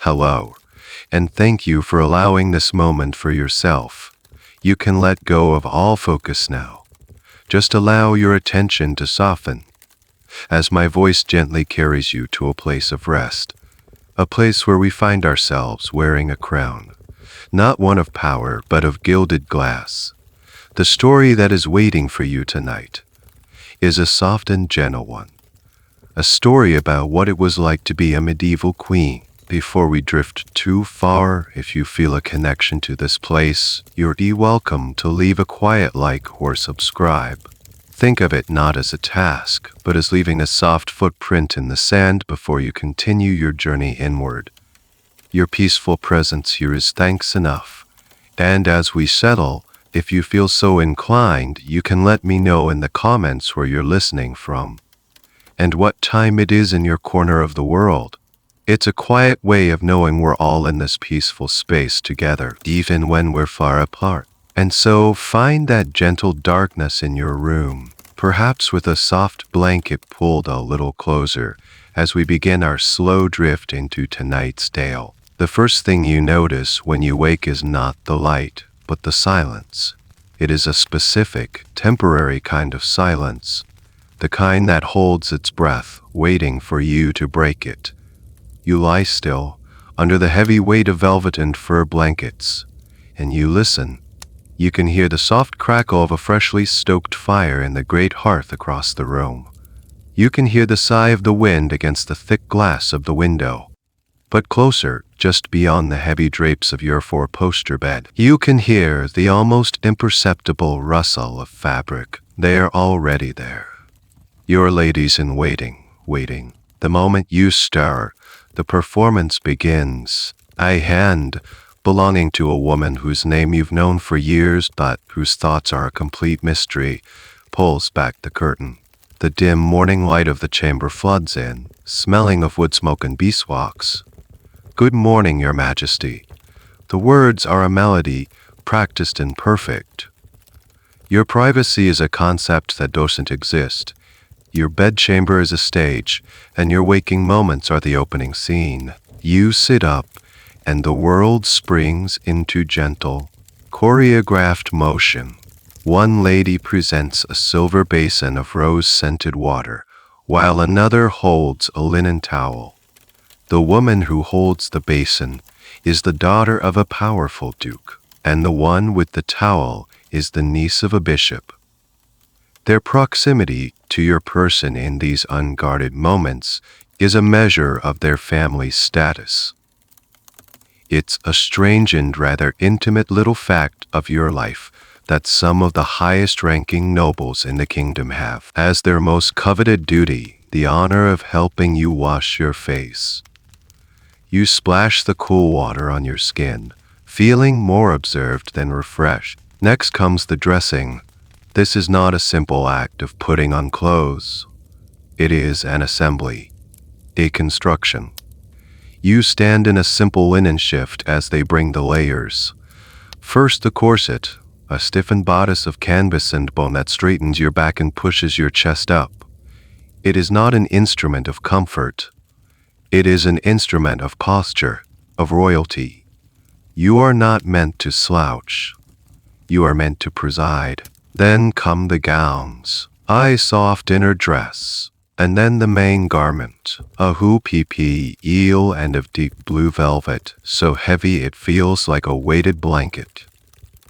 Hello, and thank you for allowing this moment for yourself. You can let go of all focus now. Just allow your attention to soften, as my voice gently carries you to a place of rest, a place where we find ourselves wearing a crown, not one of power, but of gilded glass. The story that is waiting for you tonight is a soft and gentle one, a story about what it was like to be a medieval queen. Before we drift too far, if you feel a connection to this place, you're welcome to leave a quiet like or subscribe. Think of it not as a task, but as leaving a soft footprint in the sand before you continue your journey inward. Your peaceful presence here is thanks enough. And as we settle, if you feel so inclined, you can let me know in the comments where you're listening from, and what time it is in your corner of the world. It's a quiet way of knowing we're all in this peaceful space together, even when we're far apart. And so find that gentle darkness in your room, perhaps with a soft blanket pulled a little closer, as we begin our slow drift into tonight's tale. The first thing you notice when you wake is not the light, but the silence. It is a specific, temporary kind of silence, the kind that holds its breath, waiting for you to break it. You lie still, under the heavy weight of velvet and fur blankets, and you listen. You can hear the soft crackle of a freshly stoked fire in the great hearth across the room. You can hear the sigh of the wind against the thick glass of the window. But closer, just beyond the heavy drapes of your four-poster bed, you can hear the almost imperceptible rustle of fabric. They are already there. Your ladies in waiting. The moment you stir, the performance begins. A hand, belonging to a woman whose name you've known for years but whose thoughts are a complete mystery, pulls back the curtain. The dim morning light of the chamber floods in, smelling of wood smoke and beeswax. "Good morning, Your Majesty." The words are a melody, practiced and perfect. Your privacy is a concept that doesn't exist. Your bedchamber is a stage, and your waking moments are the opening scene. You sit up, and the world springs into gentle, choreographed motion. One lady presents a silver basin of rose-scented water, while another holds a linen towel. The woman who holds the basin is the daughter of a powerful duke, and the one with the towel is the niece of a bishop. Their proximity to your person in these unguarded moments is a measure of their family's status. It's a strange and rather intimate little fact of your life that some of the highest-ranking nobles in the kingdom have as their most coveted duty, the honor of helping you wash your face. You splash the cool water on your skin, feeling more observed than refreshed. Next comes the dressing. This is not a simple act of putting on clothes. It is an assembly, a construction. You stand in a simple linen shift as they bring the layers. First the corset, a stiffened bodice of canvas and bone that straightens your back and pushes your chest up. It is not an instrument of comfort. It is an instrument of posture, of royalty. You are not meant to slouch. You are meant to preside. Then come the gowns, a soft inner dress, and then the main garment, a hoop-eel and of deep blue velvet, so heavy it feels like a weighted blanket.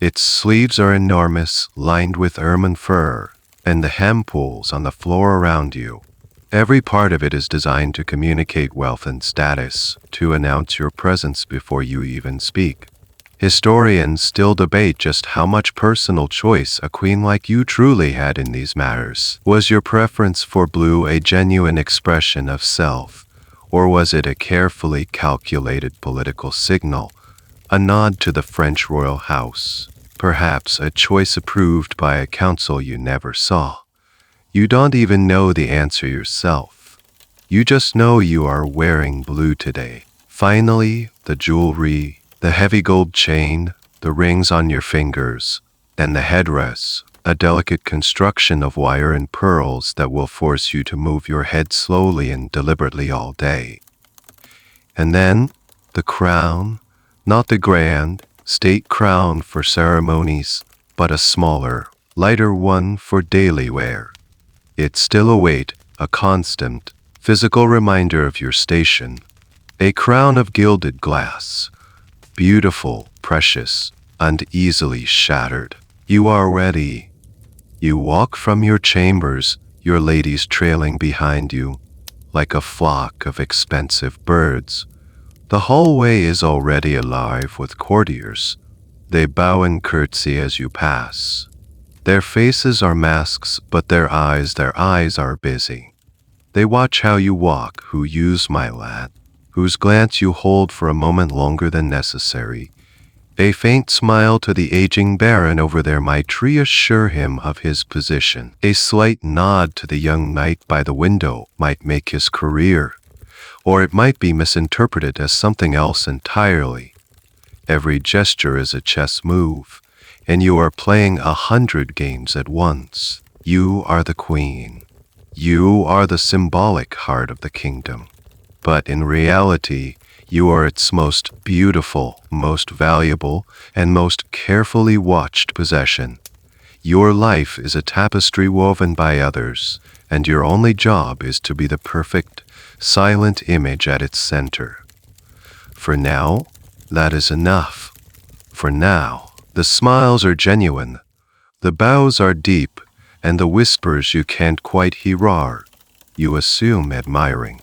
Its sleeves are enormous, lined with ermine fur, and the hem pulls on the floor around you. Every part of it is designed to communicate wealth and status, to announce your presence before you even speak. Historians still debate just how much personal choice a queen like you truly had in these matters. Was your preference for blue a genuine expression of self, or was it a carefully calculated political signal, a nod to the French royal house, perhaps a choice approved by a council you never saw? You don't even know the answer yourself. You just know you are wearing blue today. Finally, the jewelry, the heavy gold chain, the rings on your fingers, and the headdress, a delicate construction of wire and pearls that will force you to move your head slowly and deliberately all day. And then, The crown, not the grand, state crown for ceremonies, but a smaller, lighter one for daily wear. It still awaits, a constant, physical reminder of your station. A crown of gilded glass, beautiful, precious, and easily shattered. You are ready. You walk from your chambers, your ladies trailing behind you, like a flock of expensive birds. The hallway is already alive with courtiers. They bow and curtsy as you pass. Their faces are masks, but their eyes are busy. They watch how you walk, who you smile at, whose glance you hold for a moment longer than necessary. A faint smile to the aging baron over there might reassure him of his position. A slight nod to the young knight by the window might make his career, or it might be misinterpreted as something else entirely. Every gesture is a chess move, and you are playing 100 games at once. You are the queen. You are the symbolic heart of the kingdom. But in reality, you are its most beautiful, most valuable, and most carefully watched possession. Your life is a tapestry woven by others, and your only job is to be the perfect, silent image at its center. For now, that is enough. For now, the smiles are genuine, the bows are deep, and the whispers you can't quite hear are, you assume, admiring.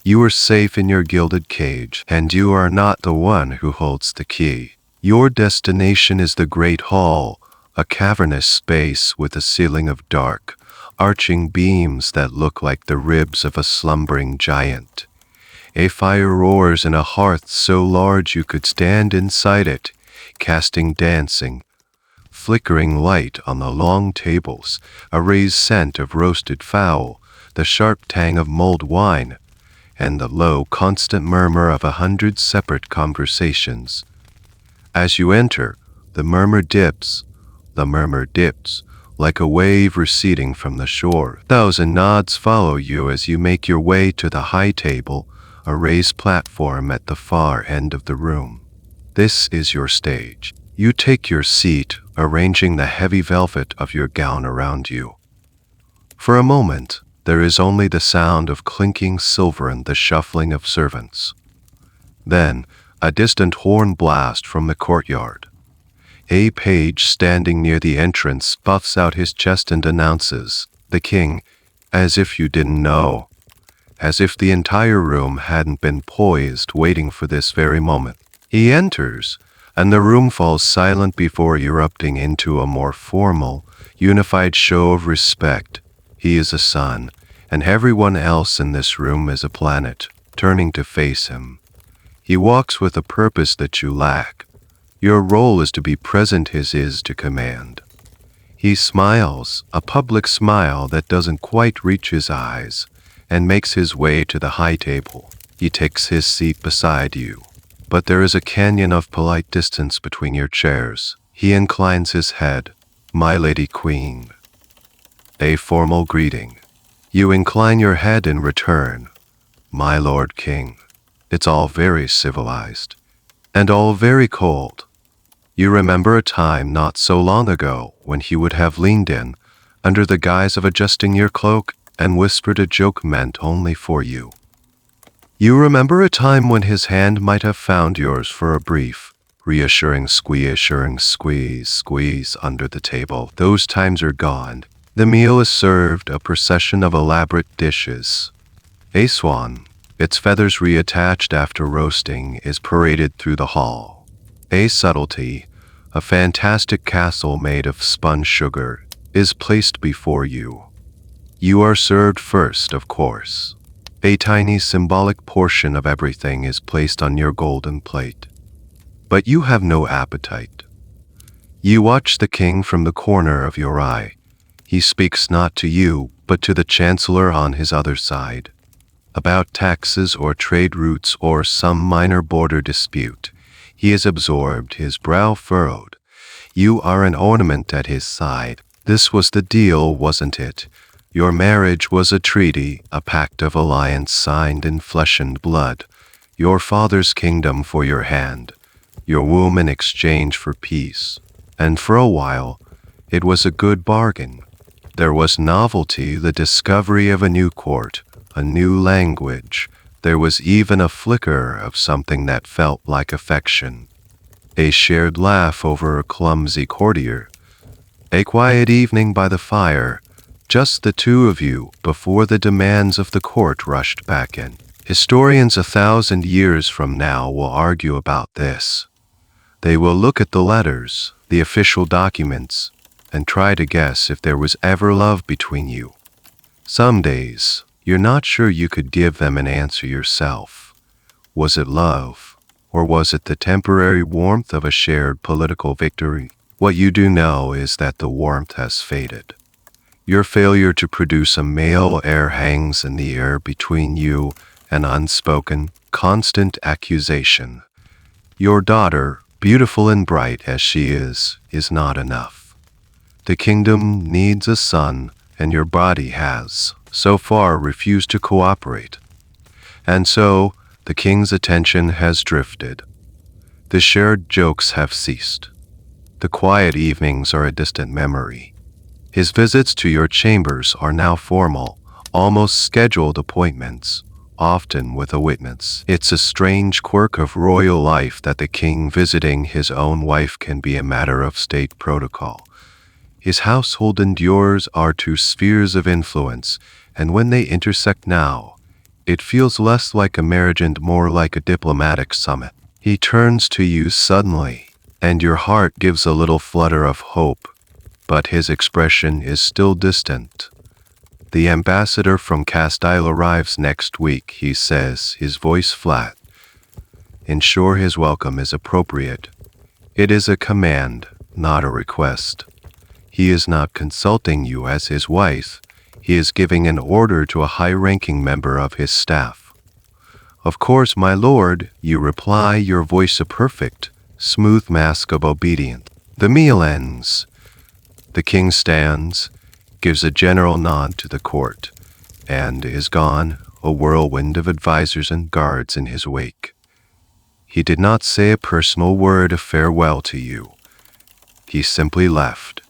You are safe in your gilded cage, and you are not the one who holds the key. Your destination is the great hall, a cavernous space with a ceiling of dark, arching beams that look like the ribs of a slumbering giant. A fire roars in a hearth so large you could stand inside it, casting dancing, flickering light on the long tables, a raised scent of roasted fowl, the sharp tang of mulled wine, and the low, constant murmur of 100 separate conversations. As you enter, the murmur dips, like a wave receding from the shore. 1,000 nods follow you as you make your way to the high table, a raised platform at the far end of the room. This is your stage. You take your seat, arranging the heavy velvet of your gown around you. For a moment, there is only the sound of clinking silver and the shuffling of servants. Then, a distant horn blast from the courtyard. A page standing near the entrance puffs out his chest and announces, "The king," as if you didn't know, as if the entire room hadn't been poised waiting for this very moment. He enters, and the room falls silent before erupting into a more formal, unified show of respect. He is a sun, and everyone else in this room is a planet, turning to face him. He walks with a purpose that you lack. Your role is to be present, his is to command. He smiles, a public smile that doesn't quite reach his eyes, and makes his way to the high table. He takes his seat beside you, but there is a canyon of polite distance between your chairs. He inclines his head, "My lady queen." A formal greeting. You incline your head in return, "My lord king." It's all very civilized, and all very cold. You remember a time not so long ago when he would have leaned in, under the guise of adjusting your cloak, and whispered a joke meant only for you. You remember a time when his hand might have found yours for a brief, reassuring squeeze under the table. Those times are gone. The meal is served, a procession of elaborate dishes. A swan, its feathers reattached after roasting, is paraded through the hall. A subtlety, a fantastic castle made of spun sugar, is placed before you. You are served first, of course. A tiny symbolic portion of everything is placed on your golden plate. But you have no appetite. You watch the king from the corner of your eye. He speaks not to you, but to the chancellor on his other side, about taxes or trade routes or some minor border dispute. He is absorbed, his brow furrowed. You are an ornament at his side. This was the deal, wasn't it? Your marriage was a treaty, a pact of alliance signed in flesh and blood. your father's kingdom for your hand, your womb in exchange for peace. And for a while, it was a good bargain. There was novelty, the discovery of a new court, a new language. There was even a flicker of something that felt like affection. A shared laugh over a clumsy courtier. A quiet evening by the fire, just the two of you before the demands of the court rushed back in. Historians 1,000 years from now will argue about this. They will look at the letters, the official documents, and try to guess if there was ever love between you. Some days, you're not sure you could give them an answer yourself. Was it love, or was it the temporary warmth of a shared political victory? What you do know is that the warmth has faded. Your failure to produce a male heir hangs in the air between you, an unspoken, constant accusation. Your daughter, beautiful and bright as she is not enough. The kingdom needs a son, and your body has, so far, refused to cooperate. And so, the king's attention has drifted. The shared jokes have ceased. The quiet evenings are a distant memory. His visits to your chambers are now formal, almost scheduled appointments, often with a witness. It's a strange quirk of royal life that the king visiting his own wife can be a matter of state protocol. His household and yours are two spheres of influence, and when they intersect now, it feels less like a marriage and more like a diplomatic summit. He turns to you suddenly, and your heart gives a little flutter of hope, but his expression is still distant. The ambassador from Castile arrives next week, he says, his voice flat. Ensure his welcome is appropriate. It is a command, not a request. He is not consulting you as his wife. He is giving an order to a high-ranking member of his staff. Of course, my lord, you reply, your voice a perfect, smooth mask of obedience. The meal ends. The king stands, gives a general nod to the court, and is gone, a whirlwind of advisers and guards in his wake. He did not say a personal word of farewell to you. He simply left.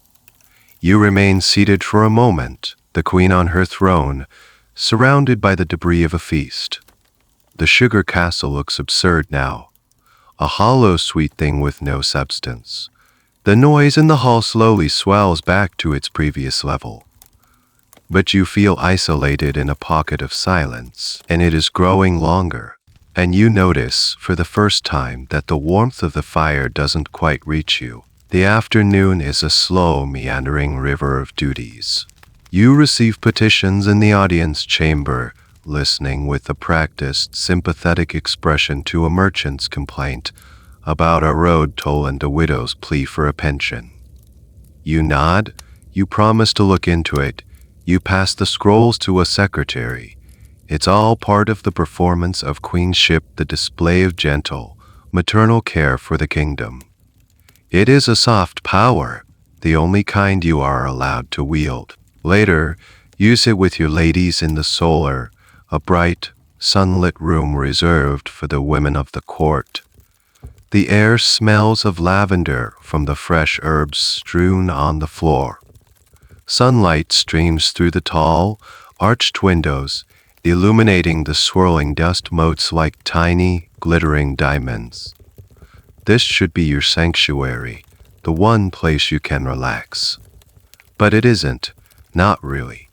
You remain seated for a moment, the queen on her throne, surrounded by the debris of a feast. The sugar castle looks absurd now, a hollow sweet thing with no substance. The noise in the hall slowly swells back to its previous level. But you feel isolated in a pocket of silence, and it is growing longer. And you notice, for the first time, that the warmth of the fire doesn't quite reach you. The afternoon is a slow, meandering river of duties. You receive petitions in the audience chamber, listening with a practiced, sympathetic expression to a merchant's complaint about a road toll and a widow's plea for a pension. You nod, you promise to look into it, you pass the scrolls to a secretary. It's all part of the performance of queenship, the display of gentle, maternal care for the kingdom. It is a soft power, the only kind you are allowed to wield. Later, use it with your ladies in the solar, a bright, sunlit room reserved for the women of the court. The air smells of lavender from the fresh herbs strewn on the floor. Sunlight streams through the tall, arched windows, illuminating the swirling dust motes like tiny, glittering diamonds. This should be your sanctuary, the one place you can relax. But it isn't, not really.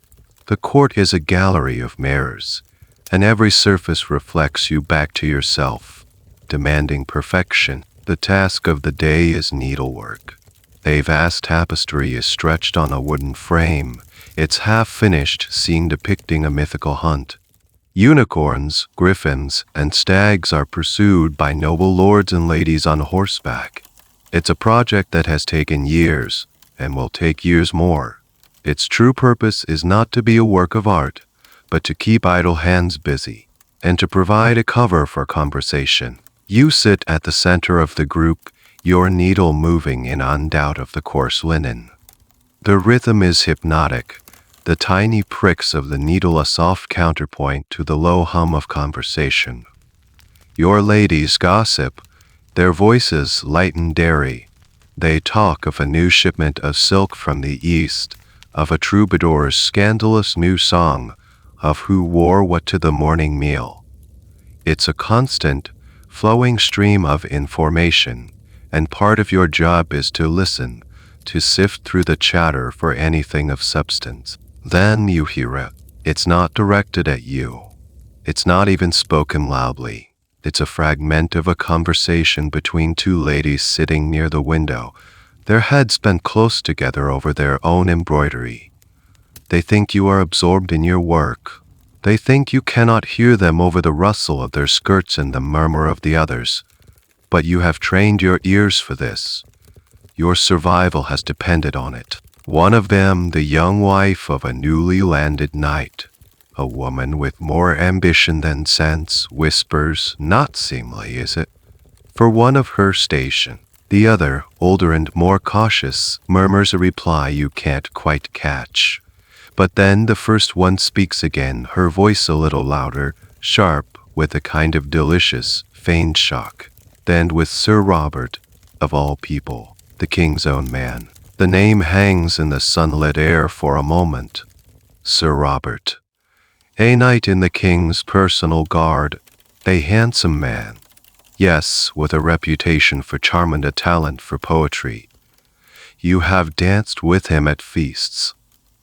The court is a gallery of mirrors, and every surface reflects you back to yourself, demanding perfection. The task of the day is needlework. A vast tapestry is stretched on a wooden frame, its half-finished scene depicting a mythical hunt. Unicorns, griffins, and stags are pursued by noble lords and ladies on horseback. It's a project that has taken years, and will take years more. Its true purpose is not to be a work of art, but to keep idle hands busy, and to provide a cover for conversation. You sit at the center of the group, your needle moving in undoubt of the coarse linen. The rhythm is hypnotic, the tiny pricks of the needle a soft counterpoint to the low hum of conversation. Your ladies gossip, their voices light and airy. They talk of a new shipment of silk from the east, of a troubadour's scandalous new song, of who wore what to the morning meal. It's a constant, flowing stream of information, and part of your job is to listen, to sift through the chatter for anything of substance. Then you hear it. It's not directed at you. It's not even spoken loudly. It's a fragment of a conversation between two ladies sitting near the window, their heads bent close together over their own embroidery. They think you are absorbed in your work. They think you cannot hear them over the rustle of their skirts and the murmur of the others. But you have trained your ears for this. Your survival has depended on it. One of them, the young wife of a newly landed knight, a woman with more ambition than sense, whispers, not seemly, is it, for one of her station. The other, older and more cautious, murmurs a reply you can't quite catch. But then the first one speaks again, her voice a little louder, sharp, with a kind of delicious, feigned shock. Then with Sir Robert, of all people, the king's own man. The name hangs in the sunlit air for a moment. Sir Robert. A knight in the king's personal guard, a handsome man. Yes, with a reputation for charm and a talent for poetry. You have danced with him at feasts.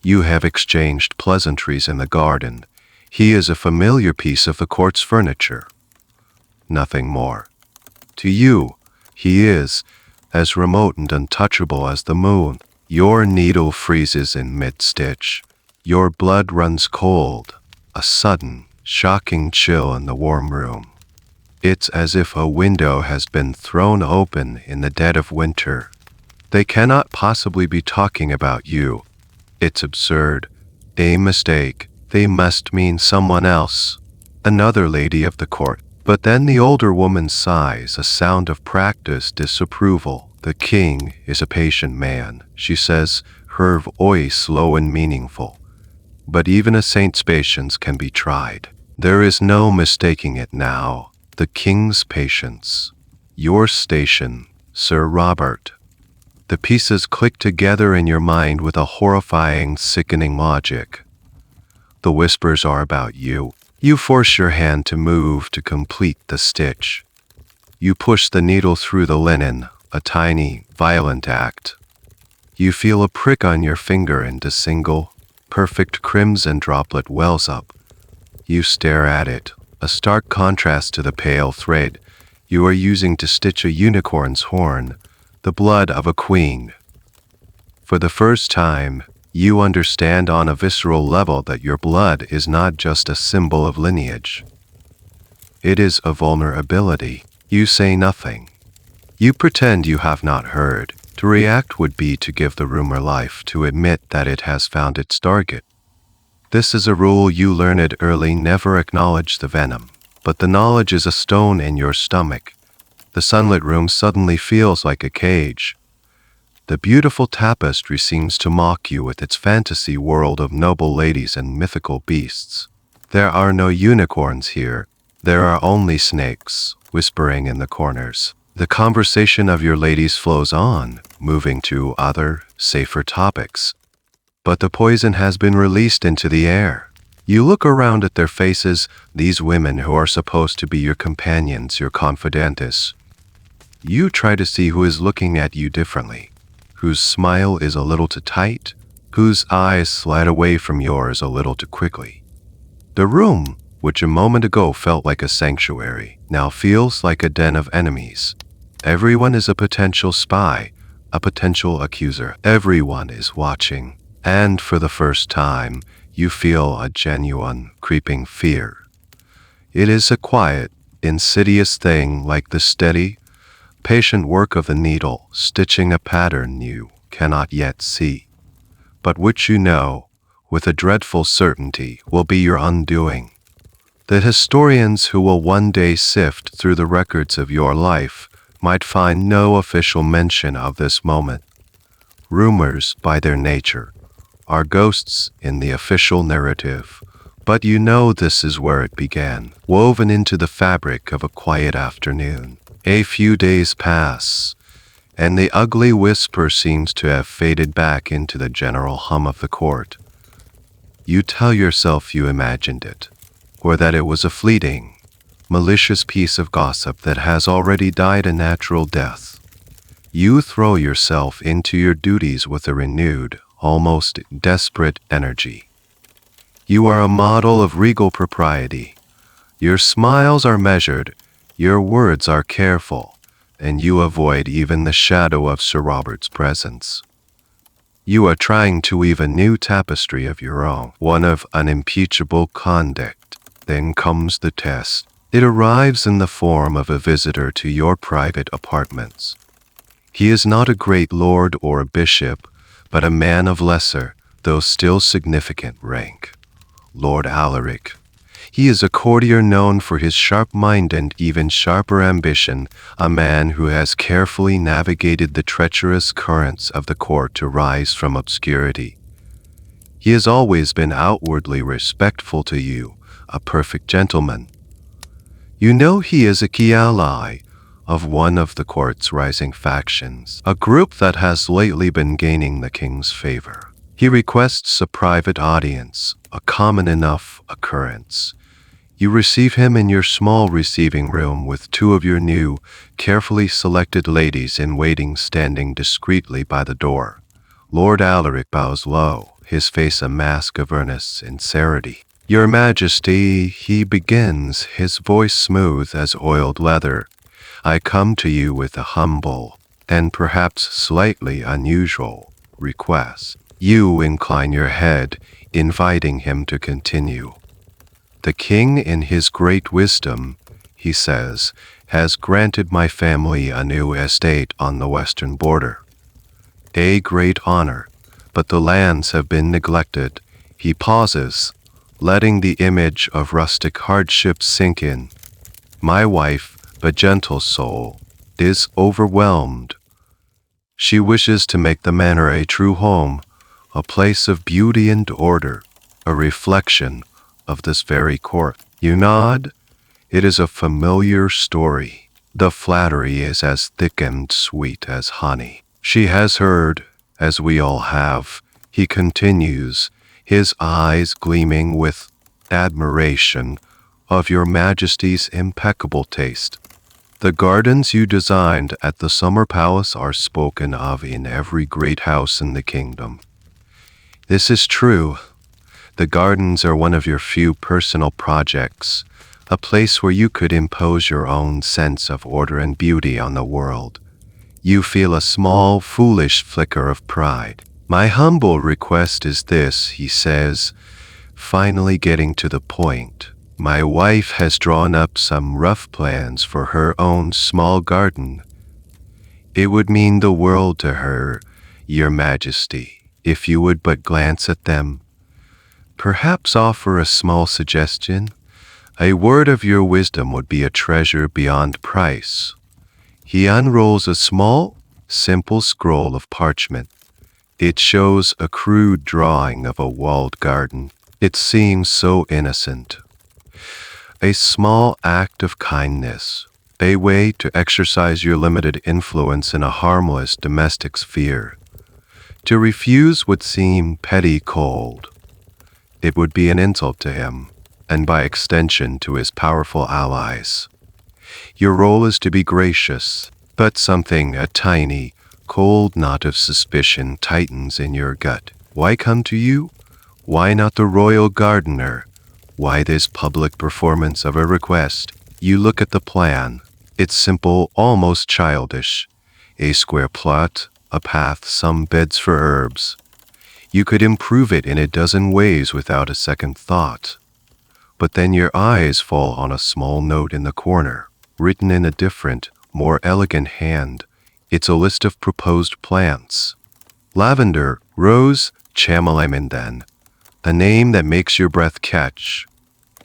You have exchanged pleasantries in the garden. He is a familiar piece of the court's furniture. Nothing more. To you, he is as remote and untouchable as the moon. Your needle freezes in mid-stitch. Your blood runs cold, a sudden, shocking chill in the warm room. It's as if a window has been thrown open in the dead of winter. They cannot possibly be talking about you. It's absurd. A mistake. They must mean someone else. Another lady of the court. But then the older woman sighs, a sound of practiced disapproval. The king is a patient man, she says, her voice low and meaningful. But even a saint's patience can be tried. There is no mistaking it now. The king's patience. Your station, Sir Robert. The pieces click together in your mind with a horrifying, sickening logic. The whispers are about you. You force your hand to move to complete the stitch. You push the needle through the linen, a tiny, violent act. You feel a prick on your finger and a single, perfect crimson droplet wells up. You stare at it, a stark contrast to the pale thread you are using to stitch a unicorn's horn, the blood of a queen. For the first time, you understand on a visceral level that your blood is not just a symbol of lineage. It is a vulnerability. You say nothing. You pretend you have not heard. To react would be to give the rumor life, to admit that it has found its target. This is a rule you learned early: never acknowledge the venom. But the knowledge is a stone in your stomach. The sunlit room suddenly feels like a cage. The beautiful tapestry seems to mock you with its fantasy world of noble ladies and mythical beasts. There are no unicorns here. There are only snakes, whispering in the corners. The conversation of your ladies flows on, moving to other, safer topics. But the poison has been released into the air. You look around at their faces, these women who are supposed to be your companions, your confidentes. You try to see who is looking at you differently, whose smile is a little too tight, whose eyes slide away from yours a little too quickly. The room, which a moment ago felt like a sanctuary, now feels like a den of enemies. Everyone is a potential spy, a potential accuser. Everyone is watching. And for the first time, you feel a genuine, creeping fear. It is a quiet, insidious thing, like the steady, patient work of the needle, stitching a pattern you cannot yet see, but which you know, with a dreadful certainty, will be your undoing. The historians who will one day sift through the records of your life might find no official mention of this moment. Rumors, by their nature, are ghosts in the official narrative, But you know this is where it began, woven into the fabric of a quiet afternoon. A few days pass, and the ugly whisper seems to have faded back into the general hum of the court. You tell yourself you imagined it, or that it was a fleeting, malicious piece of gossip that has already died a natural death. You throw yourself into your duties with a renewed, almost desperate energy. You are a model of regal propriety. Your smiles are measured, your words are careful, and you avoid even the shadow of Sir Robert's presence. You are trying to weave a new tapestry of your own, one of unimpeachable conduct. Then comes the test. It arrives in the form of a visitor to your private apartments. He is not a great lord or a bishop, but a man of lesser, though still significant rank. Lord Alaric. He is a courtier known for his sharp mind and even sharper ambition, a man who has carefully navigated the treacherous currents of the court to rise from obscurity. He has always been outwardly respectful to you, a perfect gentleman. You know he is a key ally of one of the court's rising factions, a group that has lately been gaining the king's favor. He requests a private audience, a common enough occurrence. You receive him in your small receiving room with two of your new, carefully selected ladies in waiting standing discreetly by the door. Lord Alaric bows low, his face a mask of earnest sincerity. Your Majesty, he begins, his voice smooth as oiled leather. I come to you with a humble, and perhaps slightly unusual, request. You incline your head, inviting him to continue. The king, in his great wisdom, he says, has granted my family a new estate on the western border. A great honor, but the lands have been neglected. He pauses, letting the image of rustic hardship sink in. My wife, a gentle soul, is overwhelmed. She wishes to make the manor a true home, a place of beauty and order, a reflection of this very court. You nod? It is a familiar story. The flattery is as thick and sweet as honey. She has heard, as we all have, he continues, his eyes gleaming with admiration of your Majesty's impeccable taste. The gardens you designed at the summer palace are spoken of in every great house in the kingdom. This is true. The gardens are one of your few personal projects, a place where you could impose your own sense of order and beauty on the world. You feel a small, foolish flicker of pride. My humble request is this, he says, finally getting to the point. My wife has drawn up some rough plans for her own small garden. It would mean the world to her, Your Majesty, if you would but glance at them. Perhaps offer a small suggestion. A word of your wisdom would be a treasure beyond price. He unrolls a small, simple scroll of parchment. It shows a crude drawing of a walled garden. It seems so innocent. A small act of kindness, a way to exercise your limited influence in a harmless domestic sphere. To refuse would seem petty cold. It would be an insult to him, and by extension to his powerful allies. Your role is to be gracious, but something, a tiny, cold knot of suspicion tightens in your gut. Why come to you? Why not the royal gardener? Why this public performance of a request? You look at the plan. It's simple, almost childish. A square plot, a path, some beds for herbs. You could improve it in a dozen ways without a second thought. But then your eyes fall on a small note in the corner, written in a different, more elegant hand. It's a list of proposed plants. Lavender, rose, chamomile, a name that makes your breath catch.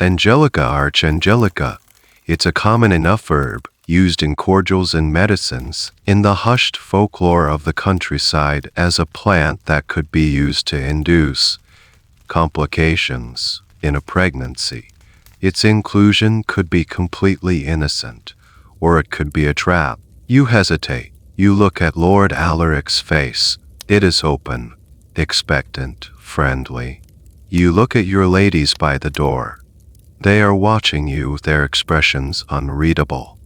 Angelica, archangelica. It's a common enough herb, used in cordials and medicines, in the hushed folklore of the countryside as a plant that could be used to induce complications. in a pregnancy. Its inclusion could be completely innocent, or it could be a trap. You hesitate. You look at Lord Alaric's face. It is open, expectant, friendly. You look at your ladies by the door. They are watching you, their expressions unreadable.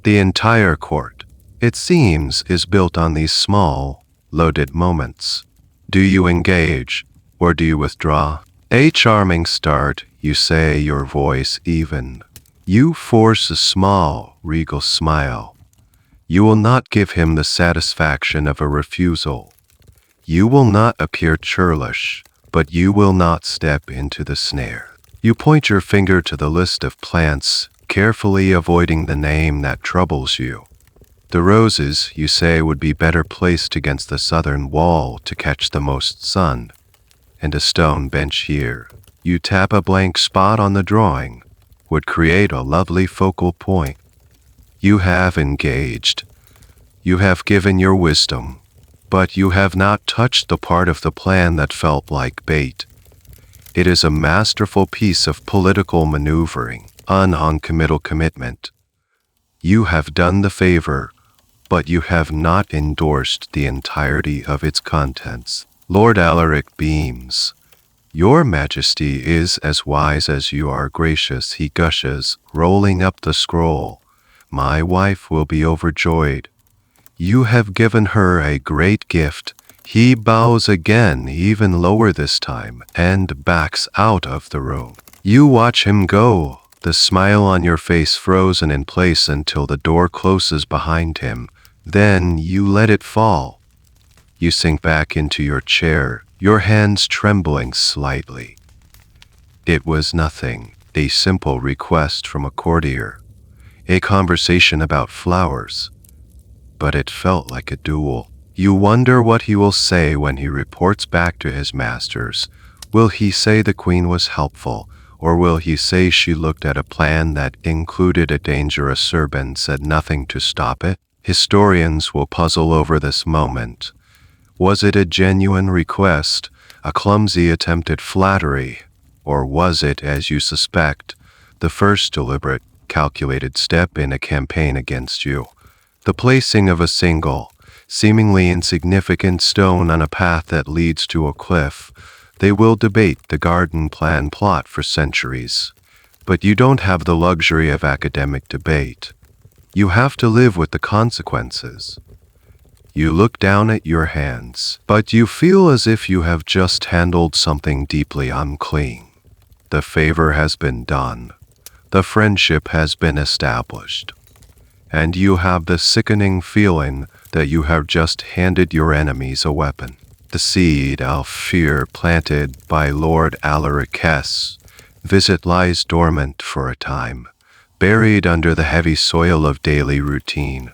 The entire court, it seems, is built on these small, loaded moments. Do you engage, or do you withdraw? A charming start, you say, your voice even. You force a small, regal smile. You will not give him the satisfaction of a refusal. You will not appear churlish, but you will not step into the snare. You point your finger to the list of plants, carefully avoiding the name that troubles you. The roses, you say, would be better placed against the southern wall to catch the most sun. And a stone bench here, you tap a blank spot on the drawing, would create a lovely focal point. You have engaged. You have given your wisdom, but you have not touched the part of the plan that felt like bait. It is a masterful piece of political maneuvering, an noncommittal commitment. You have done the favor, but you have not endorsed the entirety of its contents. Lord Alaric beams. Your Majesty is as wise as you are gracious, he gushes, rolling up the scroll. My wife will be overjoyed. You have given her a great gift. He bows again, even lower this time, and backs out of the room. You watch him go, the smile on your face frozen in place until the door closes behind him. Then you let it fall. You sink back into your chair, your hands trembling slightly. It was nothing, a simple request from a courtier, a conversation about flowers. But it felt like a duel. You wonder what he will say when he reports back to his masters. Will he say the queen was helpful, or will he say she looked at a plan that included a dangerous serb and said nothing to stop it? Historians will puzzle over this moment. Was it a genuine request, a clumsy attempt at flattery, or was it, as you suspect, the first deliberate, calculated step in a campaign against you? The placing of a single, seemingly insignificant stone on a path that leads to a cliff. They will debate the garden plan plot for centuries. But you don't have the luxury of academic debate. You have to live with the consequences. You look down at your hands, but you feel as if you have just handled something deeply unclean. The favor has been done. The friendship has been established. And you have the sickening feeling that you have just handed your enemies a weapon. The seed of fear planted by Lord Alaric's visit lies dormant for a time, buried under the heavy soil of daily routine.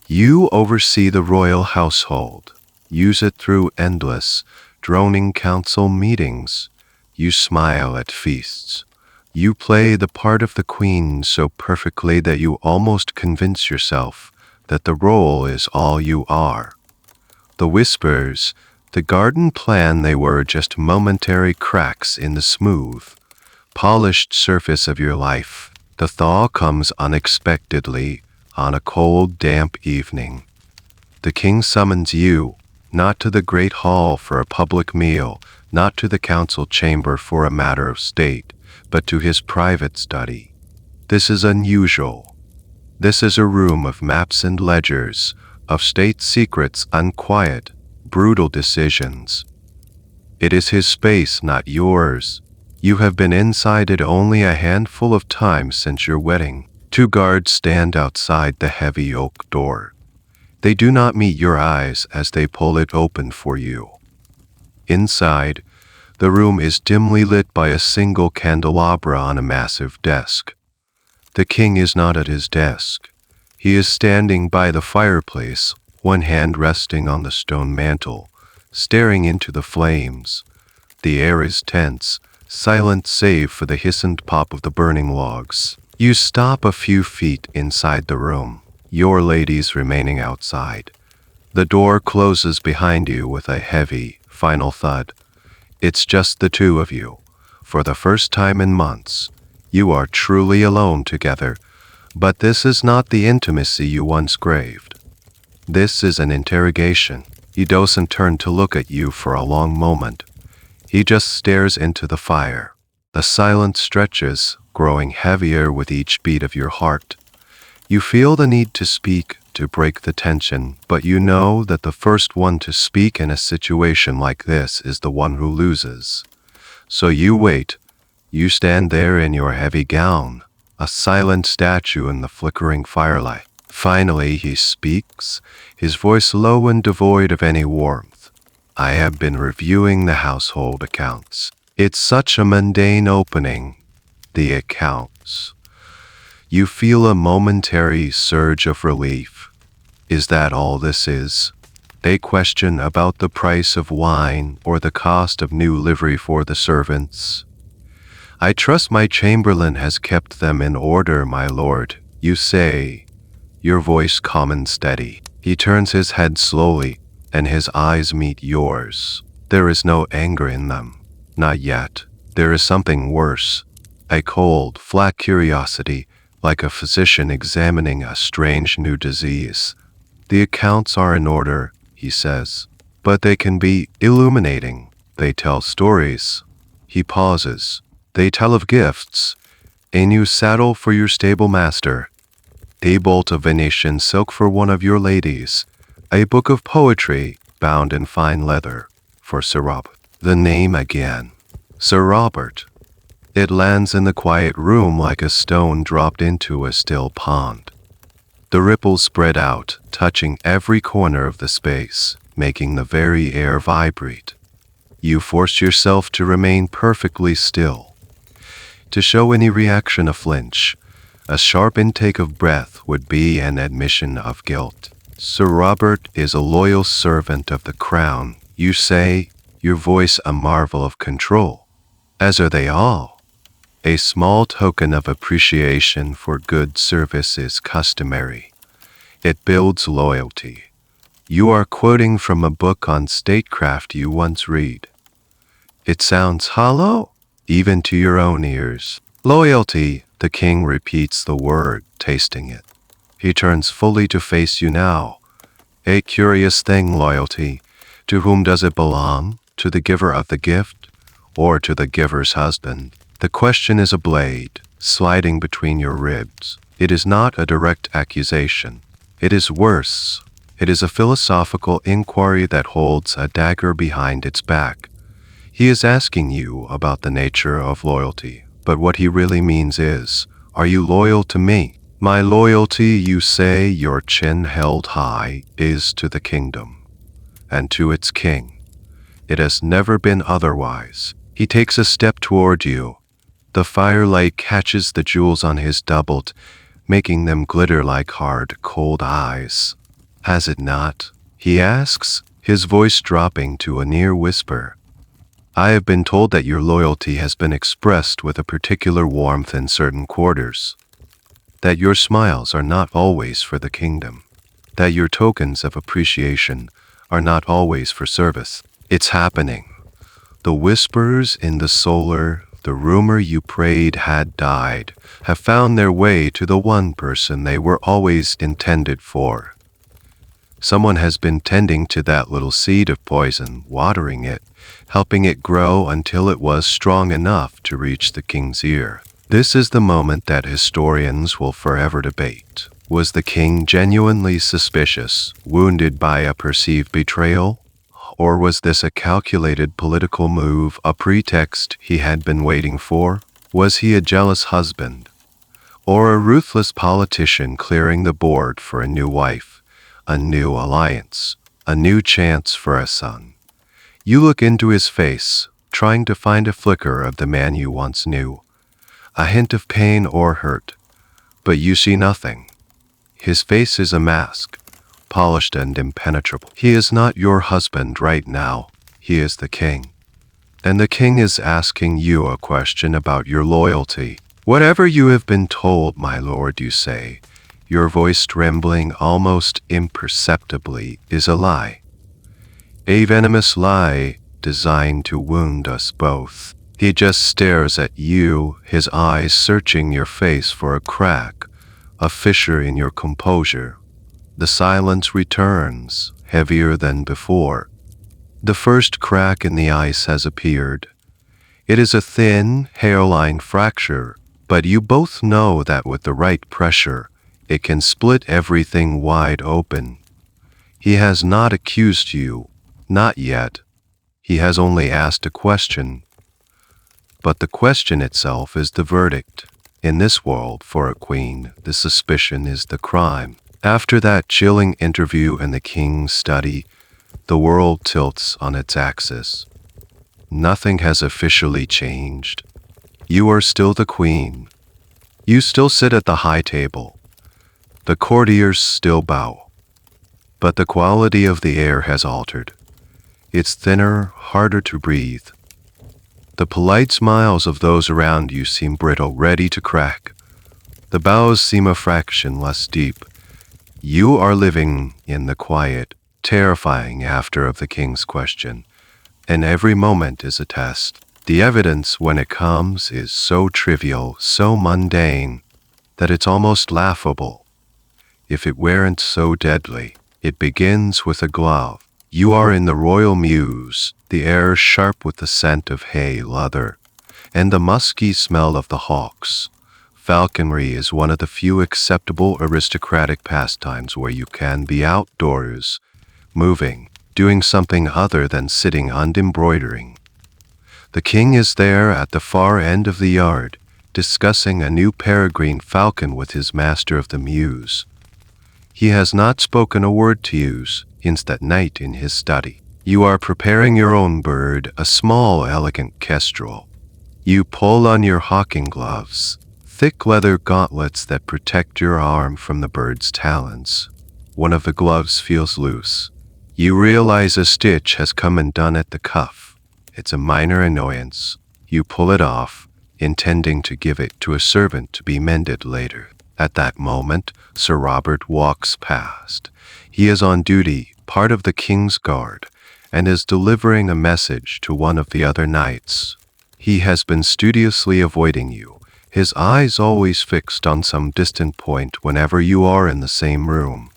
You oversee the royal household, use it through endless, droning council meetings. You smile at feasts. You play the part of the queen so perfectly that you almost convince yourself that the role is all you are. The whispers, the garden plan, they were just momentary cracks in the smooth, polished surface of your life. The thaw comes unexpectedly on a cold, damp evening. The king summons you, not to the great hall for a public meal, not to the council chamber for a matter of state, but to his private study. This is unusual. This is a room of maps and ledgers, of state secrets, unquiet, brutal decisions. It is his space, not yours. You have been inside it only a handful of times since your wedding. 2 guards stand outside the heavy oak door. They do not meet your eyes as they pull it open for you. Inside, the room is dimly lit by a single candelabra on a massive desk. The king is not at his desk. He is standing by the fireplace, one hand resting on the stone mantel, staring into the flames. The air is tense, silent save for the hissant pop of the burning logs. You stop a few feet inside the room, your ladies remaining outside. The door closes behind you with a heavy, final thud. It's just the two of you. for the first time in months. You are truly alone together, but this is not the intimacy you once craved. This is an interrogation. He doesn't turn to look at you for a long moment. He just stares into the fire. The silence stretches, growing heavier with each beat of your heart. You feel the need to speak, to break the tension, but you know that the first one to speak in a situation like this is the one who loses. So you wait. You stand there in your heavy gown, a silent statue in the flickering firelight. Finally, he speaks, his voice low and devoid of any warmth. I have been reviewing the household accounts. It's such a mundane opening. The accounts. You feel a momentary surge of relief. Is that all this is? They question about the price of wine or the cost of new livery for the servants. I trust my chamberlain has kept them in order, my lord, you say, your voice calm and steady. He turns his head slowly, and his eyes meet yours. There is no anger in them. Not yet. There is something worse. A cold, flat curiosity, like a physician examining a strange new disease. The accounts are in order, he says, but they can be illuminating. They tell stories. He pauses. They tell of gifts. A new saddle for your stable master. A bolt of Venetian silk for one of your ladies. A book of poetry, bound in fine leather, for Sir Robert. The name again. Sir Robert. It lands in the quiet room like a stone dropped into a still pond. The ripples spread out, touching every corner of the space, making the very air vibrate. You force yourself to remain perfectly still. To show any reaction a flinch, a sharp intake of breath would be an admission of guilt. Sir Robert is a loyal servant of the crown, you say, your voice a marvel of control. As are they all. A small token of appreciation for good service is customary. It builds loyalty. You are quoting from a book on statecraft you once read. It sounds hollow, even to your own ears. Loyalty, the king repeats the word, tasting it. He turns fully to face you now. A curious thing, loyalty. To whom does it belong? To the giver of the gift, or to the giver's husband? The question is a blade, sliding between your ribs. It is not a direct accusation. It is worse. It is a philosophical inquiry that holds a dagger behind its back. He is asking you about the nature of loyalty, but what he really means is, are you loyal to me? My loyalty, you say, your chin held high, is to the kingdom, and to its king. It has never been otherwise. He takes a step toward you. The firelight catches the jewels on his doublet, making them glitter like hard, cold eyes. Has it not? He asks, his voice dropping to a near whisper. I have been told that your loyalty has been expressed with a particular warmth in certain quarters. That your smiles are not always for the kingdom. That your tokens of appreciation are not always for service. It's happening. The whispers in the solar, the rumor you prayed had died, have found their way to the one person they were always intended for. Someone has been tending to that little seed of poison, watering it, helping it grow until it was strong enough to reach the king's ear. This is the moment that historians will forever debate. Was the king genuinely suspicious, wounded by a perceived betrayal? Or was this a calculated political move, a pretext he had been waiting for? Was he a jealous husband? Or a ruthless politician clearing the board for a new wife, a new alliance, a new chance for a son? You look into his face, trying to find a flicker of the man you once knew, a hint of pain or hurt, but you see nothing. His face is a mask, polished and impenetrable. He is not your husband right now. He is the king. And the king is asking you a question about your loyalty. Whatever you have been told, my lord, you say, your voice trembling almost imperceptibly, is a lie. A venomous lie designed to wound us both. He just stares at you, his eyes searching your face for a crack, a fissure in your composure. The silence returns, heavier than before. The first crack in the ice has appeared. It is a thin, hairline fracture, but you both know that with the right pressure, it can split everything wide open. He has not accused you, not yet. He has only asked a question. But the question itself is the verdict. In this world, for a queen, the suspicion is the crime. After that chilling interview in the king's study, the world tilts on its axis. Nothing has officially changed. You are still the queen. You still sit at the high table. The courtiers still bow. But the quality of the air has altered. It's thinner, harder to breathe. The polite smiles of those around you seem brittle, ready to crack. The bows seem a fraction less deep. You are living in the quiet, terrifying after of the king's question, and every moment is a test. The evidence, when it comes, is so trivial, so mundane, that it's almost laughable. If it weren't so deadly, it begins with a glove. You are in the royal mews, the air sharp with the scent of hay, leather, and the musky smell of the hawks. Falconry is one of the few acceptable aristocratic pastimes where you can be outdoors, moving, doing something other than sitting and embroidering. The king is there at the far end of the yard, discussing a new peregrine falcon with his master of the mews. He has not spoken a word to you since that night in his study. You are preparing your own bird, a small, elegant kestrel. You pull on your hawking gloves, thick leather gauntlets that protect your arm from the bird's talons. One of the gloves feels loose. You realize a stitch has come undone at the cuff. It's a minor annoyance. You pull it off, intending to give it to a servant to be mended later. At that moment, Sir Robert walks past. He is on duty, part of the king's guard, and is delivering a message to one of the other knights. He has been studiously avoiding you, his eyes always fixed on some distant point whenever you are in the same room.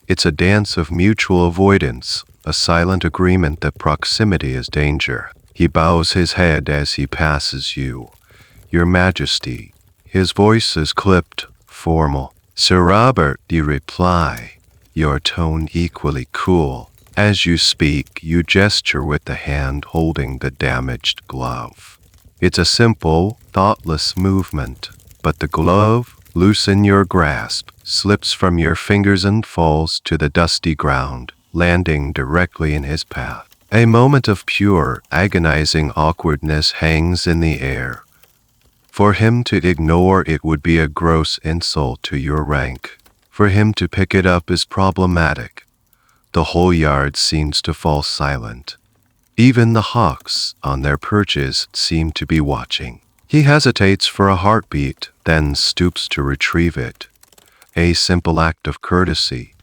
It's a dance of mutual avoidance, a silent agreement that proximity is danger. He bows his head as he passes you. Your Majesty. His voice is clipped, formal. Sir Robert, you reply, your tone equally cool. As you speak, you gesture with the hand holding the damaged glove. It's a simple, thoughtless movement, but the glove, loose in your grasp, slips from your fingers and falls to the dusty ground, landing directly in his path. A moment of pure, agonizing awkwardness hangs in the air. For him to ignore it would be a gross insult to your rank. For him to pick it up is problematic. The whole yard seems to fall silent. Even the hawks on their perches seem to be watching. He hesitates for a heartbeat, then stoops to retrieve it. A simple act of courtesy.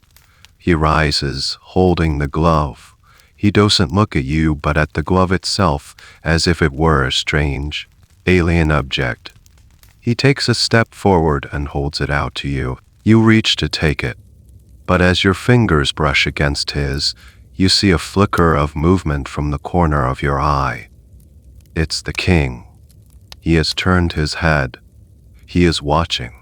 He rises, holding the glove. He doesn't look at you but at the glove itself, as if it were a strange, alien object. He takes a step forward and holds it out to you. You reach to take it, but as your fingers brush against his, you see a flicker of movement from the corner of your eye. It's the king. He has turned his head. He is watching.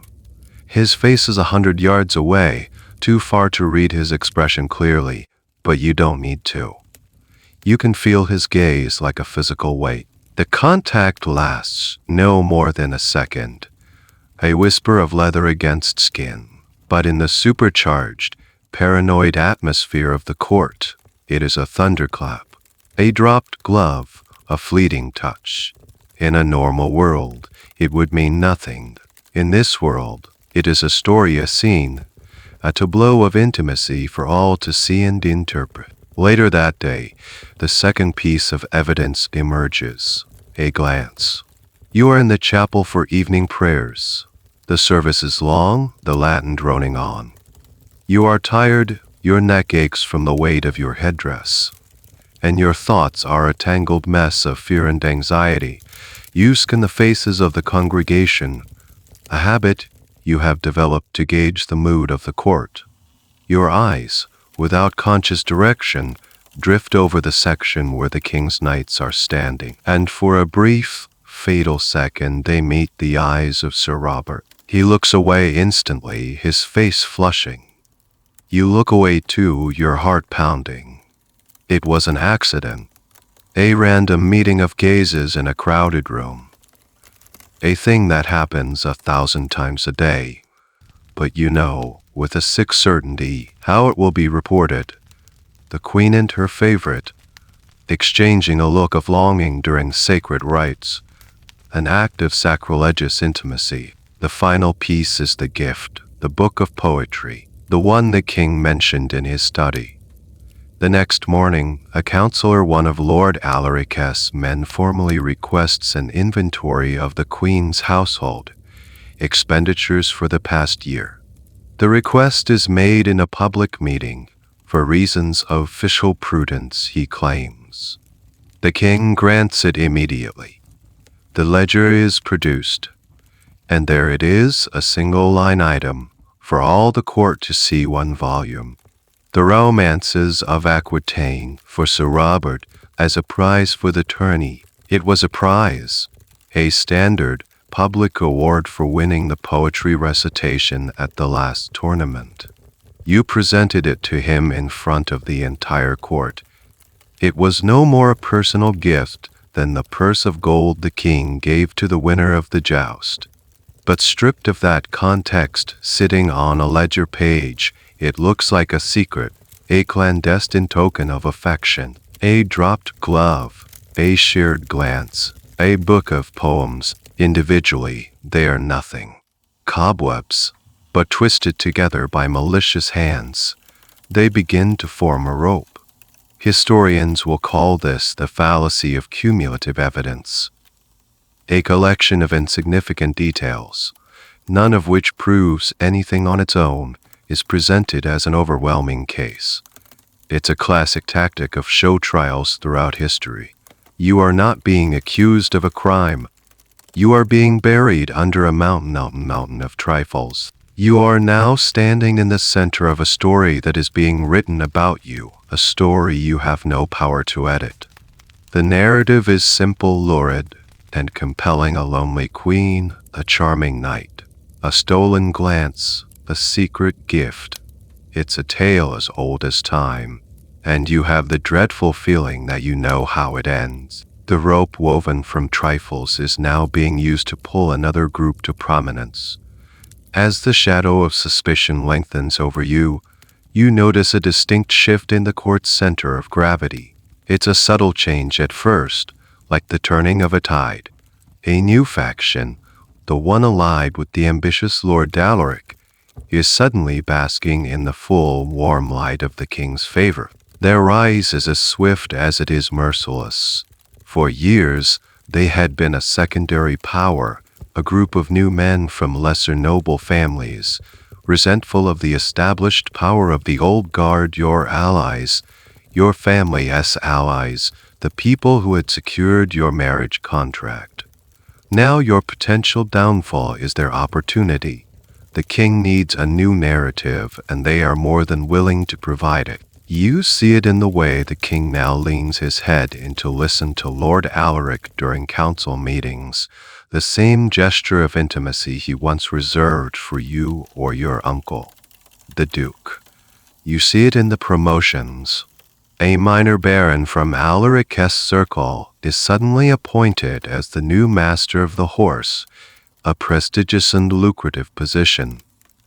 His face is 100 yards away, too far to read his expression clearly, but you don't need to. You can feel his gaze like a physical weight. The contact lasts no more than a second. A whisper of leather against skin. But in the supercharged, paranoid atmosphere of the court, it is a thunderclap. A dropped glove, a fleeting touch. In a normal world, it would mean nothing. In this world, it is a story, a scene, a tableau of intimacy for all to see and interpret. Later that day, the second piece of evidence emerges. A glance. You are in the chapel for evening prayers. The service is long, the Latin droning on. You are tired, your neck aches from the weight of your headdress. and your thoughts are a tangled mess of fear and anxiety. You scan the faces of the congregation, a habit you have developed to gauge the mood of the court. Your eyes, without conscious direction, drift over the section where the king's knights are standing, and for a brief, fatal second they meet the eyes of Sir Robert. He looks away instantly, his face flushing. You look away too, your heart pounding. It was an accident. A random meeting of gazes in a crowded room. A thing that happens 1,000 times a day. But you know, with a sick certainty, how it will be reported. The queen and her favorite, exchanging a look of longing during sacred rites. An act of sacrilegious intimacy. The final piece is the gift, the book of poetry, the one the king mentioned in his study. The next morning, a counselor, one of Lord Alaric's men, formally requests an inventory of the Queen's household, expenditures for the past year. The request is made in a public meeting, for reasons of official prudence, he claims. The king grants it immediately. The ledger is produced, and there it is, a single line item, for all the court to see, one volume. The Romances of Aquitaine for Sir Robert as a prize for the tourney. It was a prize, a standard public award for winning the poetry recitation at the last tournament. You presented it to him in front of the entire court. It was no more a personal gift than the purse of gold the king gave to the winner of the joust. But stripped of that context, sitting on a ledger page, it looks like a secret, a clandestine token of affection, a dropped glove, a shared glance, a book of poems. Individually, they are nothing. Cobwebs, but twisted together by malicious hands, they begin to form a rope. Historians will call this the fallacy of cumulative evidence. A collection of insignificant details, none of which proves anything on its own, is presented as an overwhelming case. It's a classic tactic of show trials throughout history. You are not being accused of a crime. You are being buried under a mountain of trifles. You are now standing in the center of a story that is being written about you, a story you have no power to edit. The narrative is simple, lurid, and compelling: a lonely queen, a charming knight, a stolen glance, a secret gift. It's a tale as old as time, and you have the dreadful feeling that you know how it ends. The rope woven from trifles is now being used to pull another group to prominence. As the shadow of suspicion lengthens over you, you notice a distinct shift in the court's center of gravity. It's a subtle change at first, like the turning of a tide. A new faction, the one allied with the ambitious Lord Alaric, is suddenly basking in the full, warm light of the king's favor. Their rise is as swift as it is merciless. For years, they had been a secondary power, a group of new men from lesser noble families, resentful of the established power of the old guard, your allies, your family's allies, the people who had secured your marriage contract. Now your potential downfall is their opportunity. The king needs a new narrative, and they are more than willing to provide it. You see it in the way the king now leans his head in to listen to Lord Alaric during council meetings, the same gesture of intimacy he once reserved for you or your uncle, the Duke. You see it in the promotions. A minor baron from Alaric's circle is suddenly appointed as the new master of the horse, a prestigious and lucrative position.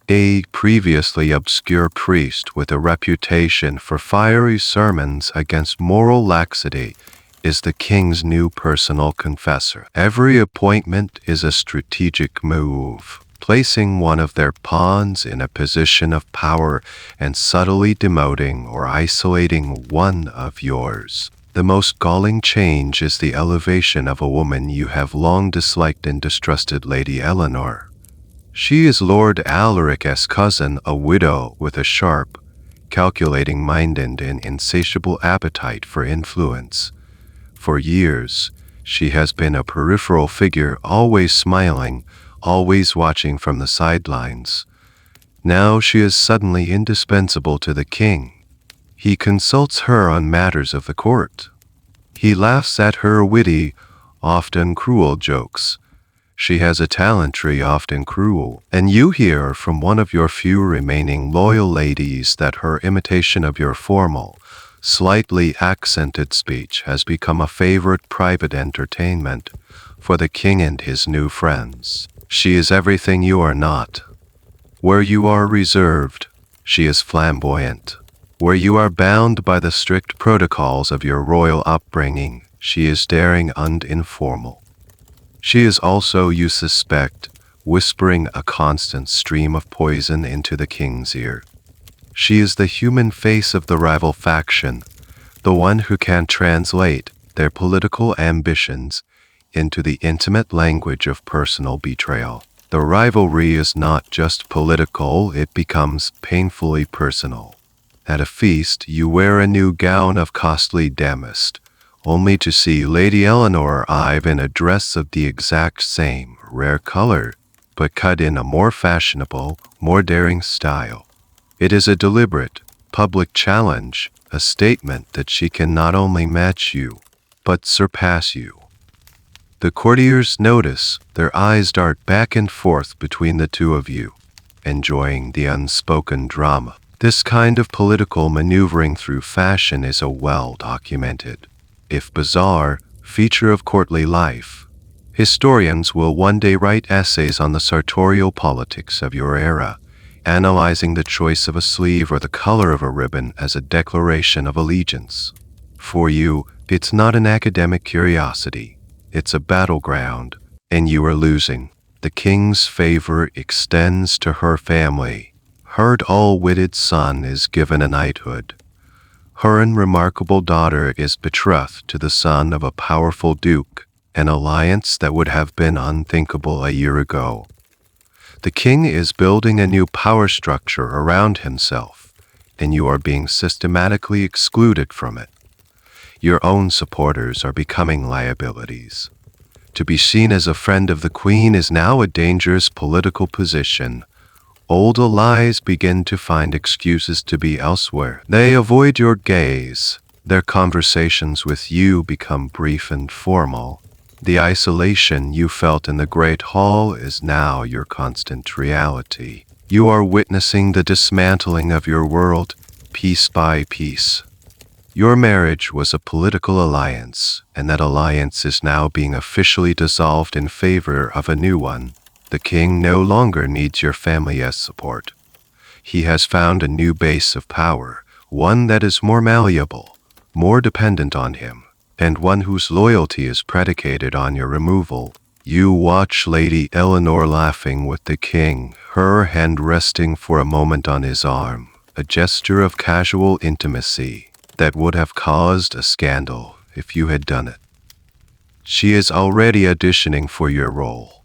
A previously obscure priest with a reputation for fiery sermons against moral laxity is the king's new personal confessor. Every appointment is a strategic move, placing one of their pawns in a position of power and subtly demoting or isolating one of yours. The most galling change is the elevation of a woman you have long disliked and distrusted, Lady Eleanor. She is Lord Alaric's cousin, a widow with a sharp, calculating mind and an insatiable appetite for influence. For years, she has been a peripheral figure, always smiling, always watching from the sidelines. Now she is suddenly indispensable to the king. He consults her on matters of the court. He laughs at her witty, often cruel jokes. She has a talent tree, often cruel, and you hear from one of your few remaining loyal ladies that her imitation of your formal, slightly accented speech has become a favorite private entertainment for the king and his new friends. She is everything you are not. Where you are reserved, she is flamboyant. Where you are bound by the strict protocols of your royal upbringing, she is daring and informal. She is also, you suspect, whispering a constant stream of poison into the king's ear. She is the human face of the rival faction, the one who can translate their political ambitions into the intimate language of personal betrayal. The rivalry is not just political, it becomes painfully personal. At a feast, you wear a new gown of costly damask, only to see Lady Eleanor arrive in a dress of the exact same rare color, but cut in a more fashionable, more daring style. It is a deliberate, public challenge, a statement that she can not only match you, but surpass you. The courtiers notice, their eyes dart back and forth between the two of you, enjoying the unspoken drama. This kind of political maneuvering through fashion is a well-documented, if bizarre, feature of courtly life. Historians will one day write essays on the sartorial politics of your era, analyzing the choice of a sleeve or the color of a ribbon as a declaration of allegiance. For you, it's not an academic curiosity, it's a battleground, and you are losing. The king's favor extends to her family. Her dull-witted son is given a knighthood. Her unremarkable daughter is betrothed to the son of a powerful duke, an alliance that would have been unthinkable a year ago. The king is building a new power structure around himself, and you are being systematically excluded from it. Your own supporters are becoming liabilities. To be seen as a friend of the queen is now a dangerous political position. Old allies begin to find excuses to be elsewhere. They avoid your gaze. Their conversations with you become brief and formal. The isolation you felt in the great hall is now your constant reality. You are witnessing the dismantling of your world, piece by piece. Your marriage was a political alliance, and that alliance is now being officially dissolved in favor of a new one. The king no longer needs your family as support. He has found a new base of power, one that is more malleable, more dependent on him, and one whose loyalty is predicated on your removal. You watch Lady Eleanor laughing with the king, her hand resting for a moment on his arm, a gesture of casual intimacy that would have caused a scandal if you had done it. She is already auditioning for your role,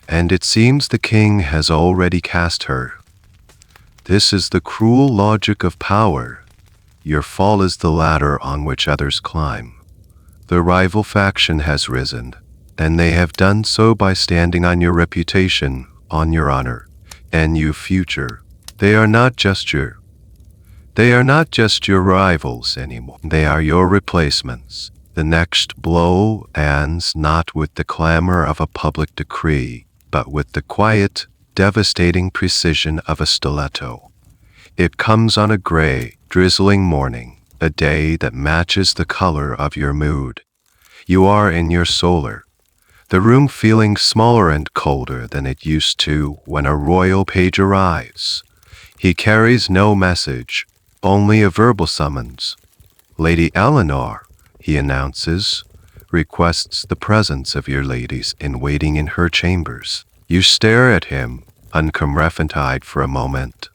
and it seems the king has already cast her. This is the cruel logic of power. Your fall is the ladder on which others climb. The rival faction has risen, and they have done so by standing on your reputation, on your honor, and your future. They are not just your rivals anymore. They are your replacements. The next blow ends not with the clamor of a public decree, but with the quiet, devastating precision of a stiletto. It comes on a gray, drizzling morning, a day that matches the color of your mood. You are in your solar, the room feeling smaller and colder than it used to when a royal page arrives. He carries no message, only a verbal summons. Lady Eleanor, he announces, requests the presence of your ladies in waiting in her chambers. You stare at him, uncomrefantied for a moment.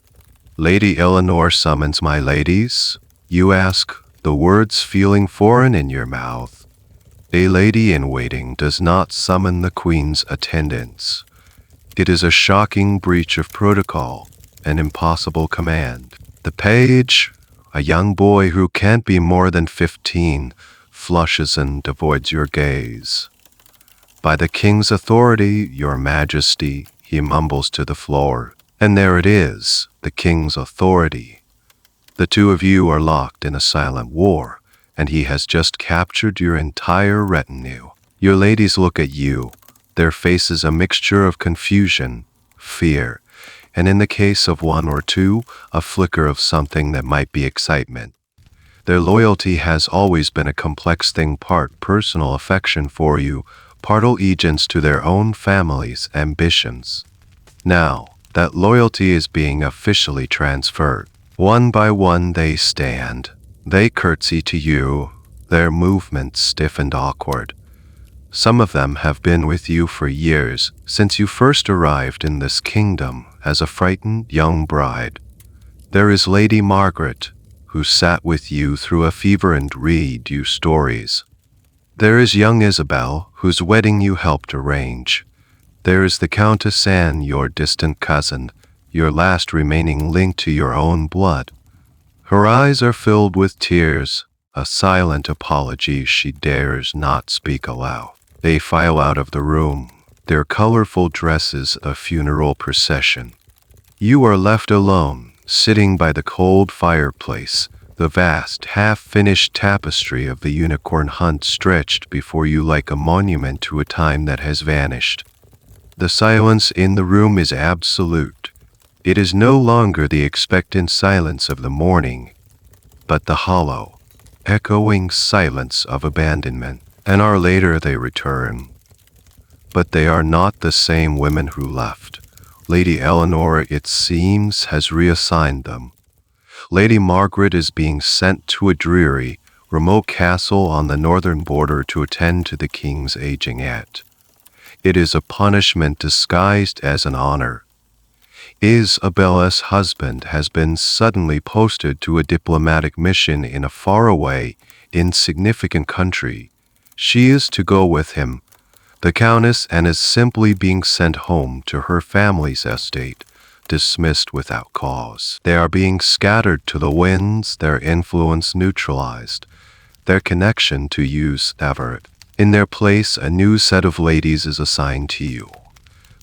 Lady Eleanor summons my ladies? You ask, the words feeling foreign in your mouth. A lady in waiting does not summon the queen's attendants. It is a shocking breach of protocol, an impossible command. The page, a young boy who can't be more than 15, flushes and avoids your gaze. By the king's authority, your majesty, he mumbles to the floor. And there it is, the king's authority. The two of you are locked in a silent war, and he has just captured your entire retinue. Your ladies look at you, their faces a mixture of confusion, fear, and in the case of one or two, a flicker of something that might be excitement. Their loyalty has always been a complex thing, part personal affection for you, part allegiance to their own family's ambitions. Now, that loyalty is being officially transferred. One by one they stand. They curtsy to you, their movements stiff and awkward. Some of them have been with you for years, since you first arrived in this kingdom as a frightened young bride. There is Lady Margaret, who sat with you through a fever and read you stories. There is young Isabel, whose wedding you helped arrange. There is the Countess Anne, your distant cousin, your last remaining link to your own blood. Her eyes are filled with tears, a silent apology she dares not speak aloud. They file out of the room, their colorful dresses a funeral procession. You are left alone, sitting by the cold fireplace, the vast, half-finished tapestry of the unicorn hunt stretched before you like a monument to a time that has vanished. The silence in the room is absolute. It is no longer the expectant silence of the morning, but the hollow, echoing silence of abandonment. An hour later they return. But they are not the same women who left. Lady Eleanor, it seems, has reassigned them. Lady Margaret is being sent to a dreary, remote castle on the northern border to attend to the king's aging aunt. It is a punishment disguised as an honor. Isabella's husband has been suddenly posted to a diplomatic mission in a faraway, insignificant country. She is to go with him, the Countess, and is simply being sent home to her family's estate, dismissed without cause. They are being scattered to the winds, their influence neutralized, their connection to you severed. In their place, a new set of ladies is assigned to you.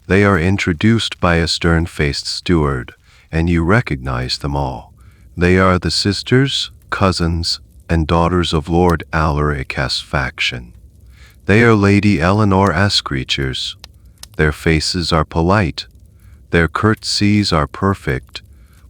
They are introduced by a stern-faced steward, and you recognize them all. They are the sisters, cousins, and daughters of Lord Alaric's faction. They are Lady Eleanor's creatures. Their faces are polite, their curtsies are perfect,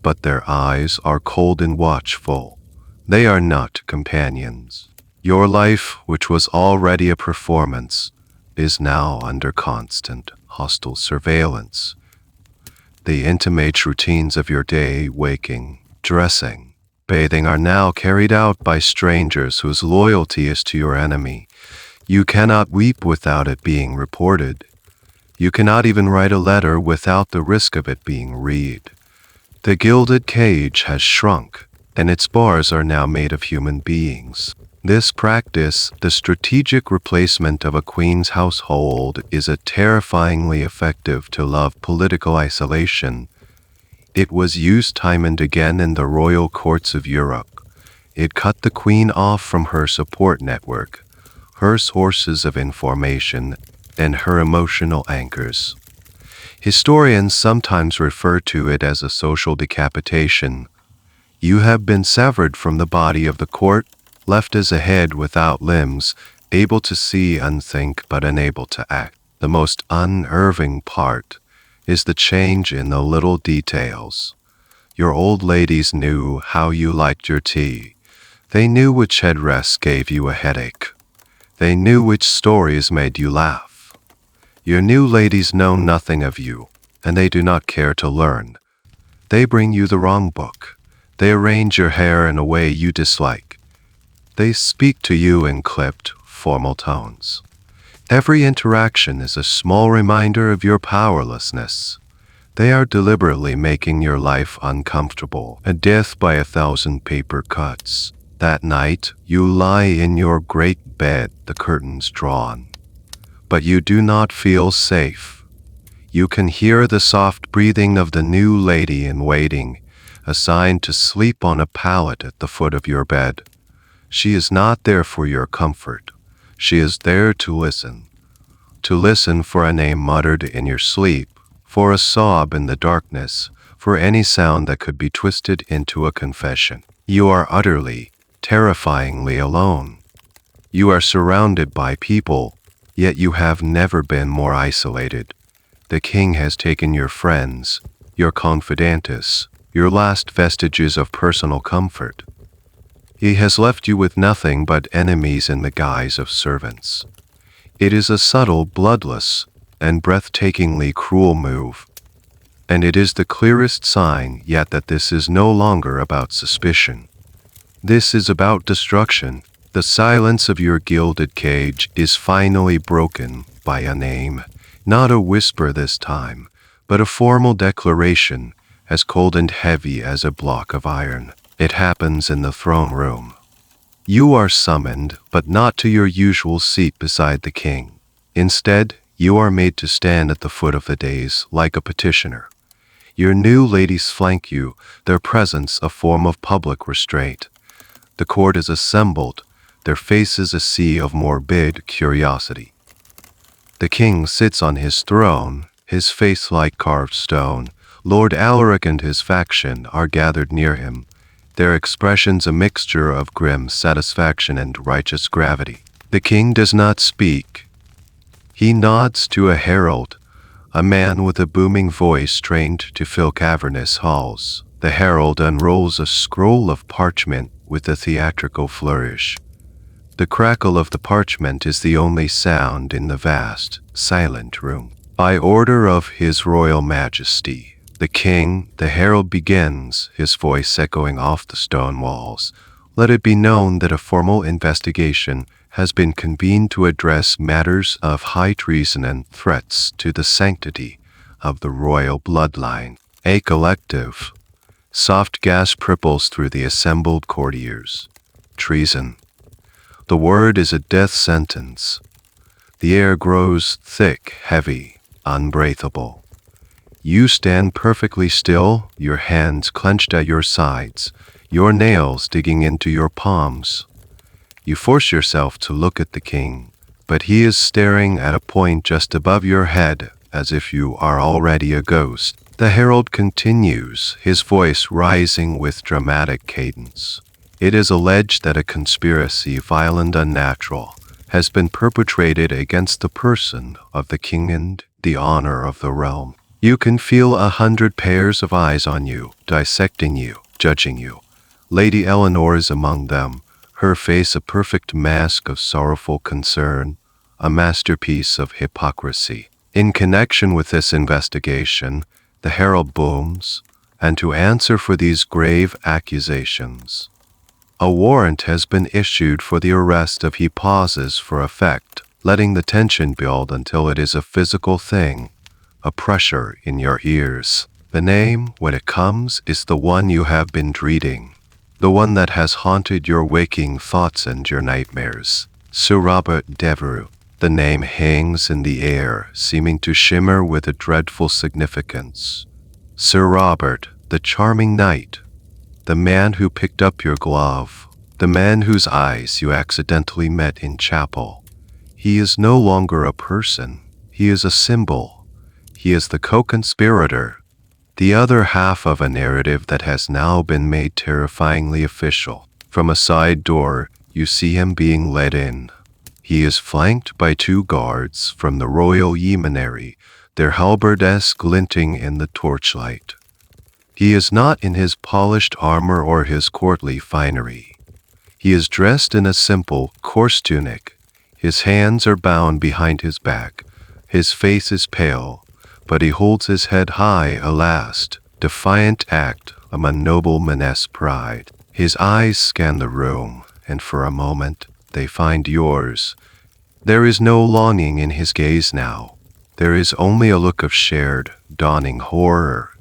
but their eyes are cold and watchful. They are not companions. Your life, which was already a performance, is now under constant, hostile surveillance. The intimate routines of your day, waking, dressing, bathing, are now carried out by strangers whose loyalty is to your enemy. You cannot weep without it being reported. You cannot even write a letter without the risk of it being read. The gilded cage has shrunk, and its bars are now made of human beings. This practice, the strategic replacement of a queen's household, is a terrifyingly effective to love political isolation. It was used time and again in the royal courts of Europe. It cut the queen off from her support network, her sources of information, and her emotional anchors. Historians sometimes refer to it as a social decapitation. You have been severed from the body of the court, left as a head without limbs, able to see and think but unable to act. The most unnerving part is the change in the little details. Your old ladies knew how you liked your tea. They knew which headrest gave you a headache. They knew which stories made you laugh. Your new ladies know nothing of you, and they do not care to learn. They bring you the wrong book. They arrange your hair in a way you dislike. They speak to you in clipped, formal tones. Every interaction is a small reminder of your powerlessness. They are deliberately making your life uncomfortable, a death by 1,000 paper cuts. That night, you lie in your great bed, the curtains drawn. But you do not feel safe. You can hear the soft breathing of the new lady in waiting, assigned to sleep on a pallet at the foot of your bed. She is not there for your comfort. She is there to listen. To listen for a name muttered in your sleep, for a sob in the darkness, for any sound that could be twisted into a confession. You are utterly, terrifyingly alone. You are surrounded by people, yet you have never been more isolated. The king has taken your friends, your confidantes, your last vestiges of personal comfort. He has left you with nothing but enemies in the guise of servants. It is a subtle, bloodless, and breathtakingly cruel move. And it is the clearest sign yet that this is no longer about suspicion. This is about destruction. The silence of your gilded cage is finally broken by a name, not a whisper this time, but a formal declaration, as cold and heavy as a block of iron. It happens in the throne room. You are summoned, but not to your usual seat beside the king. Instead, you are made to stand at the foot of the dais like a petitioner. Your new ladies flank you, their presence a form of public restraint. The court is assembled, their faces a sea of morbid curiosity. The king sits on his throne, his face like carved stone. Lord Alaric and his faction are gathered near him, their expressions a mixture of grim satisfaction and righteous gravity. The king does not speak. He nods to a herald, a man with a booming voice trained to fill cavernous halls. The herald unrolls a scroll of parchment with a theatrical flourish. The crackle of the parchment is the only sound in the vast, silent room. By order of His Royal Majesty, the king, the herald begins, his voice echoing off the stone walls. Let it be known that a formal investigation has been convened to address matters of high treason and threats to the sanctity of the royal bloodline. A collective. Soft gasp ripples through the assembled courtiers. Treason. The word is a death sentence. The air grows thick, heavy, unbreathable. You stand perfectly still, your hands clenched at your sides, your nails digging into your palms. You force yourself to look at the king, but he is staring at a point just above your head, as if you are already a ghost. The herald continues, his voice rising with dramatic cadence. It is alleged that a conspiracy, violent and unnatural, has been perpetrated against the person of the king and the honor of the realm. You can feel 100 pairs of eyes on you, dissecting you, judging you. Lady Eleanor is among them, her face a perfect mask of sorrowful concern, a masterpiece of hypocrisy. In connection with this investigation, the herald booms, and to answer for these grave accusations, a warrant has been issued for the arrest of. He pauses for effect, letting the tension build until it is a physical thing, a pressure in your ears. The name, when it comes, is the one you have been dreading, the one that has haunted your waking thoughts and your nightmares. Sir Robert Devereux. The name hangs in the air, seeming to shimmer with a dreadful significance. Sir Robert, the charming knight, the man who picked up your glove, the man whose eyes you accidentally met in chapel. He is no longer a person, he is a symbol. He is the co-conspirator, the other half of a narrative that has now been made terrifyingly official. From a side door, you see him being led in. He is flanked by 2 guards from the royal yeomanry, their halberds glinting in the torchlight. He is not in his polished armor or his courtly finery. He is dressed in a simple, coarse tunic. His hands are bound behind his back. His face is pale, but he holds his head high, a last, defiant act of a nobleman's pride. His eyes scan the room, and for a moment, they find yours. There is no longing in his gaze now. There is only a look of shared, dawning horror.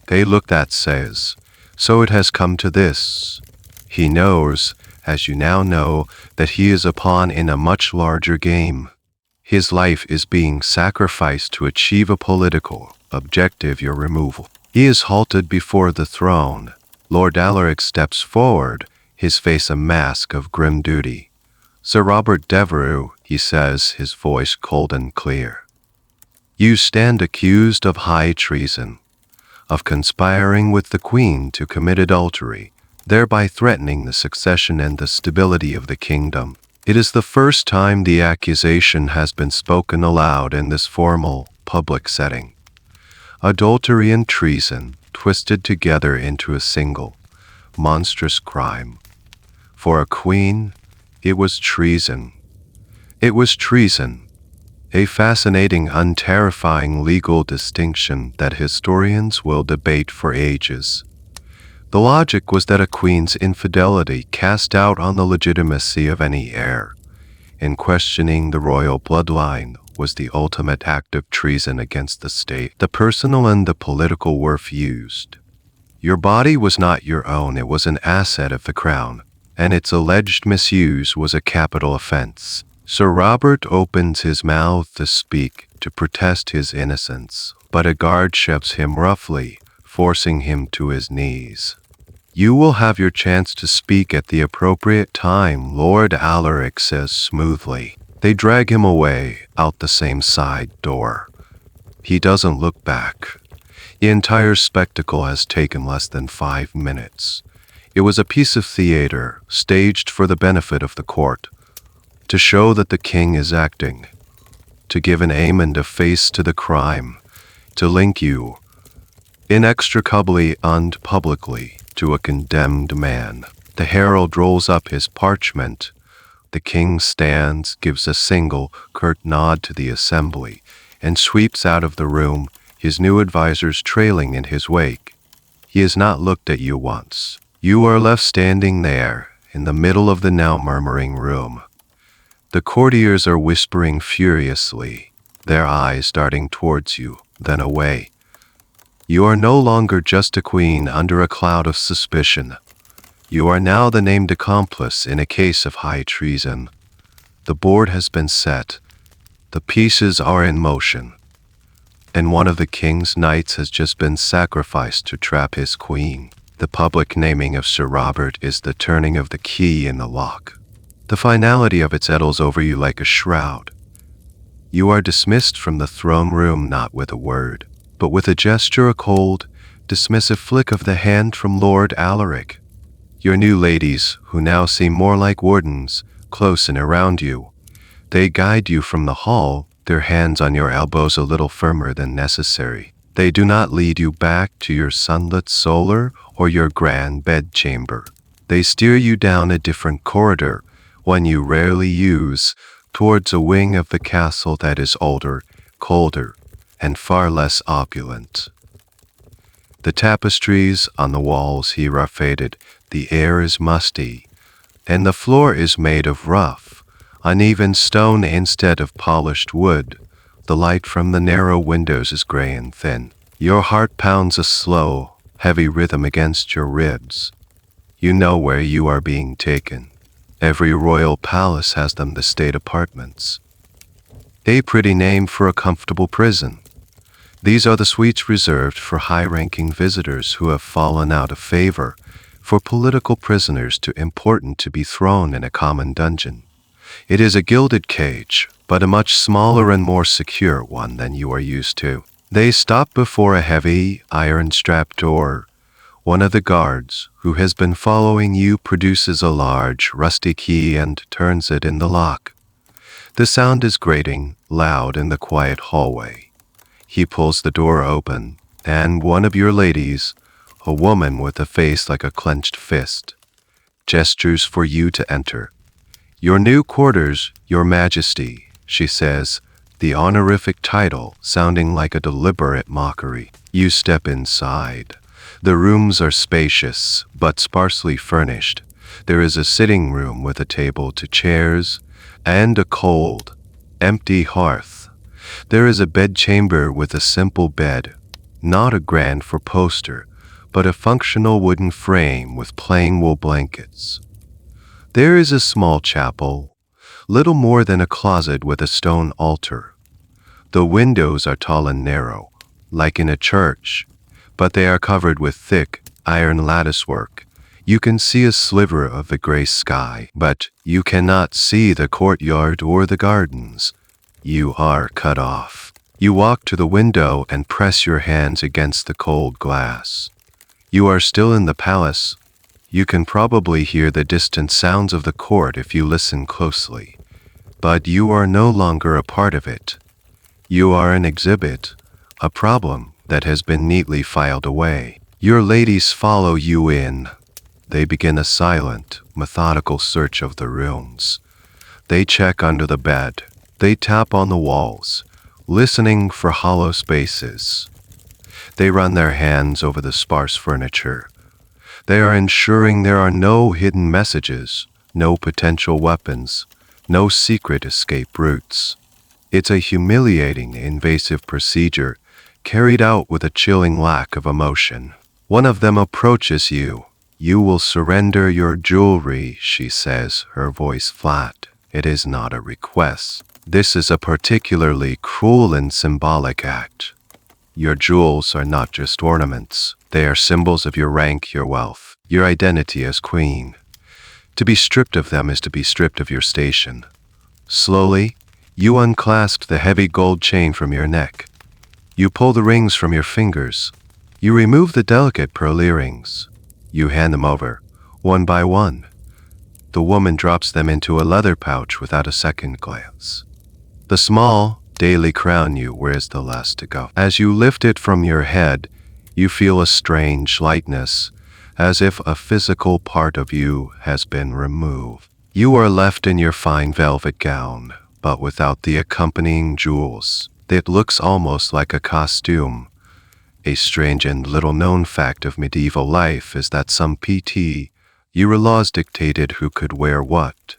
A look that says, so it has come to this. He knows, as you now know, that he is a pawn in a much larger game. His life is being sacrificed to achieve a political objective, your removal. He is halted before the throne. Lord Alaric steps forward, his face a mask of grim duty. "Sir Robert Devereux," he says, his voice cold and clear. "You stand accused of high treason, of conspiring with the Queen to commit adultery, thereby threatening the succession and the stability of the kingdom. It is the first time the accusation has been spoken aloud in this formal, public setting. Adultery and treason twisted together into a single, monstrous crime. For a queen, it was treason. It was treason. A fascinating, unterrifying legal distinction that historians will debate for ages. The logic was that a queen's infidelity cast doubt on the legitimacy of any heir, and questioning the royal bloodline was the ultimate act of treason against the state. The personal and the political were fused. Your body was not your own, it was an asset of the crown, and its alleged misuse was a capital offense. Sir Robert opens his mouth to speak, to protest his innocence, but a guard shoves him roughly, forcing him to his knees. "You will have your chance to speak at the appropriate time," Lord Alaric says smoothly. They drag him away, out the same side door. He doesn't look back. The entire spectacle has taken less than 5 minutes. It was a piece of theater, staged for the benefit of the court, to show that the king is acting, to give an aim and a face to the crime, to link you, inextricably and publicly, to a condemned man. The herald rolls up his parchment. The king stands, gives a single, curt nod to the assembly, and sweeps out of the room, his new advisers trailing in his wake. He has not looked at you once. You are left standing there, in the middle of the now murmuring room. The courtiers are whispering furiously, their eyes darting towards you, then away. You are no longer just a queen under a cloud of suspicion. You are now the named accomplice in a case of high treason. The board has been set. The pieces are in motion. And one of the king's knights has just been sacrificed to trap his queen. The public naming of Sir Robert is the turning of the key in the lock. The finality of it settles over you like a shroud. You are dismissed from the throne room not with a word, but with a gesture, a cold, dismissive flick of the hand from Lord Alaric. Your new ladies, who now seem more like wardens, close in around you. They guide you from the hall, their hands on your elbows a little firmer than necessary. They do not lead you back to your sunlit solar or your grand bedchamber. They steer you down a different corridor, one you rarely use, towards a wing of the castle that is older, colder, and far less opulent. The tapestries on the walls here are faded, the air is musty, and the floor is made of rough, uneven stone instead of polished wood. The light from the narrow windows is gray and thin. Your heart pounds a slow, heavy rhythm against your ribs. You know where you are being taken. Every royal palace has them, the state apartments. A pretty name for a comfortable prison. These are the suites reserved for high-ranking visitors who have fallen out of favor, for political prisoners too important to be thrown in a common dungeon. It is a gilded cage, but a much smaller and more secure one than you are used to. They stop before a heavy, iron-strapped door. One of the guards, who has been following you, produces a large, rusty key and turns it in the lock. The sound is grating, loud in the quiet hallway. He pulls the door open, and one of your ladies, a woman with a face like a clenched fist, gestures for you to enter. "Your new quarters, Your Majesty," she says, the honorific title sounding like a deliberate mockery. You step inside. The rooms are spacious, but sparsely furnished. There is a sitting room with a table, 2 chairs, and a cold, empty hearth. There is a bedchamber with a simple bed, not a grand four-poster, but a functional wooden frame with plain wool blankets. There is a small chapel, little more than a closet with a stone altar. The windows are tall and narrow, like in a church, but they are covered with thick, iron latticework. You can see a sliver of the gray sky, but you cannot see the courtyard or the gardens. You are cut off. You walk to the window and press your hands against the cold glass. You are still in the palace. You can probably hear the distant sounds of the court if you listen closely. But you are no longer a part of it. You are an exhibit, a problem that has been neatly filed away. Your ladies follow you in. They begin a silent, methodical search of the rooms. They check under the bed. They tap on the walls, listening for hollow spaces. They run their hands over the sparse furniture. They are ensuring there are no hidden messages, no potential weapons, no secret escape routes. It's a humiliating, invasive procedure carried out with a chilling lack of emotion. One of them approaches you. "You will surrender your jewelry," she says, her voice flat. It is not a request. This is a particularly cruel and symbolic act. Your jewels are not just ornaments. They are symbols of your rank, your wealth, your identity as queen. To be stripped of them is to be stripped of your station. Slowly, you unclasp the heavy gold chain from your neck. You pull the rings from your fingers. You remove the delicate pearl earrings. You hand them over, one by one. The woman drops them into a leather pouch without a second glance. The small, daily crown you wear is the last to go. As you lift it from your head, you feel a strange lightness, as if a physical part of you has been removed. You are left in your fine velvet gown, but without the accompanying jewels. It looks almost like a costume. A strange and little-known fact of medieval life is that some era laws dictated who could wear what.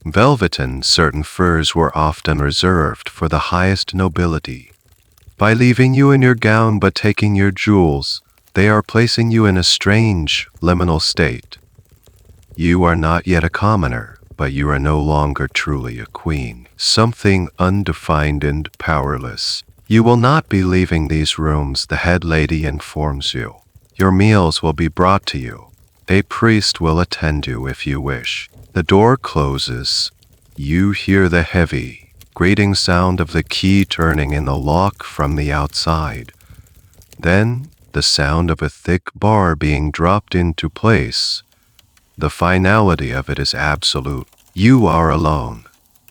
Velvet and certain furs were often reserved for the highest nobility. By leaving you in your gown but taking your jewels, they are placing you in a strange, liminal state. You are not yet a commoner, but you are no longer truly a queen. Something undefined and powerless. You will not be leaving these rooms, the head lady informs you. Your meals will be brought to you. A priest will attend you if you wish. The door closes. You hear the heavy, grating sound of the key turning in the lock from the outside. Then, the sound of a thick bar being dropped into place. The finality of it is absolute. You are alone,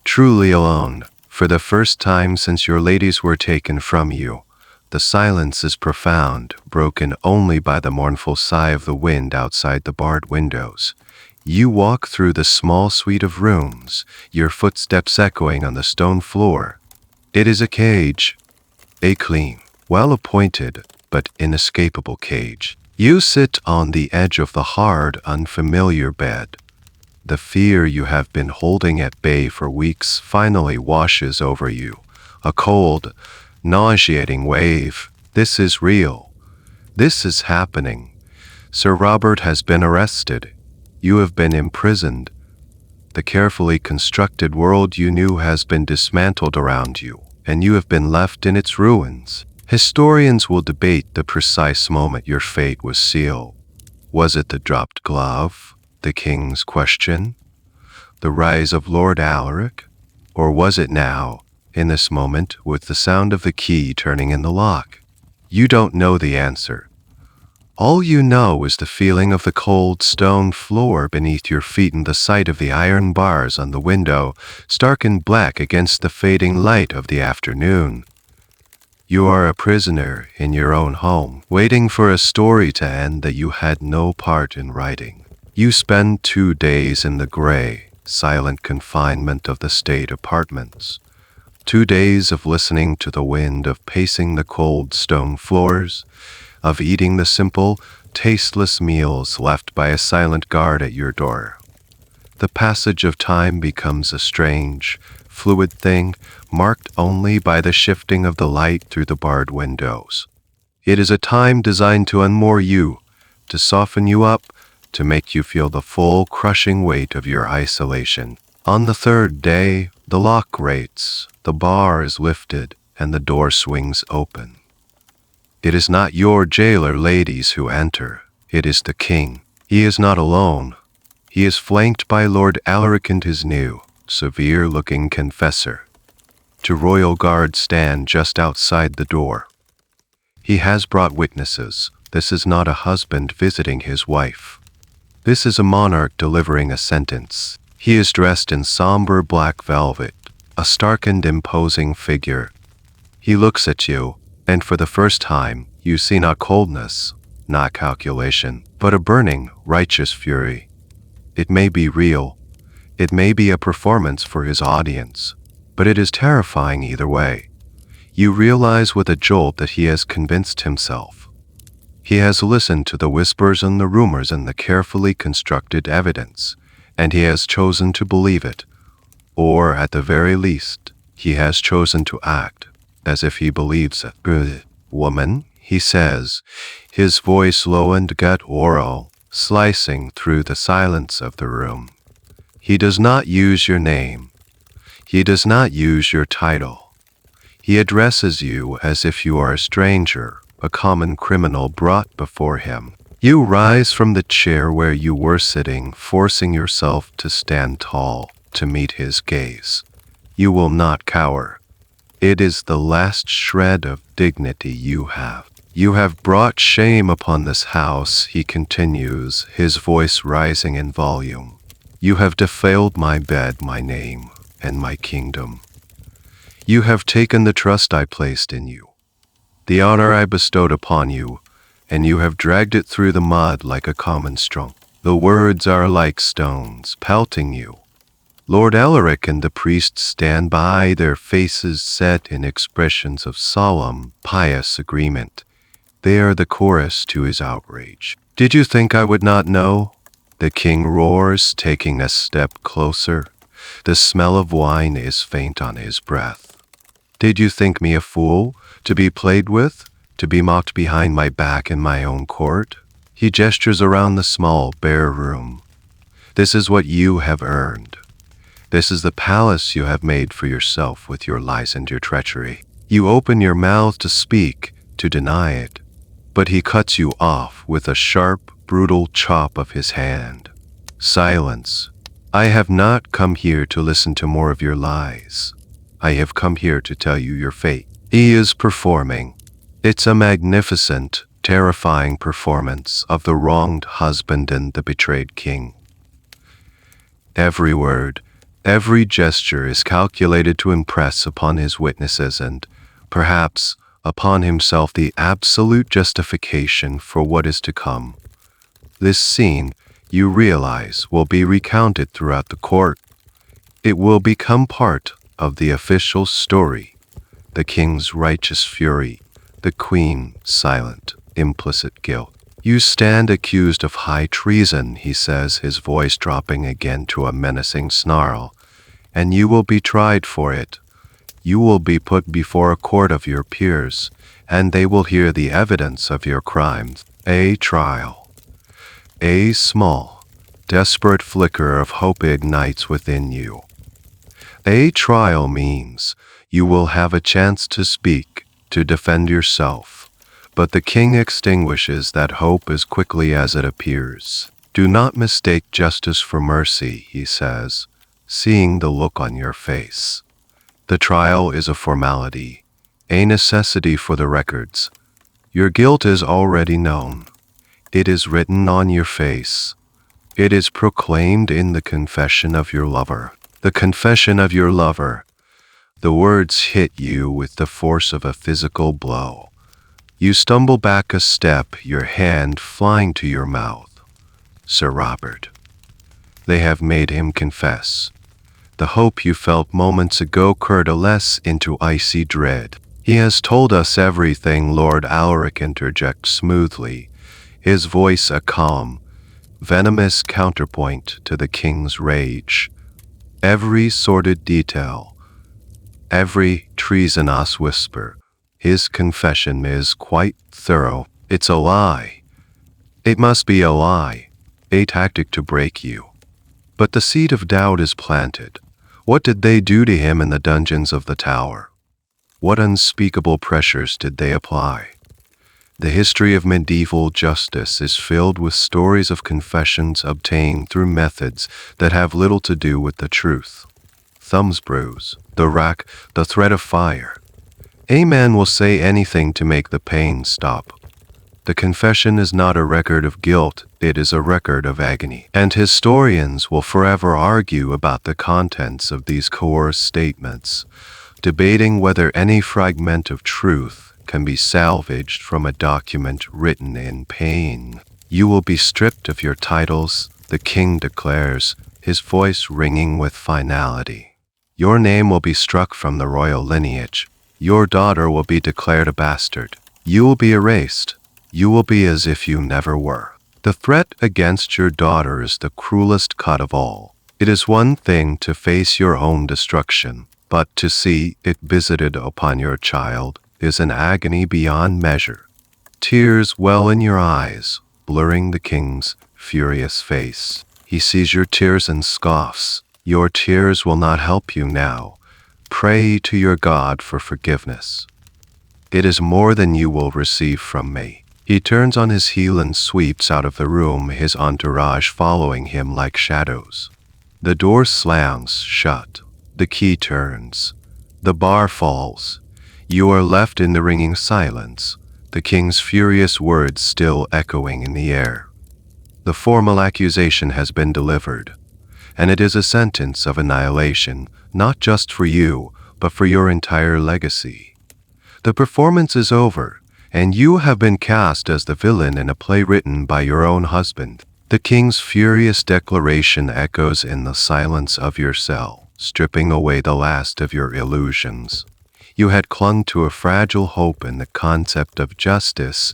truly alone. For the first time since your ladies were taken from you, the silence is profound, broken only by the mournful sigh of the wind outside the barred windows. You walk through the small suite of rooms, your footsteps echoing on the stone floor. It is a cage, a clean, well-appointed, but inescapable cage. You sit on the edge of the hard, unfamiliar bed. The fear you have been holding at bay for weeks finally washes over you. A cold, nauseating wave. This is real. This is happening. Sir Robert has been arrested. You have been imprisoned. The carefully constructed world you knew has been dismantled around you, and you have been left in its ruins. Historians will debate the precise moment your fate was sealed. Was it the dropped glove? The king's question? The rise of Lord Alaric? Or was it now, in this moment, with the sound of the key turning in the lock? You don't know the answer. All you know is the feeling of the cold stone floor beneath your feet and the sight of the iron bars on the window, stark and black against the fading light of the afternoon. You are a prisoner in your own home, waiting for a story to end that you had no part in writing. You spend 2 days in the gray, silent confinement of the state apartments. 2 days of listening to the wind, of pacing the cold stone floors, of eating the simple, tasteless meals left by a silent guard at your door. The passage of time becomes a strange, fluid thing, marked only by the shifting of the light through the barred windows. It is a time designed to unmoor you, to soften you up, to make you feel the full, crushing weight of your isolation. On the 3rd day, the lock grates, the bar is lifted, and the door swings open. It is not your jailer ladies who enter. It is the king. He is not alone. He is flanked by Lord Alaric and his new, severe-looking confessor. Two royal guards stand just outside the door. He has brought witnesses. This is not a husband visiting his wife. This is a monarch delivering a sentence. He is dressed in somber black velvet, a stark and imposing figure. He looks at you, and for the first time, you see not coldness, not calculation, but a burning, righteous fury. It may be real. It may be a performance for his audience, but it is terrifying either way. You realize with a jolt that he has convinced himself. He has listened to the whispers and the rumors and the carefully constructed evidence, and he has chosen to believe it, or at the very least, he has chosen to act as if he believes it. Good woman, he says, his voice low and guttural, slicing through the silence of the room. He does not use your name. He does not use your title. He addresses you as if you are a stranger, a common criminal brought before him. You rise from the chair where you were sitting, forcing yourself to stand tall to meet his gaze. You will not cower. It is the last shred of dignity you have. You have brought shame upon this house, he continues, his voice rising in volume. You have defiled my bed, my name, and my kingdom. You have taken the trust I placed in you, the honor I bestowed upon you, and you have dragged it through the mud like a common straw. The words are like stones, pelting you. Lord Alaric and the priest stand by, their faces set in expressions of solemn, pious agreement. They are the chorus to his outrage. Did you think I would not know? The king roars, taking a step closer. The smell of wine is faint on his breath. Did you think me a fool, to be played with, to be mocked behind my back in my own court? He gestures around the small, bare room. This is what you have earned. This is the palace you have made for yourself with your lies and your treachery. You open your mouth to speak, to deny it, but he cuts you off with a sharp, brutal chop of his hand. Silence. I have not come here to listen to more of your lies. I have come here to tell you your fate. He is performing. It's a magnificent, terrifying performance of the wronged husband and the betrayed king. Every word, every gesture is calculated to impress upon his witnesses and, perhaps, upon himself the absolute justification for what is to come. This scene, you realize, will be recounted throughout the court. It will become part of the official story. The king's righteous fury, the queen's silent, implicit guilt. You stand accused of high treason, he says, his voice dropping again to a menacing snarl, and you will be tried for it. You will be put before a court of your peers, and they will hear the evidence of your crimes. A trial. A small, desperate flicker of hope ignites within you. A trial means you will have a chance to speak, to defend yourself, but the king extinguishes that hope as quickly as it appears. Do not mistake justice for mercy, he says, seeing the look on your face. The trial is a formality, a necessity for the records. Your guilt is already known. It is written on your face. It is proclaimed in the confession of your lover. The confession of your lover. The words hit you with the force of a physical blow. You stumble back a step, your hand flying to your mouth. Sir Robert. They have made him confess. The hope you felt moments ago coalesces into icy dread. He has told us everything, Lord Alaric interjects smoothly, his voice a calm, venomous counterpoint to the king's rage. Every sordid detail, every treasonous whisper. His confession is quite thorough. It's a lie. It must be a lie, a tactic to break you. But the seed of doubt is planted. What did they do to him in the dungeons of the tower? What unspeakable pressures did they apply? The history of medieval justice is filled with stories of confessions obtained through methods that have little to do with the truth. Thumbs bruise, the rack, the threat of fire. A man will say anything to make the pain stop. The confession is not a record of guilt, it is a record of agony. And historians will forever argue about the contents of these coerced statements, debating whether any fragment of truth can be salvaged from a document written in pain. You will be stripped of your titles, the king declares, his voice ringing with finality. Your name will be struck from the royal lineage. Your daughter will be declared a bastard. You will be erased. You will be as if you never were. The threat against your daughter is the cruelest cut of all. It is one thing to face your own destruction, but to see it visited upon your child is an agony beyond measure. Tears well in your eyes, blurring the king's furious face. He sees your tears and scoffs. Your tears will not help you now. Pray to your God for forgiveness. It is more than you will receive from me. He turns on his heel and sweeps out of the room, his entourage following him like shadows. The door slams shut. The key turns. The bar falls. You are left in the ringing silence, the king's furious words still echoing in the air. The formal accusation has been delivered, and it is a sentence of annihilation, not just for you, but for your entire legacy. The performance is over, and you have been cast as the villain in a play written by your own husband. The king's furious declaration echoes in the silence of your cell, stripping away the last of your illusions. You had clung to a fragile hope in the concept of justice,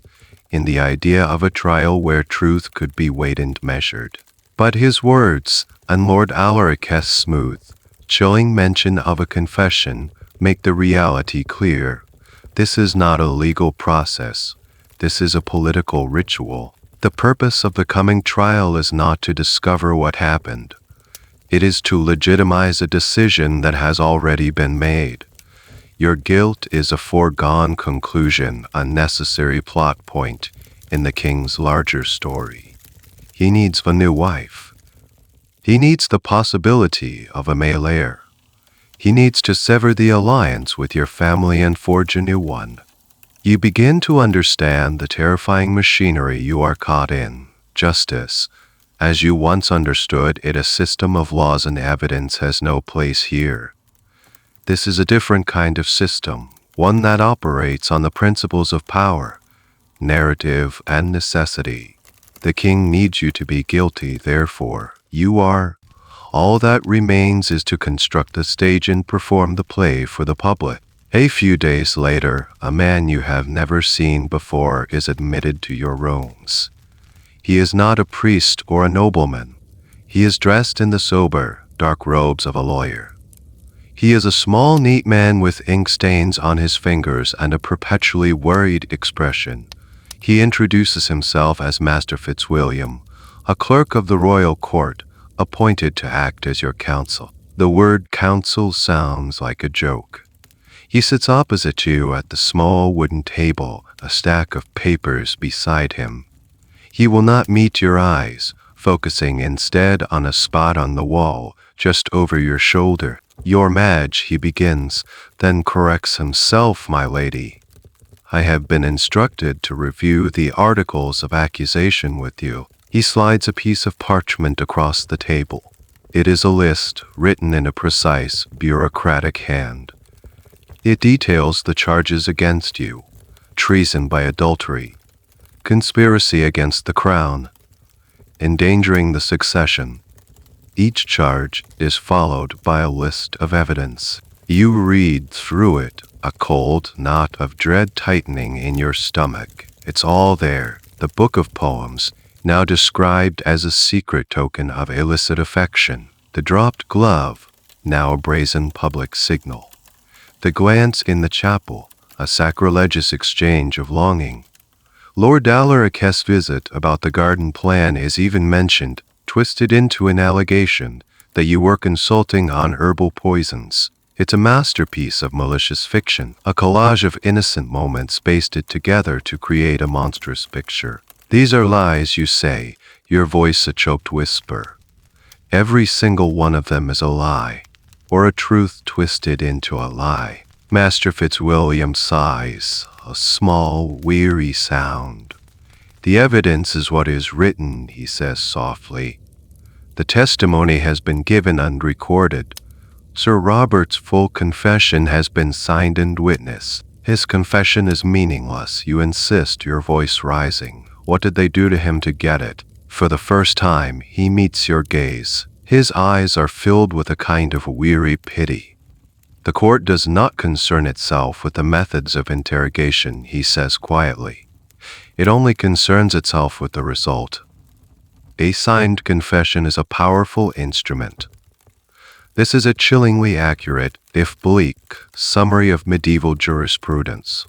in the idea of a trial where truth could be weighed and measured. But his words, and Lord Alaric's smooth, chilling mention of a confession, make the reality clear. This is not a legal process. This is a political ritual. The purpose of the coming trial is not to discover what happened. It is to legitimize a decision that has already been made. Your guilt is a foregone conclusion, a necessary plot point in the king's larger story. He needs a new wife. He needs the possibility of a male heir. He needs to sever the alliance with your family and forge a new one. You begin to understand the terrifying machinery you are caught in. Justice, as you once understood it, a system of laws and evidence, has no place here. This is a different kind of system, one that operates on the principles of power, narrative, and necessity. The king needs you to be guilty, therefore, you are. All that remains is to construct the stage and perform the play for the public. A few days later, a man you have never seen before is admitted to your rooms. He is not a priest or a nobleman. He is dressed in the sober, dark robes of a lawyer. He is a small, neat man with ink stains on his fingers and a perpetually worried expression. He introduces himself as Master Fitzwilliam, a clerk of the royal court, appointed to act as your counsel. The word counsel sounds like a joke. He sits opposite you at the small wooden table, a stack of papers beside him. He will not meet your eyes, focusing instead on a spot on the wall, just over your shoulder. Your Madge, he begins, then corrects himself, my lady. I have been instructed to review the articles of accusation with you. He slides a piece of parchment across the table. It is a list written in a precise, bureaucratic hand. It details the charges against you: treason by adultery, conspiracy against the crown, endangering the succession. Each charge is followed by a list of evidence. You read through it, a cold knot of dread tightening in your stomach. It's all there. The book of poems, now described as a secret token of illicit affection. The dropped glove, now a brazen public signal. The glance in the chapel, a sacrilegious exchange of longing. Lord Alaric's visit about the garden plan is even mentioned, twisted into an allegation that you were consulting on herbal poisons. It's a masterpiece of malicious fiction, a collage of innocent moments pasted together to create a monstrous picture. These are lies, you say, your voice a choked whisper. Every single one of them is a lie, or a truth twisted into a lie. Master Fitzwilliam sighs, a small, weary sound. The evidence is what is written, he says softly. The testimony has been given and recorded. Sir Robert's full confession has been signed and witnessed. His confession is meaningless, you insist, your voice rising. What did they do to him to get it? For the first time, he meets your gaze. His eyes are filled with a kind of weary pity. The court does not concern itself with the methods of interrogation, he says quietly. It only concerns itself with the result. A signed confession is a powerful instrument. This is a chillingly accurate, if bleak, summary of medieval jurisprudence.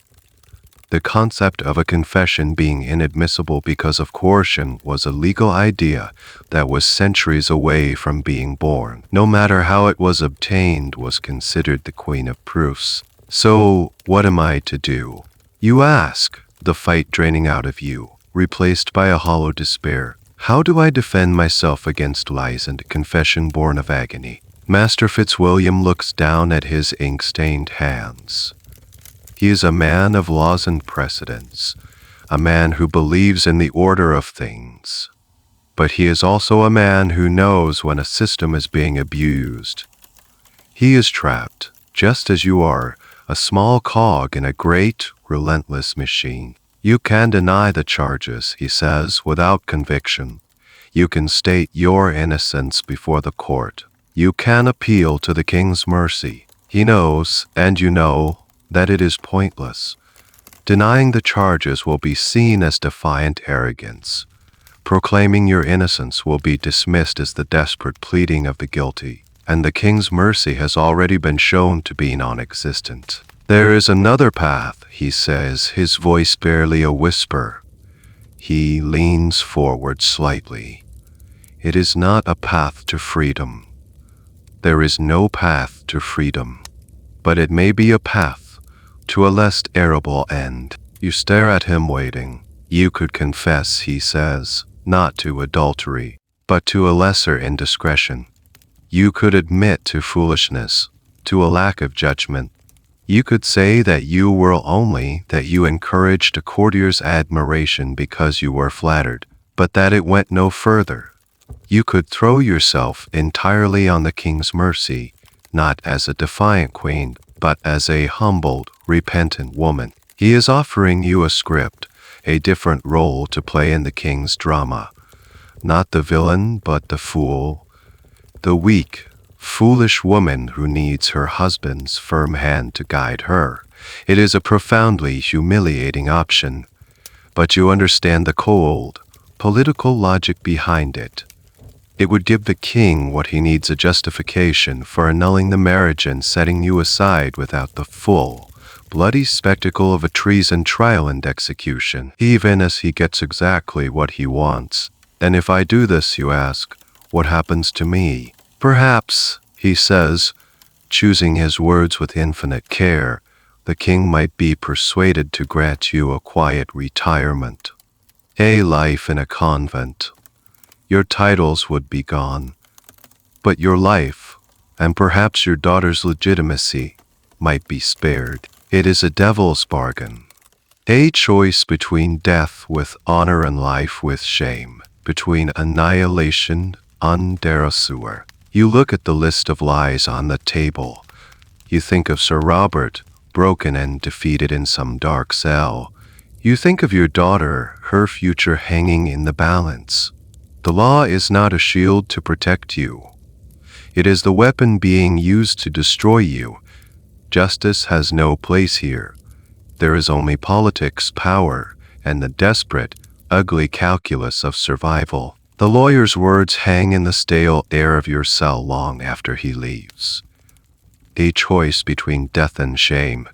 The concept of a confession being inadmissible because of coercion was a legal idea that was centuries away from being born. No matter how it was obtained was considered the queen of proofs. So, what am I to do? You ask, the fight draining out of you, replaced by a hollow despair. How do I defend myself against lies and confession born of agony? Master Fitzwilliam looks down at his ink-stained hands. He is a man of laws and precedents, a man who believes in the order of things. But he is also a man who knows when a system is being abused. He is trapped, just as you are, a small cog in a great, relentless machine. You can deny the charges, he says, without conviction. You can state your innocence before the court. You can appeal to the king's mercy. He knows, and you know, that it is pointless. Denying the charges will be seen as defiant arrogance. Proclaiming your innocence will be dismissed as the desperate pleading of the guilty, and the king's mercy has already been shown to be non-existent. There is another path, he says, his voice barely a whisper. He leans forward slightly. It is not a path to freedom. There is no path to freedom, but it may be a path to a less terrible end. You stare at him waiting. You could confess, he says, not to adultery, but to a lesser indiscretion. You could admit to foolishness, to a lack of judgment. You could say that you were only that you encouraged a courtier's admiration because you were flattered, but that it went no further. You could throw yourself entirely on the king's mercy, not as a defiant queen, but as a humbled, repentant woman. He is offering you a script, a different role to play in the king's drama. Not the villain, but the fool, the weak, foolish woman who needs her husband's firm hand to guide her. It is a profoundly humiliating option, but you understand the cold, political logic behind it. It would give the king what he needs, a justification for annulling the marriage and setting you aside without the full, bloody spectacle of a treason trial and execution, even as he gets exactly what he wants. And if I do this, you ask, what happens to me? Perhaps, he says, choosing his words with infinite care, the king might be persuaded to grant you a quiet retirement, a life in a convent. Your titles would be gone, but your life, and perhaps your daughter's legitimacy, might be spared. It is a devil's bargain. A choice between death with honor and life with shame, between annihilation and derassure. You look at the list of lies on the table. You think of Sir Robert, broken and defeated in some dark cell. You think of your daughter, her future hanging in the balance. The law is not a shield to protect you. It is the weapon being used to destroy you. Justice has no place here. There is only politics, power, and the desperate, ugly calculus of survival. The lawyer's words hang in the stale air of your cell long after he leaves. A choice between death and shame.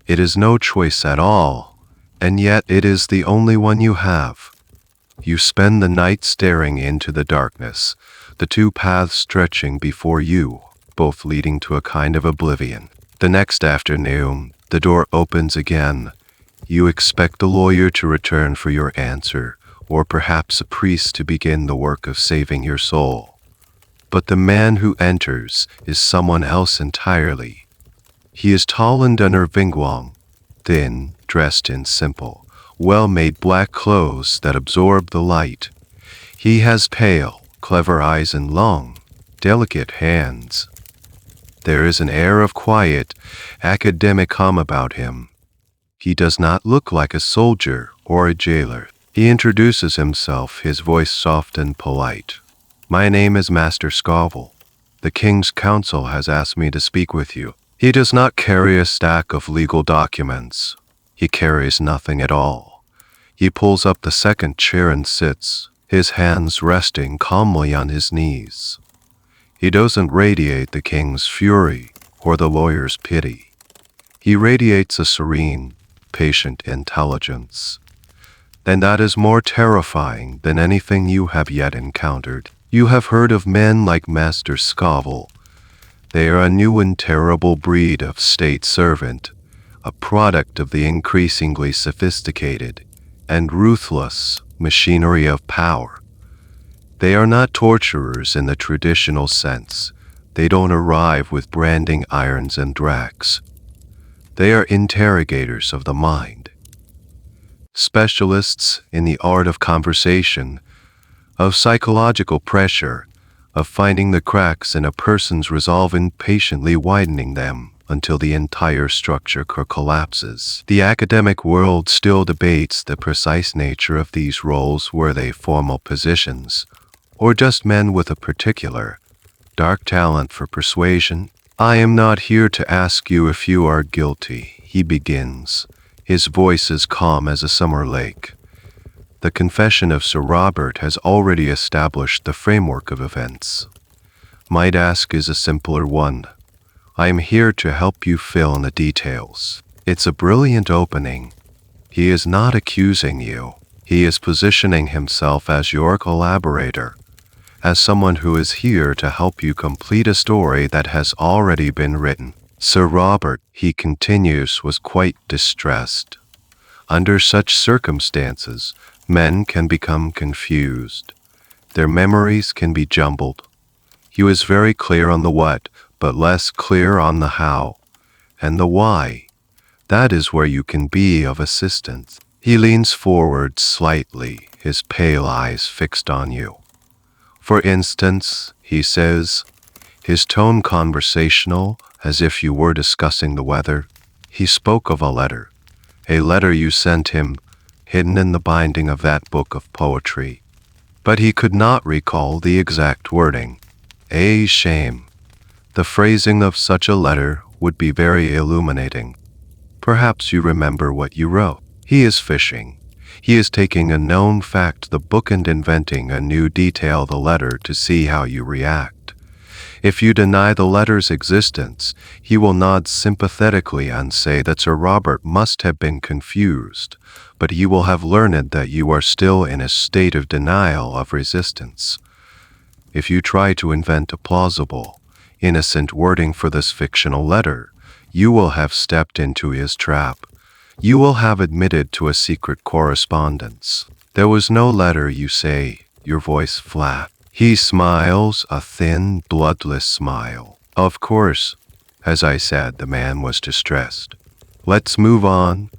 It is no choice at all, and yet it is the only one you have. You spend the night staring into the darkness, the two paths stretching before you. both leading to a kind of oblivion. The next afternoon, the door opens again. You expect the lawyer to return for your answer, or perhaps a priest to begin the work of saving your soul. But the man who enters is someone else entirely. He is tall and unnerving, thin, dressed in simple, well-made black clothes that absorb the light. He has pale, clever eyes and long, delicate hands. There is an air of quiet, academic calm about him. He does not look like a soldier or a jailer. He introduces himself, his voice soft and polite. "My name is Master Scoville. The King's Council has asked me to speak with you." He does not carry a stack of legal documents. He carries nothing at all. He pulls up the second chair and sits, his hands resting calmly on his knees. He doesn't radiate the king's fury or the lawyer's pity. He radiates a serene, patient intelligence. And that is more terrifying than anything you have yet encountered. You have heard of men like Master Scoville. They are a new and terrible breed of state servant, a product of the increasingly sophisticated and ruthless machinery of power. They are not torturers in the traditional sense. They don't arrive with branding irons and racks. They are interrogators of the mind, specialists in the art of conversation, of psychological pressure, of finding the cracks in a person's resolve and patiently widening them until the entire structure collapses. The academic world still debates the precise nature of these roles. Were they formal positions, or just men with a particular, dark talent for persuasion? "I am not here to ask you if you are guilty," he begins. His voice is calm as a summer lake. The confession of Sir Robert has already established the framework of events. My task is a simpler one. I am here to help you fill in the details. It's a brilliant opening. He is not accusing you. He is positioning himself as your collaborator, as someone who is here to help you complete a story that has already been written. Sir Robert, he continues, was quite distressed. Under such circumstances, men can become confused. Their memories can be jumbled. He was very clear on the what, but less clear on the how and the why. That is where you can be of assistance. He leans forward slightly, his pale eyes fixed on you. "For instance," he says, his tone conversational, as if you were discussing the weather. He spoke of a letter you sent him, hidden in the binding of that book of poetry. But he could not recall the exact wording. A shame. The phrasing of such a letter would be very illuminating. Perhaps you remember what you wrote. He is fishing. He is taking a known fact, the book, and inventing a new detail, the letter, to see how you react. If you deny the letter's existence, he will nod sympathetically and say that Sir Robert must have been confused, but he will have learned that you are still in a state of denial, of resistance. If you try to invent a plausible, innocent wording for this fictional letter, you will have stepped into his trap. You will have admitted to a secret correspondence. "There was no letter," you say, your voice flat. He smiles, a thin, bloodless smile. "Of course." As I said, the man was distressed. "Let's move on."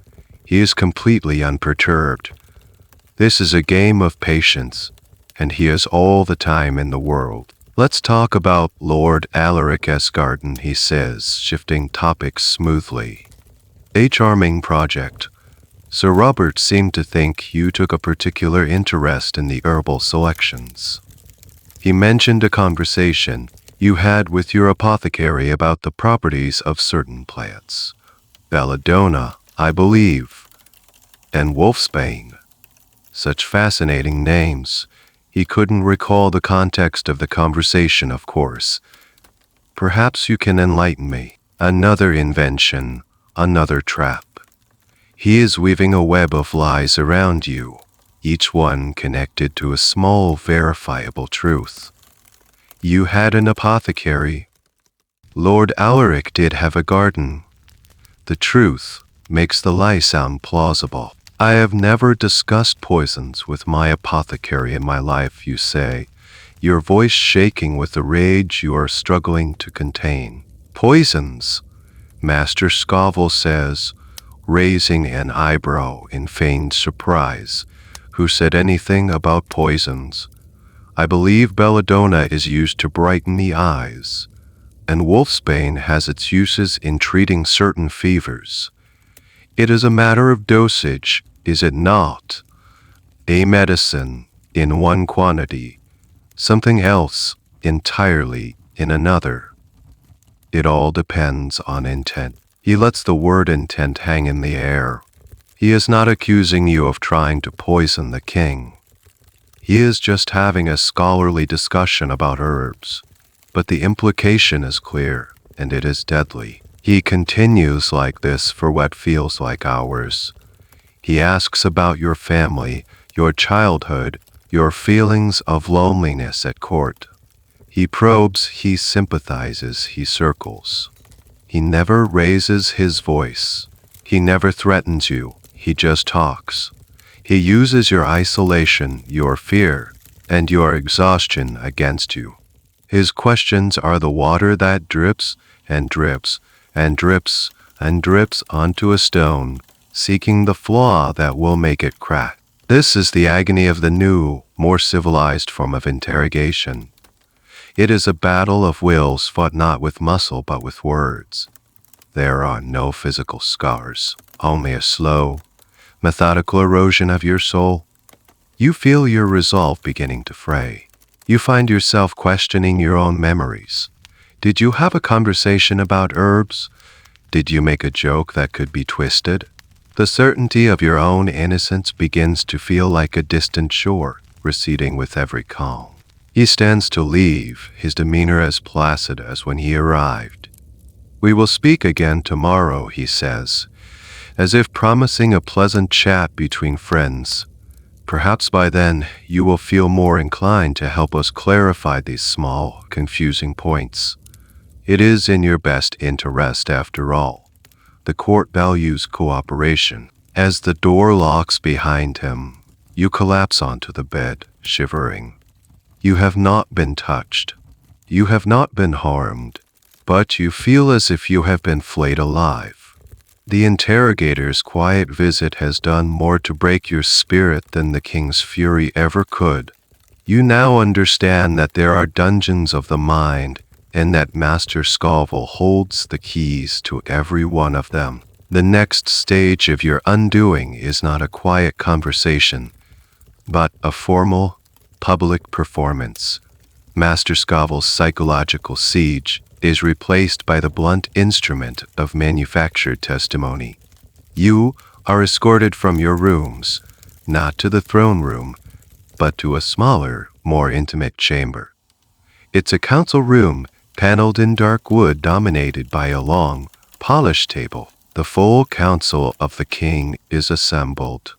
He is completely unperturbed. This is a game of patience, and he has all the time in the world. "Let's talk about Lord Alaric S. Garden," he says, shifting topics smoothly. "A charming project. Sir Robert seemed to think you took a particular interest in the herbal selections. He mentioned a conversation you had with your apothecary about the properties of certain plants. Belladonna, I believe, and wolfsbane. Such fascinating names. He couldn't recall the context of the conversation, of course. Perhaps you can enlighten me. Another invention, another trap. He is weaving a web of lies around you, each one connected to a small, verifiable truth. You had an apothecary. Lord Alaric did have a garden. The truth makes the lie sound plausible. I have never discussed poisons with my apothecary in my life, you say, your voice shaking with the rage you are struggling to contain. Poisons, Master Scoville says, raising an eyebrow in feigned surprise. Who said anything about poisons? I believe belladonna is used to brighten the eyes, and wolfsbane has its uses in treating certain fevers. It is a matter of dosage, is it not? A medicine in one quantity, something else entirely in another. It all depends on intent. He lets the word intent hang in the air. He is not accusing you of trying to poison the king. He is just having a scholarly discussion about herbs. But the implication is clear, and it is deadly. He continues like this for what feels like hours. He asks about your family, your childhood, your feelings of loneliness at court. He probes, he sympathizes, he circles. He never raises his voice. He never threatens you. He just talks. He uses your isolation, your fear, and your exhaustion against you. His questions are the water that drips and drips and drips and drips onto a stone, seeking the flaw that will make it crack. This is the agony of the new, more civilized form of interrogation. It is a battle of wills fought not with muscle but with words. There are no physical scars, only a slow, methodical erosion of your soul. You feel your resolve beginning to fray. You find yourself questioning your own memories. Did you have a conversation about herbs? Did you make a joke that could be twisted? The certainty of your own innocence begins to feel like a distant shore, receding with every calm. He stands to leave, his demeanor as placid as when he arrived. We will speak again tomorrow, he says, as if promising a pleasant chat between friends. Perhaps by then you will feel more inclined to help us clarify these small, confusing points. It is in your best interest, after all. The court values cooperation. As the door locks behind him, you collapse onto the bed, shivering. You have not been touched. You have not been harmed, but you feel as if you have been flayed alive. The interrogator's quiet visit has done more to break your spirit than the king's fury ever could. You now understand that there are dungeons of the mind, and that Master Scoville holds the keys to every one of them. The next stage of your undoing is not a quiet conversation, but a formal, public performance. Master Scoville's psychological siege is replaced by the blunt instrument of manufactured testimony. You are escorted from your rooms, not to the throne room, but to a smaller, more intimate chamber. It's a council room, paneled in dark wood, dominated by a long, polished table. The full council of the king is assembled.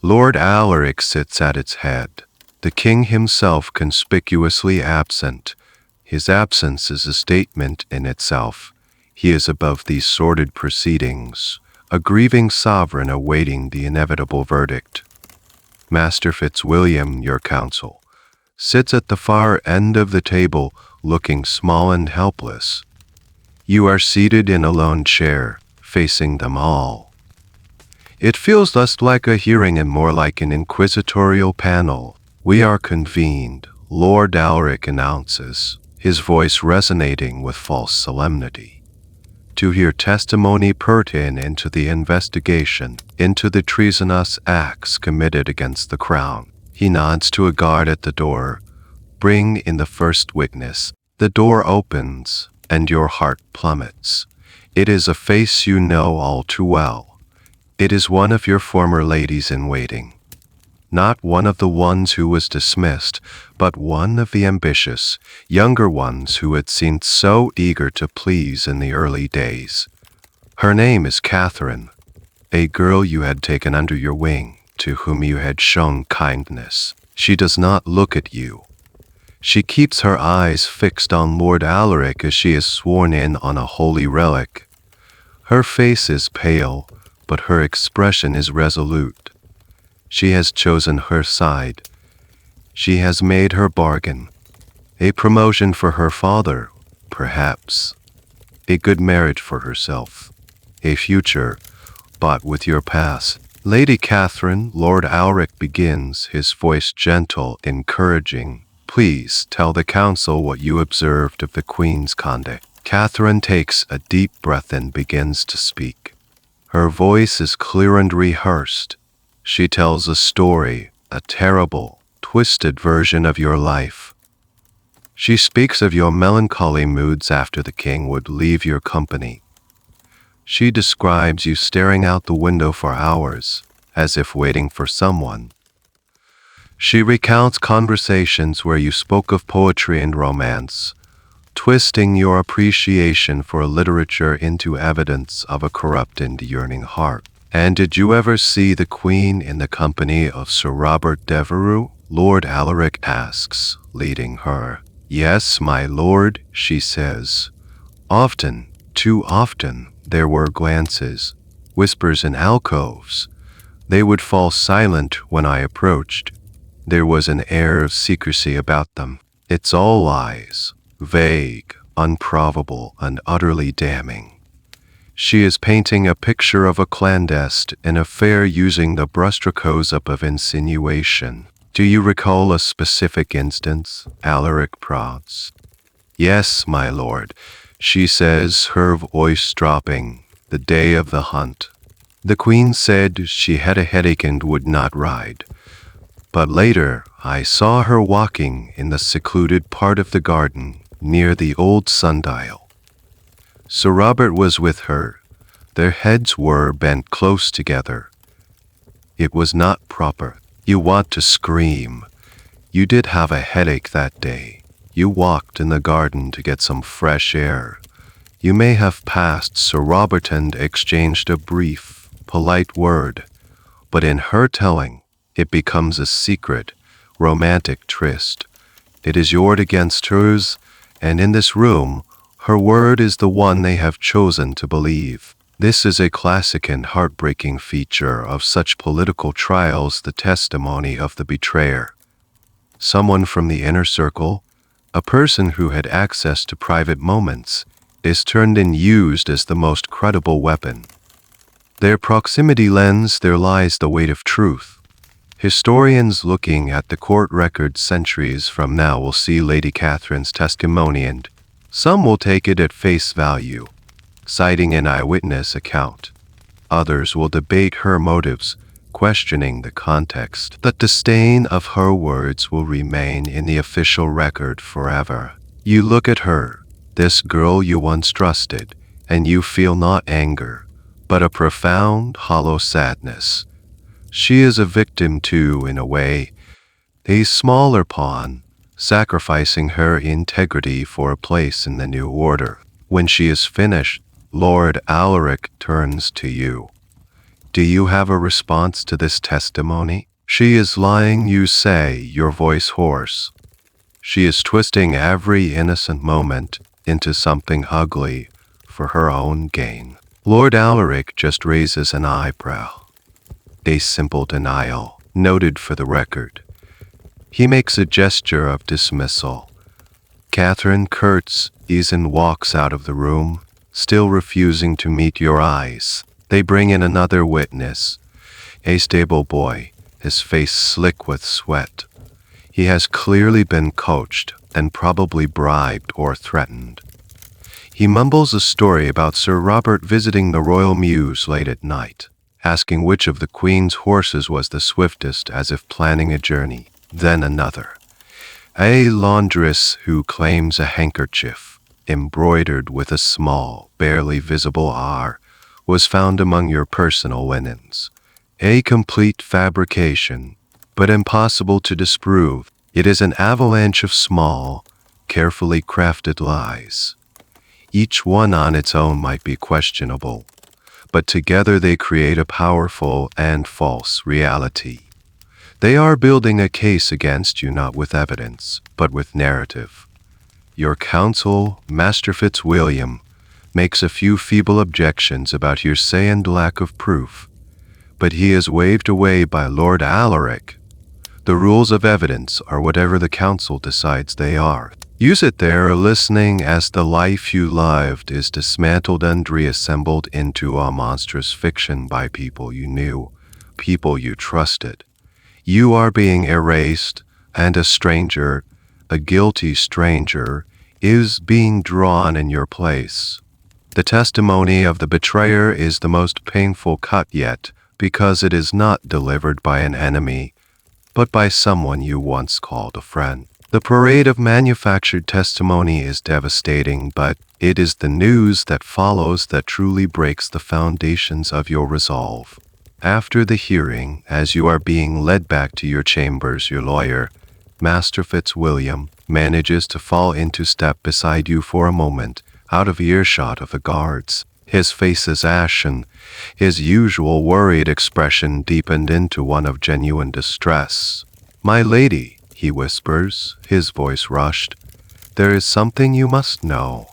Lord Alaric sits at its head, the king himself conspicuously absent. His absence is a statement in itself. He is above these sordid proceedings, a grieving sovereign awaiting the inevitable verdict. Master Fitzwilliam, your counsel, sits at the far end of the table, looking small and helpless. You are seated in a lone chair, facing them all. It feels less like a hearing and more like an inquisitorial panel. We are convened, Lord Alaric announces, his voice resonating with false solemnity, to hear testimony pertinent to the investigation into the treasonous acts committed against the crown. He nods to a guard at the door. Bring in the first witness. The door opens, and your heart plummets. It is a face you know all too well. It is one of your former ladies-in-waiting. Not one of the ones who was dismissed, but one of the ambitious, younger ones who had seemed so eager to please in the early days. Her name is Catherine, a girl you had taken under your wing, to whom you had shown kindness. She does not look at you. She keeps her eyes fixed on Lord Alaric as she is sworn in on a holy relic. Her face is pale, but her expression is resolute. She has chosen her side. She has made her bargain. A promotion for her father, perhaps. A good marriage for herself. A future, bought with your past. Lady Catherine, Lord Alaric begins, his voice gentle, encouraging. Please tell the council what you observed of the Queen's conduct. Catherine takes a deep breath and begins to speak. Her voice is clear and rehearsed. She tells a story, a terrible, twisted version of your life. She speaks of your melancholy moods after the king would leave your company. She describes you staring out the window for hours, as if waiting for someone. She recounts conversations where you spoke of poetry and romance, twisting your appreciation for literature into evidence of a corrupt and yearning heart. And did you ever see the Queen in the company of Sir Robert Devereux? Lord Alaric asks, leading her. Yes, my lord, she says. Often, too often, there were glances, whispers in alcoves. They would fall silent when I approached. There was an air of secrecy about them. It's all lies, vague, unprovable, and utterly damning. She is painting a picture of a clandestine affair using the brushstrokes up of insinuation. Do you recall a specific instance? Alaric prods. Yes, my lord, she says, her voice dropping. The day of the hunt. The Queen said she had a headache and would not ride. But later, I saw her walking in the secluded part of the garden near the old sundial. Sir Robert was with her. Their heads were bent close together. It was not proper. You want to scream. You did have a headache that day. You walked in the garden to get some fresh air. You may have passed Sir Robert and exchanged a brief, polite word, but in her telling, it becomes a secret, romantic tryst. It is yours against hers, and in this room, her word is the one they have chosen to believe. This is a classic and heartbreaking feature of such political trials, the testimony of the betrayer. Someone from the inner circle, a person who had access to private moments, is turned and used as the most credible weapon. Their proximity lends there lies the weight of truth. Historians looking at the court records centuries from now will see Lady Catherine's testimony, and some will take it at face value, citing an eyewitness account. Others will debate her motives, questioning the context. The disdain of her words will remain in the official record forever. You look at her, this girl you once trusted, and you feel not anger, but a profound, hollow sadness. She is a victim too, in a way, a smaller pawn, sacrificing her integrity for a place in the new order. When she is finished, Lord Alaric turns to you. Do you have a response to this testimony? She is lying, you say, your voice hoarse. She is twisting every innocent moment into something ugly for her own gain. Lord Alaric just raises an eyebrow. A simple denial, noted for the record. He makes a gesture of dismissal. Catherine curtsies and walks out of the room, still refusing to meet your eyes. They bring in another witness, a stable boy, his face slick with sweat. He has clearly been coached and probably bribed or threatened. He mumbles a story about Sir Robert visiting the royal mews late at night, asking which of the Queen's horses was the swiftest as if planning a journey. Then another, a laundress who claims a handkerchief, embroidered with a small, barely visible R, was found among your personal linens. A complete fabrication, but impossible to disprove. It is an avalanche of small, carefully crafted lies. Each one on its own might be questionable, but together they create a powerful and false reality. They are building a case against you not with evidence, but with narrative. Your counsel, Master Fitzwilliam, makes a few feeble objections about hearsay and lack of proof, but he is waved away by Lord Alaric. The rules of evidence are whatever the council decides they are. You sit there listening as the life you lived is dismantled and reassembled into a monstrous fiction by people you knew, people you trusted. You are being erased, and a stranger, a guilty stranger, is being drawn in your place. The testimony of the betrayer is the most painful cut yet, because it is not delivered by an enemy, but by someone you once called a friend. The parade of manufactured testimony is devastating, but it is the news that follows that truly breaks the foundations of your resolve. After the hearing, as you are being led back to your chambers, your lawyer, Master Fitzwilliam, manages to fall into step beside you for a moment, out of earshot of the guards. His face is ashen. His usual worried expression deepened into one of genuine distress. "My lady," he whispers, his voice rushed, "there is something you must know.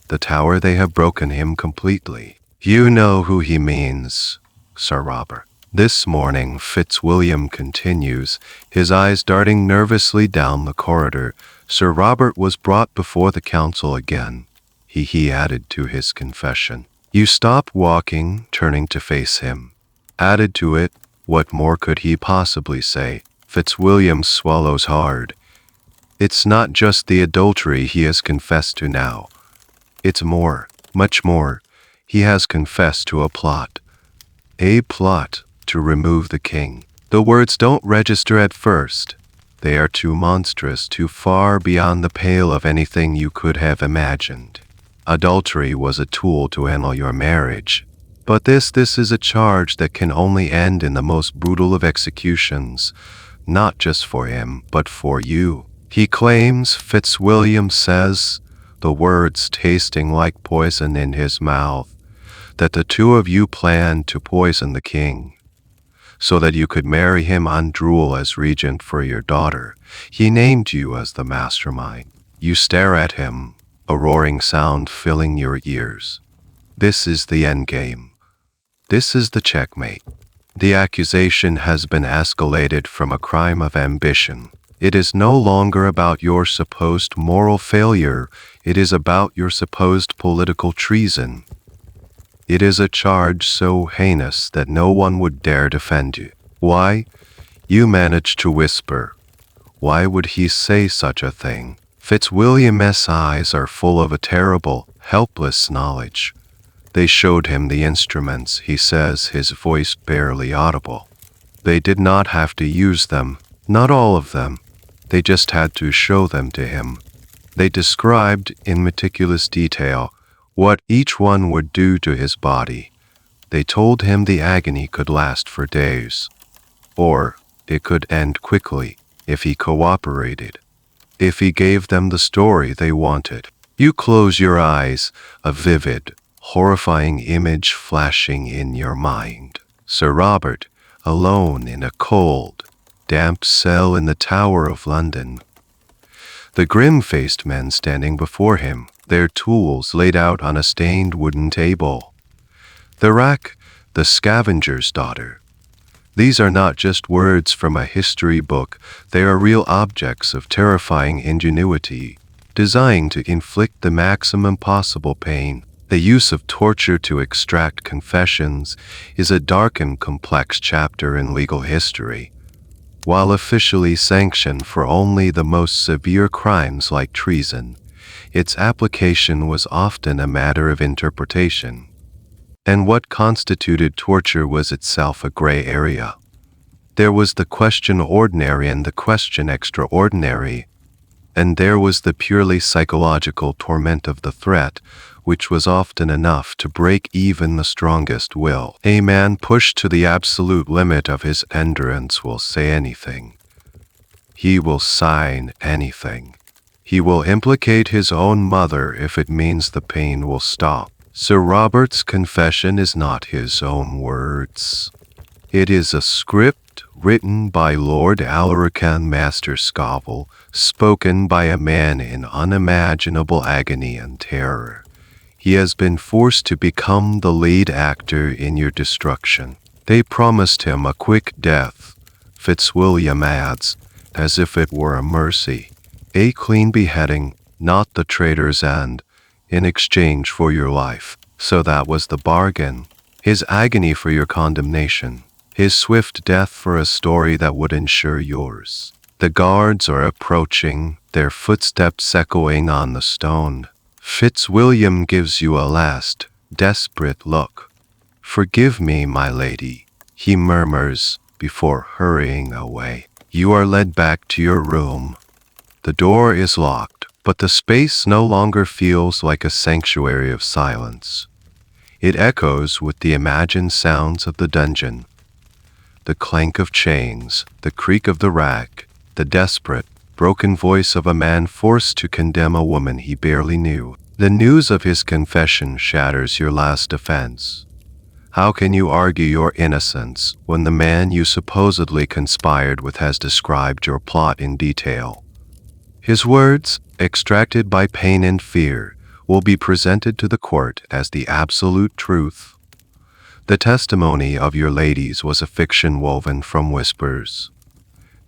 The tower, they have broken him completely. You know who he means, Sir Robert." This morning, Fitzwilliam continues, his eyes darting nervously down the corridor, Sir Robert was brought before the council again. He added to his confession. You stop walking, turning to face him. Added to it, what more could he possibly say? Fitzwilliam swallows hard. It's not just the adultery he has confessed to now. It's more, much more. He has confessed to a plot. A plot to remove the king. The words don't register at first. They are too monstrous, too far beyond the pale of anything you could have imagined. Adultery was a tool to annul your marriage. But this is a charge that can only end in the most brutal of executions, not just for him, but for you. He claims, Fitzwilliam says, the words tasting like poison in his mouth, that the two of you planned to poison the king, so that you could marry him on Drool as regent for your daughter. He named you as the mastermind. You stare at him, a roaring sound filling your ears. This is the endgame. This is the checkmate. The accusation has been escalated from a crime of ambition. It is no longer about your supposed moral failure. It is about your supposed political treason. It is a charge so heinous that no one would dare defend you. Why? You managed to whisper. Why would he say such a thing? Fitzwilliam's eyes are full of a terrible, helpless knowledge. They showed him the instruments, he says, his voice barely audible. They did not have to use them, not all of them. They just had to show them to him. They described, in meticulous detail, what each one would do to his body. They told him the agony could last for days. Or it could end quickly, if he cooperated. If he gave them the story they wanted. You close your eyes, a vivid, horrifying image flashing in your mind. Sir Robert, alone in a cold, damp cell in the Tower of London. The grim-faced men standing before him, their tools laid out on a stained wooden table. The rack, the scavenger's daughter. These are not just words from a history book, they are real objects of terrifying ingenuity, designed to inflict the maximum possible pain. The use of torture to extract confessions is a dark and complex chapter in legal history. While officially sanctioned for only the most severe crimes like treason, its application was often a matter of interpretation. And what constituted torture was itself a gray area. There was the question ordinary and the question extraordinary, and there was the purely psychological torment of the threat, which was often enough to break even the strongest will. A man pushed to the absolute limit of his endurance will say anything. He will sign anything. He will implicate his own mother if it means the pain will stop. Sir Robert's confession is not his own words. It is a script Script, written by Lord Alarican Master Scoville, spoken by a man in unimaginable agony and terror. He has been forced to become the lead actor in your destruction. They promised him a quick death, Fitzwilliam adds, as if it were a mercy. A clean beheading, not the traitor's end, in exchange for your life. So that was the bargain. His agony for your condemnation. His swift death for a story that would ensure yours. The guards are approaching, their footsteps echoing on the stone. Fitzwilliam gives you a last, desperate look. "Forgive me, my lady," he murmurs before hurrying away. You are led back to your room. The door is locked, but the space no longer feels like a sanctuary of silence. It echoes with the imagined sounds of the dungeon. The clank of chains, the creak of the rack, the desperate, broken voice of a man forced to condemn a woman he barely knew. The news of his confession shatters your last defense. How can you argue your innocence when the man you supposedly conspired with has described your plot in detail? His words, extracted by pain and fear, will be presented to the court as the absolute truth. The testimony of your ladies was a fiction woven from whispers.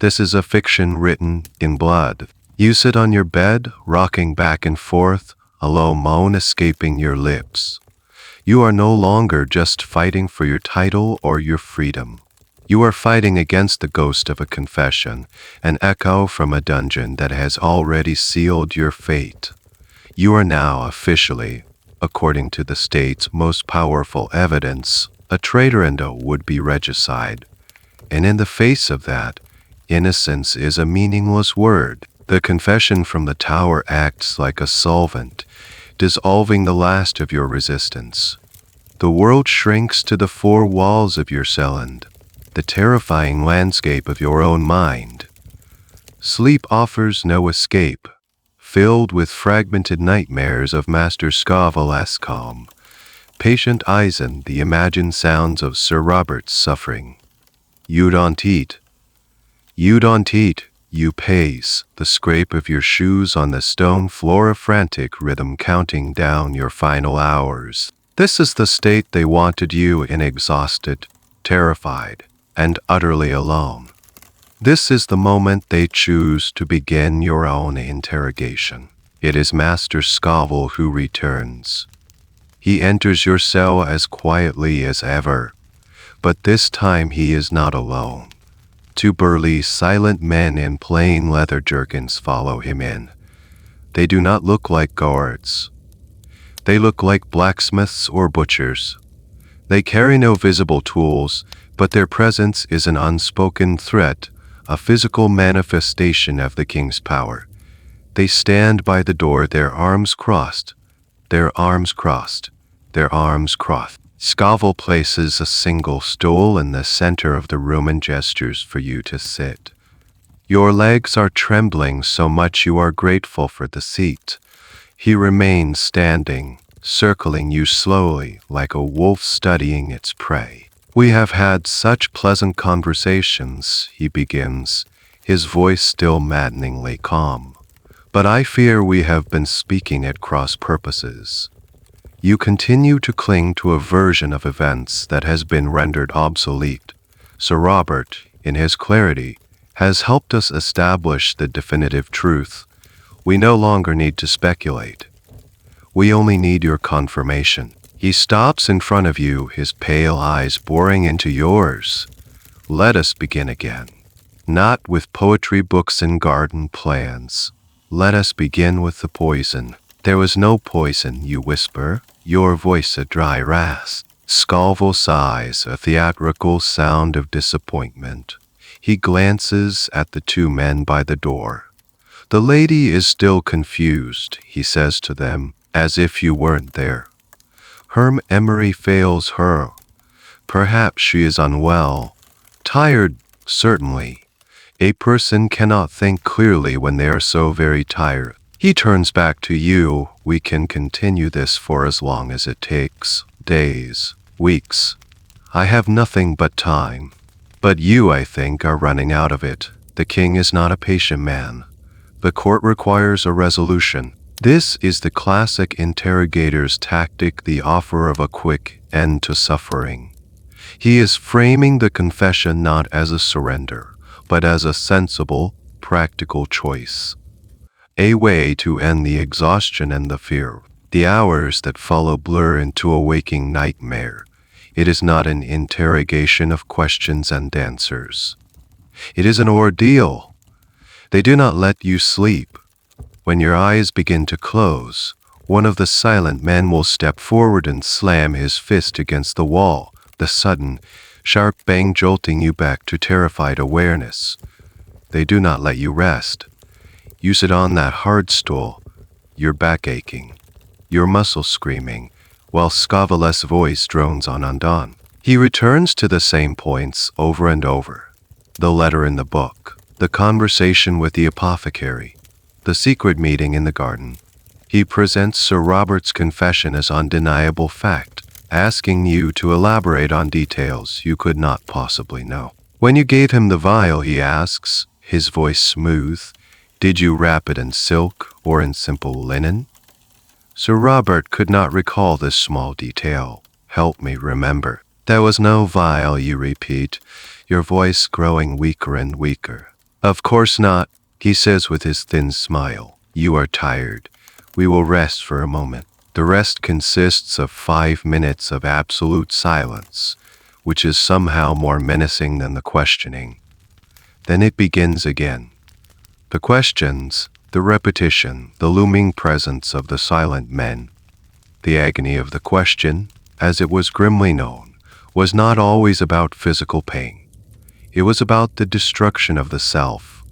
This is a fiction written in blood. You sit on your bed, rocking back and forth, a low moan escaping your lips. You are no longer just fighting for your title or your freedom. You are fighting against the ghost of a confession, an echo from a dungeon that has already sealed your fate. You are now officially, according to the state's most powerful evidence, a traitor and a would-be regicide. And in the face of that, innocence is a meaningless word. The confession from the tower acts like a solvent, dissolving the last of your resistance. The world shrinks to the four walls of your cell and the terrifying landscape of your own mind. Sleep offers no escape, filled with fragmented nightmares of Master Scoville's calm. Patient Eisen, the imagined sounds of Sir Robert's suffering. You don't eat. You don't eat. You pace, the scrape of your shoes on the stone floor, a frantic rhythm counting down your final hours. This is the state they wanted you in, exhausted, terrified, and utterly alone. This is the moment they choose to begin your own interrogation. It is Master Scoville who returns. He enters your cell as quietly as ever, but this time he is not alone. Two burly, silent men in plain leather jerkins follow him in. They do not look like guards. They look like blacksmiths or butchers. They carry no visible tools, but their presence is an unspoken threat, a physical manifestation of the king's power. They stand by the door, their arms crossed, their arms crossed, their arms crossed. Scoville places a single stool in the center of the room and gestures for you to sit. Your legs are trembling so much you are grateful for the seat. He remains standing, circling you slowly like a wolf studying its prey. We have had such pleasant conversations, he begins, his voice still maddeningly calm. But I fear we have been speaking at cross purposes. You continue to cling to a version of events that has been rendered obsolete. Sir Robert, in his clarity, has helped us establish the definitive truth. We no longer need to speculate. We only need your confirmation. He stops in front of you, his pale eyes boring into yours. Let us begin again. Not with poetry books and garden plans. Let us begin with the poison. There was no poison, you whisper, your voice a dry rasp. Scoville sighs, a theatrical sound of disappointment. He glances at the two men by the door. The lady is still confused, he says to them, as if you weren't there. Her memory fails her. Perhaps she is unwell. Tired, certainly. A person cannot think clearly when they are so very tired. He turns back to you. We can continue this for as long as it takes. Days, weeks. I have nothing but time. But you, I think, are running out of it. The king is not a patient man. The court requires a resolution. This is the classic interrogator's tactic, the offer of a quick end to suffering. He is framing the confession not as a surrender, but as a sensible, practical choice. A way to end the exhaustion and the fear. The hours that follow blur into a waking nightmare. It is not an interrogation of questions and answers. It is an ordeal. They do not let you sleep. When your eyes begin to close, one of the silent men will step forward and slam his fist against the wall, the sudden, sharp bang jolting you back to terrified awareness. They do not let you rest. You sit on that hard stool, your back aching, your muscles screaming, while Scaval's voice drones on undone. He returns to the same points over and over. The letter in the book, the conversation with the apothecary, the secret meeting in the garden. He presents Sir Robert's confession as undeniable fact, asking you to elaborate on details you could not possibly know. When you gave him the vial, he asks, his voice smooth, did you wrap it in silk or in simple linen? Sir Robert could not recall this small detail. Help me remember. There was no vial, you repeat, your voice growing weaker and weaker. Of course not, he says with his thin smile. You are tired. We will rest for a moment. The rest consists of 5 minutes of absolute silence, which is somehow more menacing than the questioning. Then it begins again. The questions, the repetition, the looming presence of the silent men. The agony of the question, as it was grimly known, was not always about physical pain. It was about the destruction of the self.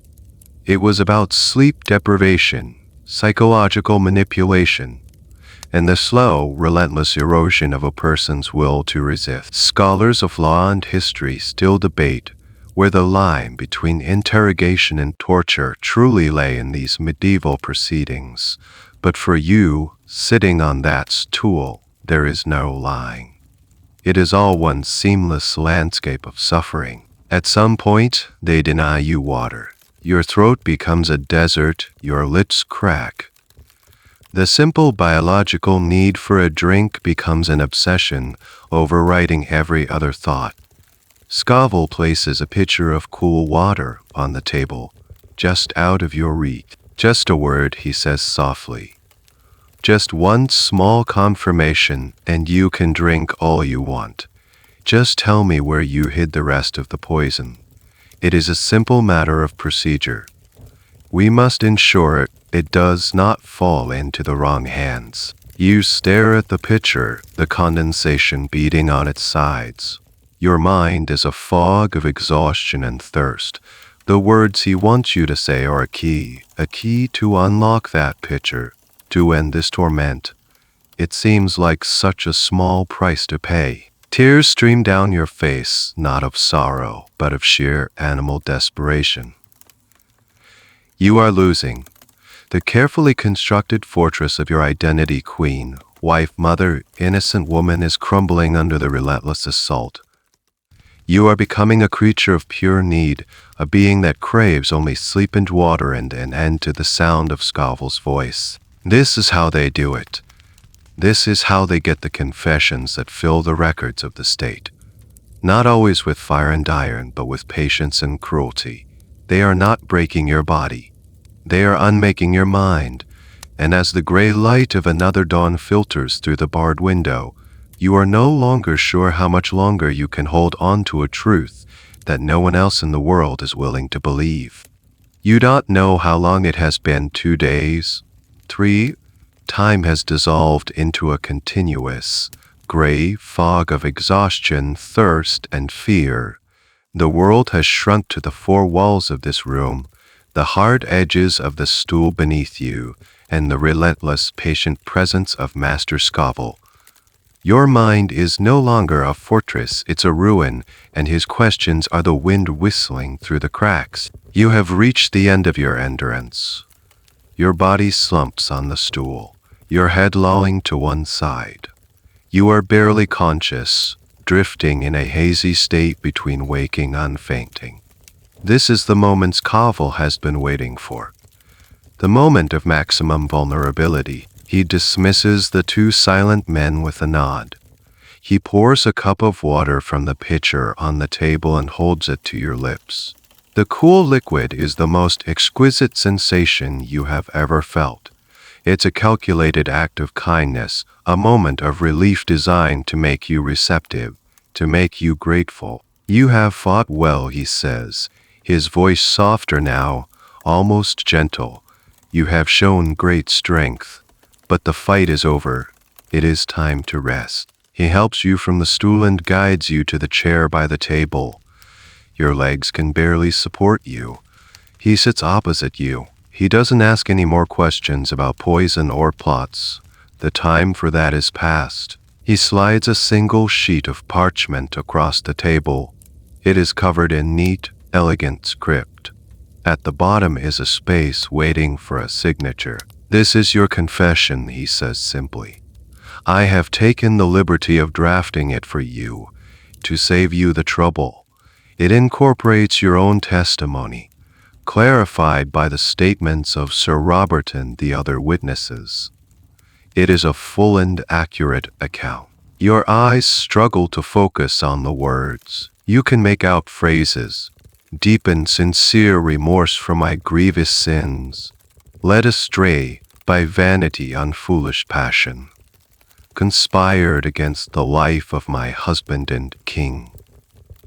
It was about sleep deprivation, psychological manipulation, and the slow, relentless erosion of a person's will to resist. Scholars of law and history still debate where the line between interrogation and torture truly lay in these medieval proceedings. But for you, sitting on that stool, there is no line. It is all one seamless landscape of suffering. At some point, they deny you water. Your throat becomes a desert, your lips crack. The simple biological need for a drink becomes an obsession, overriding every other thought. Scavel places a pitcher of cool water on the table, just out of your reach. Just a word, he says softly. Just one small confirmation, and you can drink all you want. Just tell me where you hid the rest of the poison. It is a simple matter of procedure. We must ensure it does not fall into the wrong hands. You stare at the pitcher, the condensation beating on its sides. Your mind is a fog of exhaustion and thirst. The words he wants you to say are a key to unlock that pitcher, to end this torment. It seems like such a small price to pay. Tears stream down your face, not of sorrow, but of sheer animal desperation. You are losing. The carefully constructed fortress of your identity, queen, wife, mother, innocent woman, is crumbling under the relentless assault. You are becoming a creature of pure need, a being that craves only sleep and water and an end to the sound of Scavel's voice. This is how they do it. This is how they get the confessions that fill the records of the state. Not always with fire and iron, but with patience and cruelty. They are not breaking your body. They are unmaking your mind. And as the gray light of another dawn filters through the barred window, you are no longer sure how much longer you can hold on to a truth that no one else in the world is willing to believe. You don't know how long it has been, 2 days, 3. Time has dissolved into a continuous, gray fog of exhaustion, thirst, and fear. The world has shrunk to the 4 walls of this room, the hard edges of the stool beneath you, and the relentless, patient presence of Master Scavel. Your mind is no longer a fortress, it's a ruin, and his questions are the wind whistling through the cracks. You have reached the end of your endurance. Your body slumps on the stool, your head lolling to one side. You are barely conscious, drifting in a hazy state between waking and fainting. This is the moment Scoville has been waiting for. The moment of maximum vulnerability. He dismisses the two silent men with a nod. He pours a cup of water from the pitcher on the table and holds it to your lips. The cool liquid is the most exquisite sensation you have ever felt. It's a calculated act of kindness, a moment of relief designed to make you receptive, to make you grateful. You have fought well, he says, his voice softer now, almost gentle. You have shown great strength. But the fight is over. It is time to rest. He helps you from the stool and guides you to the chair by the table. Your legs can barely support you. He sits opposite you. He doesn't ask any more questions about poison or plots. The time for that is past. He slides a single sheet of parchment across the table. It is covered in neat, elegant script. At the bottom is a space waiting for a signature. This is your confession, he says simply. I have taken the liberty of drafting it for you, to save you the trouble. It incorporates your own testimony, clarified by the statements of Sir Robert and the other witnesses. It is a full and accurate account. Your eyes struggle to focus on the words. You can make out phrases. Deep and sincere remorse for my grievous sins. Led astray by vanity and foolish passion. Conspired against the life of my husband and king.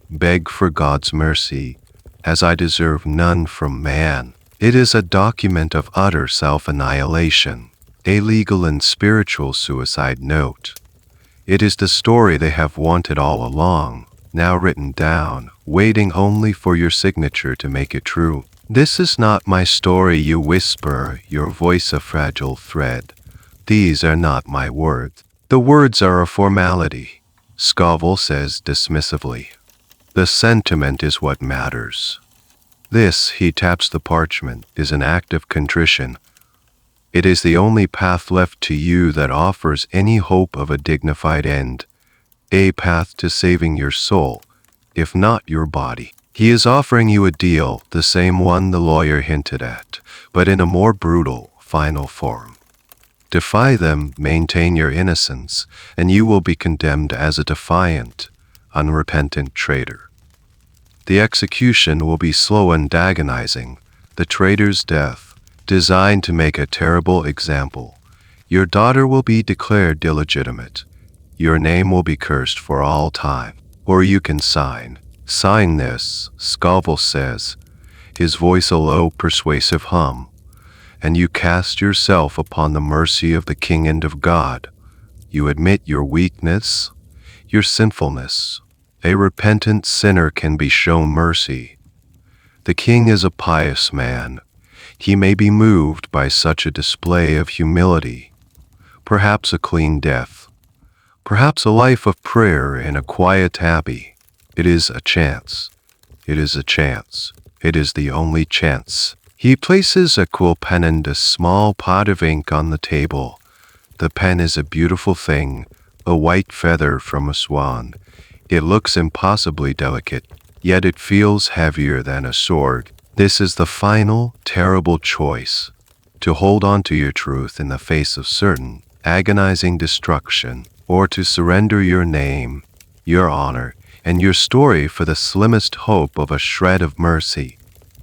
Beg for God's mercy, as I deserve none from man. It is a document of utter self-annihilation, a legal and spiritual suicide note. It is the story they have wanted all along, now written down, waiting only for your signature to make it true. This is not my story, you whisper, your voice a fragile thread. These are not my words. The words are a formality, Scoville says dismissively. The sentiment is what matters. This, he taps the parchment, is an act of contrition. It is the only path left to you that offers any hope of a dignified end, a path to saving your soul, if not your body. He is offering you a deal, the same one the lawyer hinted at, but in a more brutal, final form. Defy them, maintain your innocence, and you will be condemned as a defiant, unrepentant traitor. The execution will be slow and agonizing, the traitor's death, designed to make a terrible example. Your daughter will be declared illegitimate. Your name will be cursed for all time. Or you can sign. Sign this, Scoville says, his voice a low, persuasive hum, and you cast yourself upon the mercy of the King and of God. You admit your weakness, your sinfulness. A repentant sinner can be shown mercy. The King is a pious man. He may be moved by such a display of humility. Perhaps a clean death. Perhaps a life of prayer in a quiet abbey. It is a chance. It is a chance. It is the only chance. He places a quill pen and a small pot of ink on the table. The pen is a beautiful thing, a white feather from a swan. It looks impossibly delicate, yet it feels heavier than a sword. This is the final, terrible choice. To hold on to your truth in the face of certain, agonizing destruction, or to surrender your name, your honor, and your story for the slimmest hope of a shred of mercy.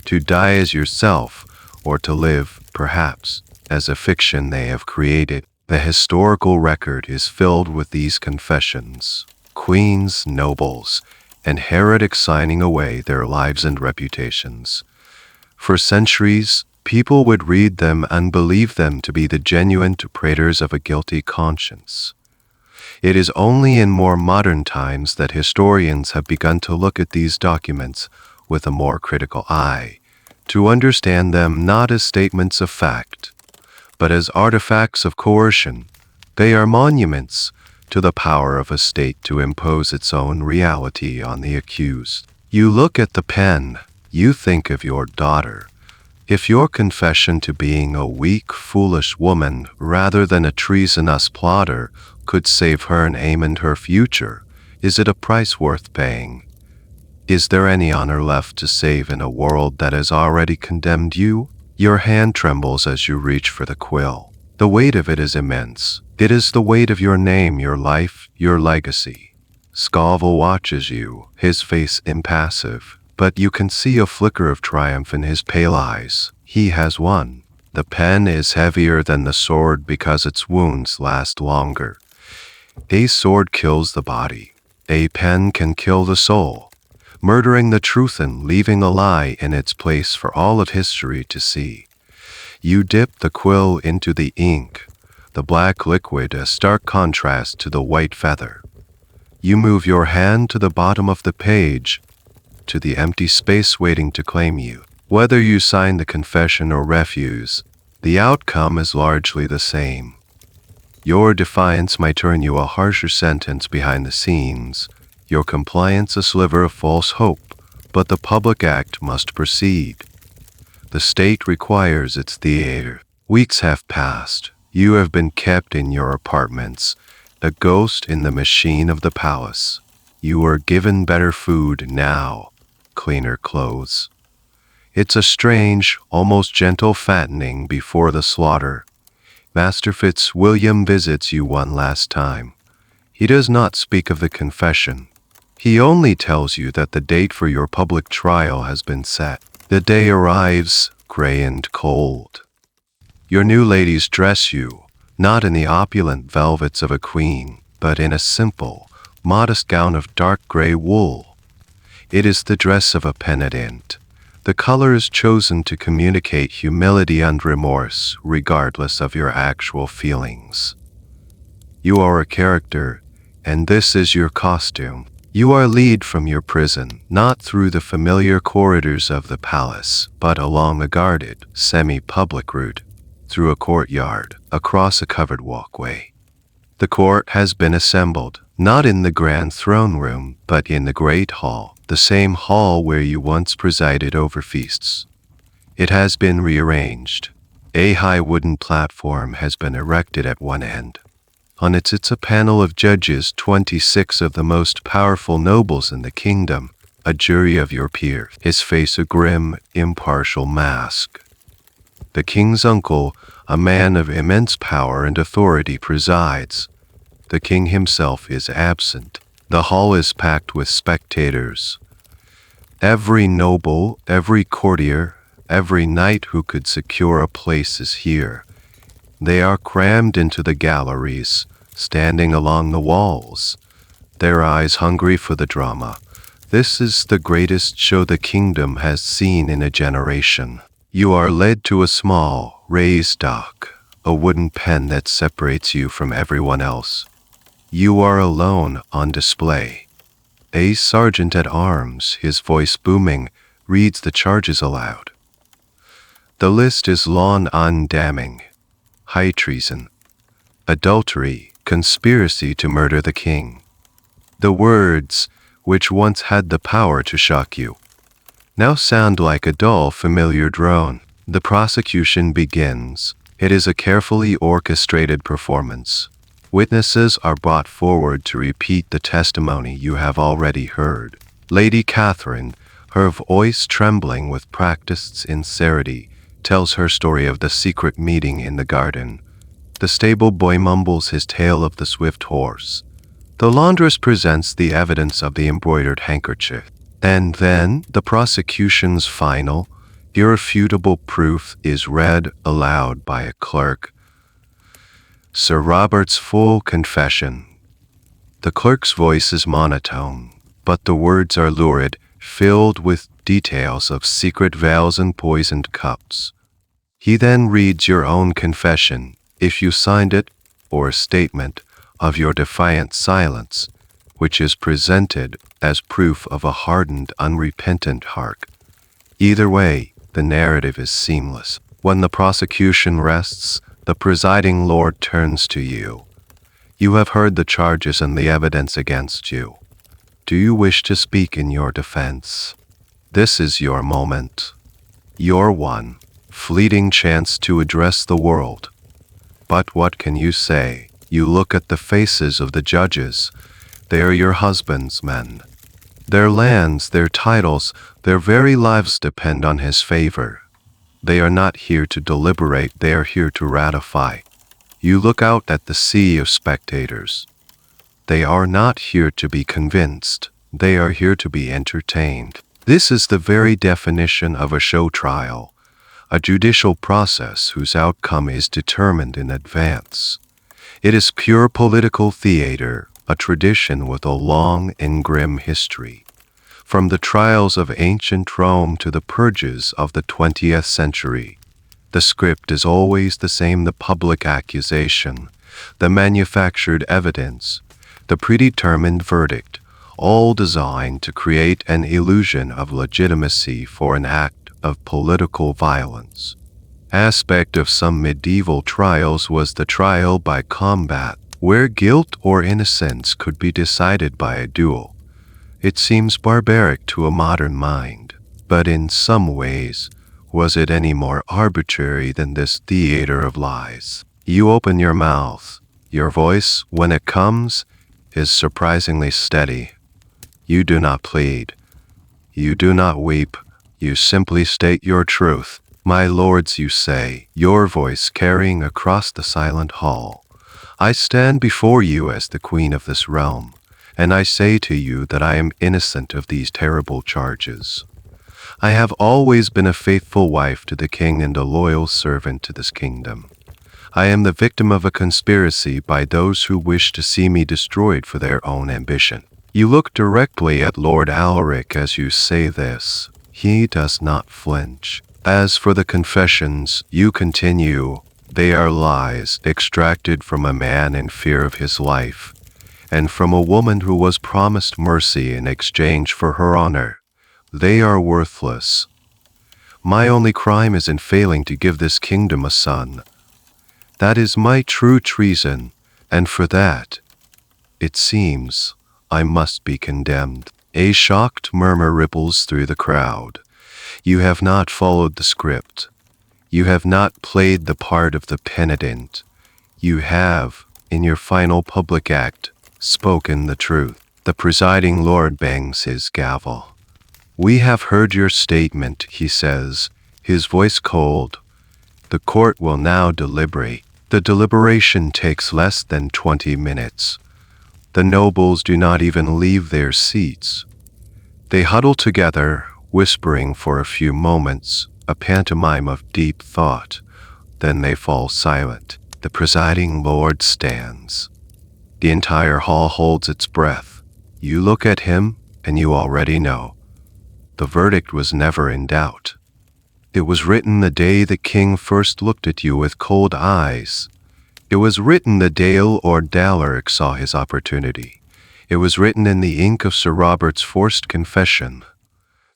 To die as yourself, or to live, perhaps, as a fiction they have created. The historical record is filled with these confessions. Queens, nobles, and heretics signing away their lives and reputations. For centuries, people would read them and believe them to be the genuine praetors of a guilty conscience. It is only in more modern times that historians have begun to look at these documents with a more critical eye, to understand them not as statements of fact, but as artifacts of coercion. They are monuments to the power of a state to impose its own reality on the accused. You look at the pen, you think of your daughter. If your confession to being a weak, foolish woman rather than a treasonous plotter could save her name and her future, Is it a price worth paying? Is there any honor left to save in a world that has already condemned you? Your hand trembles as you reach for the quill. The weight of it is immense. It is the weight of your name, your life, your legacy. Scalvel watches you, his face impassive, but you can see a flicker of triumph in his pale eyes. He has won. The pen is heavier than the sword because its wounds last longer. A sword kills the body. A pen can kill the soul, murdering the truth and leaving a lie in its place for all of history to see. You dip the quill into the ink, the black liquid a stark contrast to the white feather. You move your hand to the bottom of the page, to the empty space waiting to claim you. Whether you sign the confession or refuse, the outcome is largely the same. Your defiance might earn you a harsher sentence behind the scenes, your compliance a sliver of false hope, but the public act must proceed. The state requires its theater. Weeks have passed. You have been kept in your apartments, a ghost in the machine of the palace. You are given better food now, cleaner clothes. It's a strange, almost gentle fattening before the slaughter. Master Fitzwilliam visits you one last time. He does not speak of the confession. He only tells you that the date for your public trial has been set. The day arrives, gray and cold. Your new ladies dress you, not in the opulent velvets of a queen, but in a simple, modest gown of dark gray wool. It is the dress of a penitent. The color is chosen to communicate humility and remorse, regardless of your actual feelings. You are a character, and this is your costume. You are led from your prison, not through the familiar corridors of the palace, but along a guarded, semi-public route, through a courtyard, across a covered walkway. The court has been assembled, not in the grand throne room, but in the great hall, the same hall where you once presided over feasts. It has been rearranged. A high wooden platform has been erected at one end. On it sits a panel of judges, 26 of the most powerful nobles in the kingdom, a jury of your peers, his face a grim, impartial mask. The king's uncle, a man of immense power and authority, presides. The king himself is absent. The hall is packed with spectators. Every noble, every courtier, every knight who could secure a place is here. They are crammed into the galleries, standing along the walls, their eyes hungry for the drama. This is the greatest show the kingdom has seen in a generation. You are led to a small, raised dock, a wooden pen that separates you from everyone else. You are alone on display. A sergeant at arms, his voice booming, reads the charges aloud. The list is long and damning. High treason, adultery, conspiracy to murder the king. The words, which once had the power to shock you, now sound like a dull, familiar drone. The prosecution begins. It is a carefully orchestrated performance. Witnesses are brought forward to repeat the testimony you have already heard. Lady Catherine, her voice trembling with practiced sincerity, tells her story of the secret meeting in the garden. The stable boy mumbles his tale of the swift horse. The laundress presents the evidence of the embroidered handkerchief. And then the prosecution's final, irrefutable proof is read aloud by a clerk. Sir Robert's full confession. The clerk's voice is monotone, but the words are lurid, filled with details of secret veils and poisoned cups. He then reads your own confession, if you signed it, or a statement of your defiant silence, which is presented as proof of a hardened, unrepentant heart. Either way, the narrative is seamless. When the prosecution rests, the presiding lord turns to you. You have heard the charges and the evidence against you. Do you wish to speak in your defense? This is your moment. Your one, fleeting chance to address the world. But what can you say? You look at the faces of the judges. They are your husband's men. Their lands, their titles, their very lives depend on his favor. They are not here to deliberate, they are here to ratify. You look out at the sea of spectators. They are not here to be convinced, they are here to be entertained. This is the very definition of a show trial, a judicial process whose outcome is determined in advance. It is pure political theater, a tradition with a long and grim history. From the trials of ancient Rome to the purges of the 20th century, the script is always the same: the public accusation, the manufactured evidence, the predetermined verdict, all designed to create an illusion of legitimacy for an act of political violence. Aspect of some medieval trials was the trial by combat, where guilt or innocence could be decided by a duel. It seems barbaric to a modern mind, but in some ways, was it any more arbitrary than this theater of lies? You open your mouth. Your voice, when it comes, is surprisingly steady. You do not plead. You do not weep. You simply state your truth. My lords, you say, your voice carrying across the silent hall. I stand before you as the queen of this realm, and I say to you that I am innocent of these terrible charges. I have always been a faithful wife to the king and a loyal servant to this kingdom. I am the victim of a conspiracy by those who wish to see me destroyed for their own ambition. You look directly at Lord Alaric as you say this. He does not flinch. As for the confessions, you continue, they are lies extracted from a man in fear of his life, and from a woman who was promised mercy in exchange for her honor. They are worthless. My only crime is in failing to give this kingdom a son. That is my true treason, and for that, it seems, I must be condemned. A shocked murmur ripples through the crowd. You have not followed the script. You have not played the part of the penitent. You have, in your final public act, spoken the truth. The presiding lord bangs his gavel. We have heard your statement, he says, his voice cold. The court will now deliberate. The deliberation takes less than 20 minutes. The nobles do not even leave their seats. They huddle together, whispering for a few moments, a pantomime of deep thought. Then they fall silent. The presiding lord stands. The entire hall holds its breath. You look at him, and you already know. The verdict was never in doubt. It was written the day the king first looked at you with cold eyes. It was written the day Lord Alaric saw his opportunity. It was written in the ink of Sir Robert's forced confession.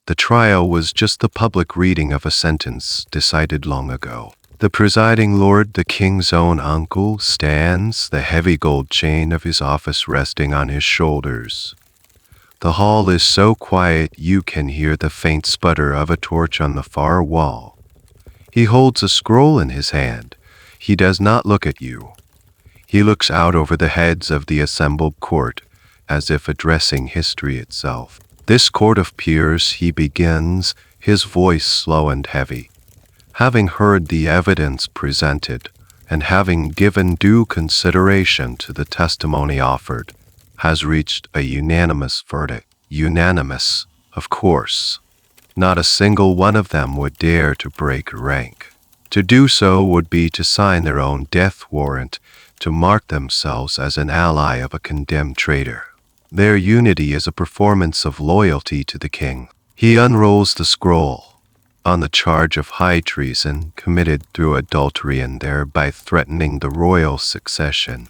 The trial was just the public reading of a sentence decided long ago. The presiding lord, the king's own uncle, stands, the heavy gold chain of his office resting on his shoulders. The hall is so quiet you can hear the faint sputter of a torch on the far wall. He holds a scroll in his hand. He does not look at you. He looks out over the heads of the assembled court, as if addressing history itself. This court of peers, he begins, his voice slow and heavy. Having heard the evidence presented, and having given due consideration to the testimony offered, has reached a unanimous verdict. Unanimous, of course. Not a single one of them would dare to break rank. To do so would be to sign their own death warrant, to mark themselves as an ally of a condemned traitor. Their unity is a performance of loyalty to the king. He unrolls the scroll. On the charge of high treason committed through adultery and thereby threatening the royal succession,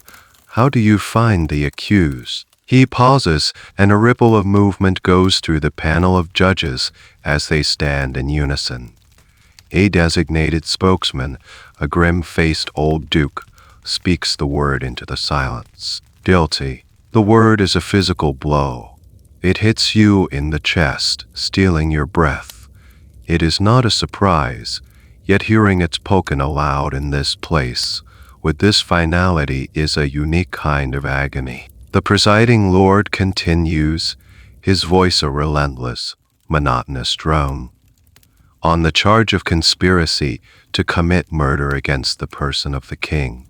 how do you find the accused? He pauses, and a ripple of movement goes through the panel of judges as they stand in unison. A designated spokesman, a grim-faced old duke, speaks the word into the silence. Guilty. The word is a physical blow. It hits you in the chest, stealing your breath. It is not a surprise, yet hearing it spoken aloud in this place, with this finality, is a unique kind of agony. The presiding lord continues, his voice a relentless, monotonous drone. On the charge of conspiracy to commit murder against the person of the king.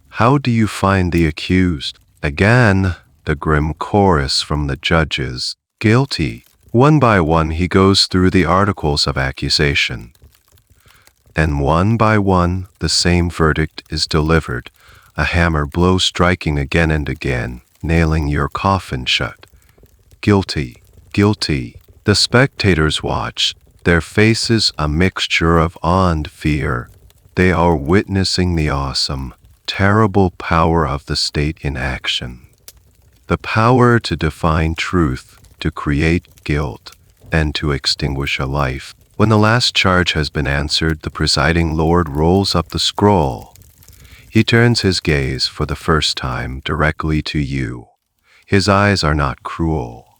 How do you find the accused? Again, the grim chorus from the judges, guilty. One by one he goes through the articles of accusation. And one by one the same verdict is delivered, a hammer blow striking again and again, nailing your coffin shut. Guilty, guilty. The spectators watch, their faces a mixture of awe and fear. They are witnessing the awesome, terrible power of the state in action. The power to define truth, to create guilt, and to extinguish a life. When the last charge has been answered, the presiding lord rolls up the scroll. He turns his gaze for the first time directly to you. His eyes are not cruel.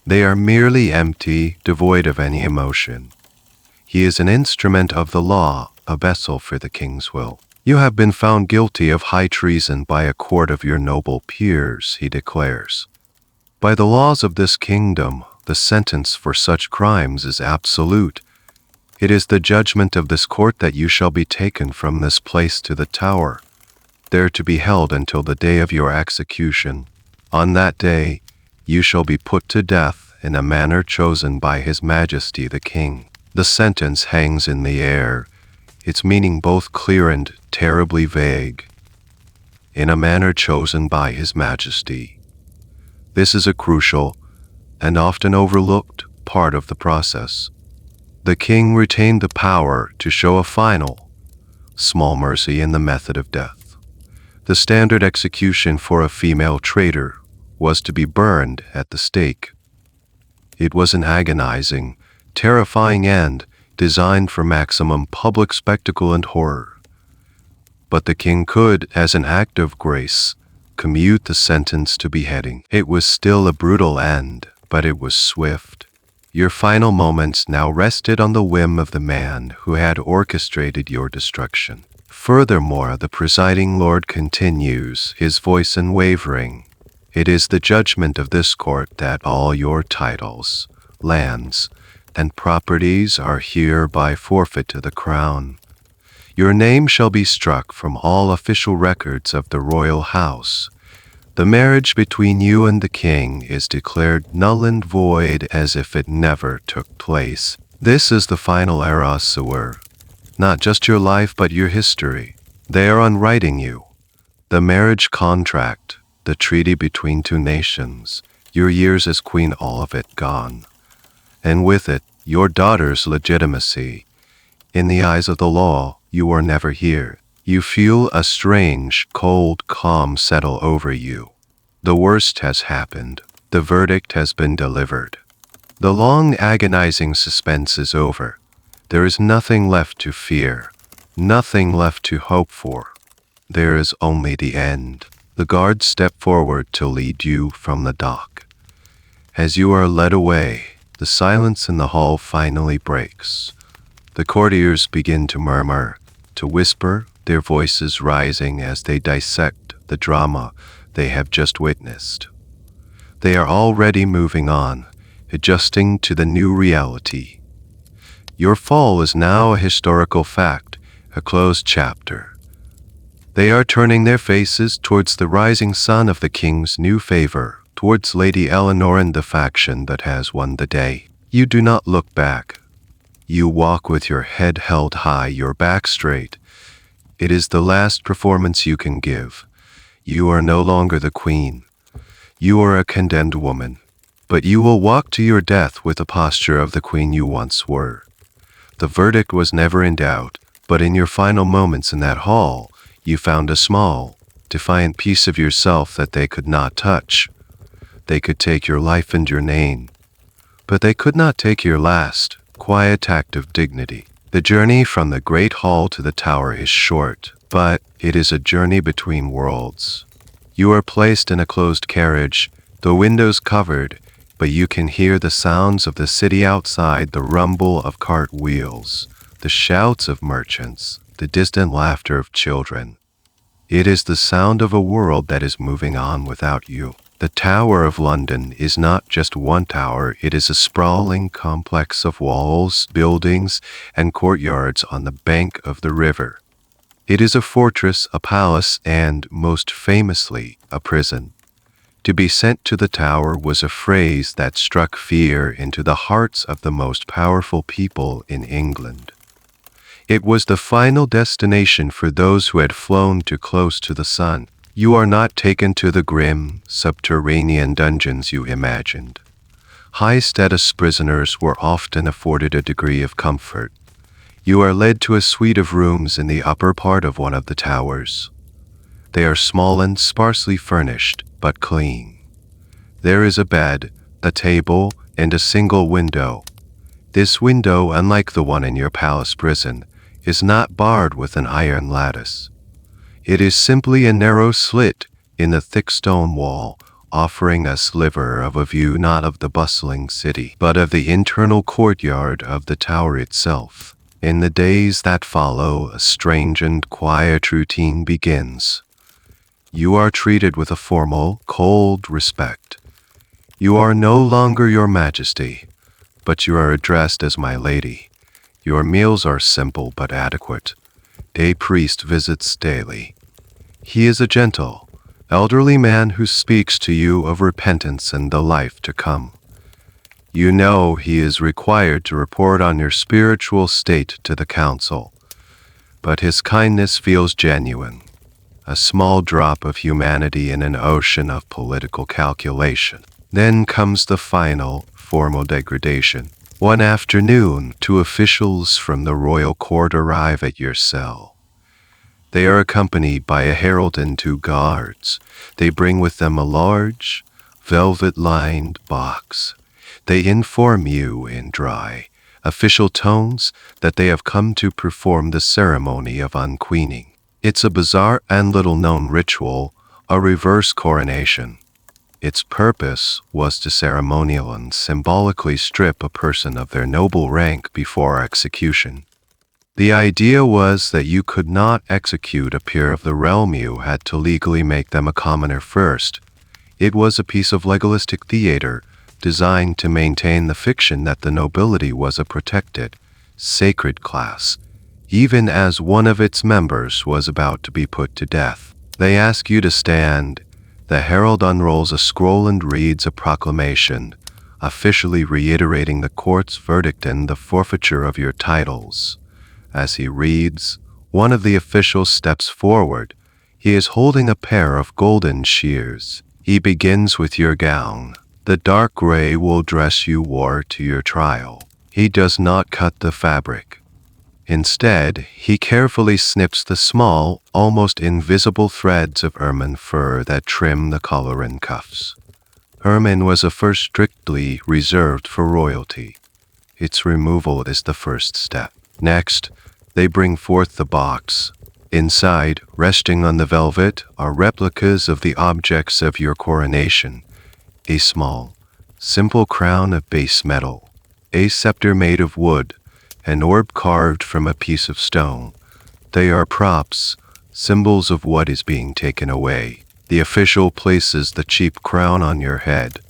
They are merely empty, devoid of any emotion. He is an instrument of the law, a vessel for the king's will. You have been found guilty of high treason by a court of your noble peers, he declares. By the laws of this kingdom, the sentence for such crimes is absolute. It is the judgment of this court that you shall be taken from this place to the tower, there to be held until the day of your execution. On that day, you shall be put to death in a manner chosen by His Majesty the King. The sentence hangs in the air, its meaning both clear and terribly vague. In a manner chosen by His Majesty. This is a crucial and often overlooked part of the process. The king retained the power to show a final, small mercy in the method of death. The standard execution for a female traitor was to be burned at the stake. It was an agonizing, terrifying end designed for maximum public spectacle and horror. But the king could, as an act of grace, commute the sentence to beheading. It was still a brutal end, but it was swift. Your final moments now rested on the whim of the man who had orchestrated your destruction. Furthermore, the presiding lord continues, his voice unwavering. It is the judgment of this court that all your titles, lands, and properties are hereby forfeit to the crown. Your name shall be struck from all official records of the royal house. The marriage between you and the king is declared null and void as if it never took place. This is the final erasure, not just your life but your history. They are unwriting you. The marriage contract, the treaty between two nations, your years as queen, all of it gone. And with it, your daughter's legitimacy. In the eyes of the law, you are never here. You feel a strange, cold calm settle over you. The worst has happened. The verdict has been delivered. The long, agonizing suspense is over. There is nothing left to fear, nothing left to hope for. There is only the end. The guards step forward to lead you from the dock. As you are led away, the silence in the hall finally breaks. The courtiers begin to murmur, to whisper, their voices rising as they dissect the drama they have just witnessed. They are already moving on, adjusting to the new reality. Your fall is now a historical fact, a closed chapter. They are turning their faces towards the rising sun of the king's new favor, towards Lady Eleanor and the faction that has won the day. You do not look back. You walk with your head held high, your back straight. It is the last performance you can give. You are no longer the queen. You are a condemned woman. But you will walk to your death with the posture of the queen you once were. The verdict was never in doubt, but in your final moments in that hall, you found a small, defiant piece of yourself that they could not touch. They could take your life and your name, but they could not take your last, quiet act of dignity. The journey from the great hall to the tower is short, but it is a journey between worlds. You are placed in a closed carriage, the windows covered, but you can hear the sounds of the city outside, the rumble of cart wheels, the shouts of merchants, the distant laughter of children. It is the sound of a world that is moving on without you. The Tower of London is not just one tower, it is a sprawling complex of walls, buildings, and courtyards on the bank of the river. It is a fortress, a palace, and, most famously, a prison. To be sent to the tower was a phrase that struck fear into the hearts of the most powerful people in England. It was the final destination for those who had flown too close to the sun. You are not taken to the grim, subterranean dungeons you imagined. High-status prisoners were often afforded a degree of comfort. You are led to a suite of rooms in the upper part of one of the towers. They are small and sparsely furnished, but clean. There is a bed, a table, and a single window. This window, unlike the one in your palace prison, is not barred with an iron lattice. It is simply a narrow slit in the thick stone wall, offering a sliver of a view not of the bustling city, but of the internal courtyard of the tower itself. In the days that follow, a strange and quiet routine begins. You are treated with a formal, cold respect. You are no longer your majesty, but you are addressed as my lady. Your meals are simple but adequate. A priest visits daily. He is a gentle, elderly man who speaks to you of repentance and the life to come. You know he is required to report on your spiritual state to the council, but his kindness feels genuine, a small drop of humanity in an ocean of political calculation. Then comes the final, formal degradation. One afternoon, two officials from the royal court arrive at your cell. They are accompanied by a herald and two guards. They bring with them a large, velvet-lined box. They inform you in dry, official tones that they have come to perform the ceremony of unqueening. It's a bizarre and little-known ritual, a reverse coronation. Its purpose was to ceremonially and symbolically strip a person of their noble rank before execution. The idea was that you could not execute a peer of the realm, you had to legally make them a commoner first. It was a piece of legalistic theater designed to maintain the fiction that the nobility was a protected, sacred class, even as one of its members was about to be put to death. They ask you to stand. The herald unrolls a scroll and reads a proclamation, officially reiterating the court's verdict and the forfeiture of your titles. As he reads, one of the officials steps forward. He is holding a pair of golden shears. He begins with your gown. The dark gray wool dress you wore to your trial. He does not cut the fabric. Instead, he carefully snips the small, almost invisible threads of ermine fur that trim the collar and cuffs. Ermine was a fur strictly reserved for royalty. Its removal is the first step. Next, they bring forth the box. Inside, resting on the velvet, are replicas of the objects of your coronation. A small, simple crown of base metal, a scepter made of wood, an orb carved from a piece of stone. They are props, symbols of what is being taken away. The official places the cheap crown on your head.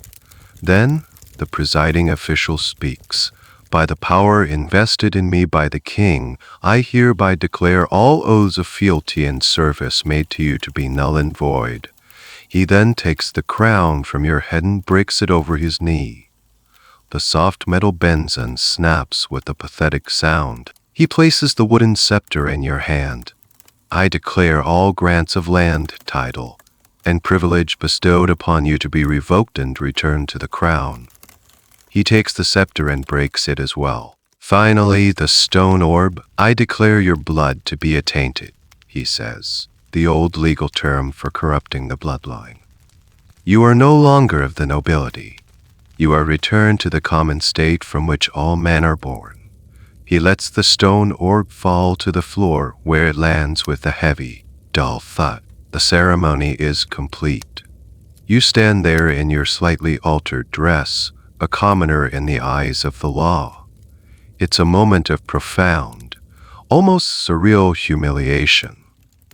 Then, the presiding official speaks. By the power invested in me by the king, I hereby declare all oaths of fealty and service made to you to be null and void. He then takes the crown from your head and breaks it over his knee. The soft metal bends and snaps with a pathetic sound. He places the wooden scepter in your hand. I declare all grants of land, title, and privilege bestowed upon you to be revoked and returned to the crown. He takes the scepter and breaks it as well. Finally, the stone orb. I declare your blood to be attainted, he says, the old legal term for corrupting the bloodline. You are no longer of the nobility. You are returned to the common state from which all men are born. He lets the stone orb fall to the floor, where it lands with a heavy, dull thud. The ceremony is complete. You stand there in your slightly altered dress, a commoner in the eyes of the law. It's a moment of profound, almost surreal humiliation.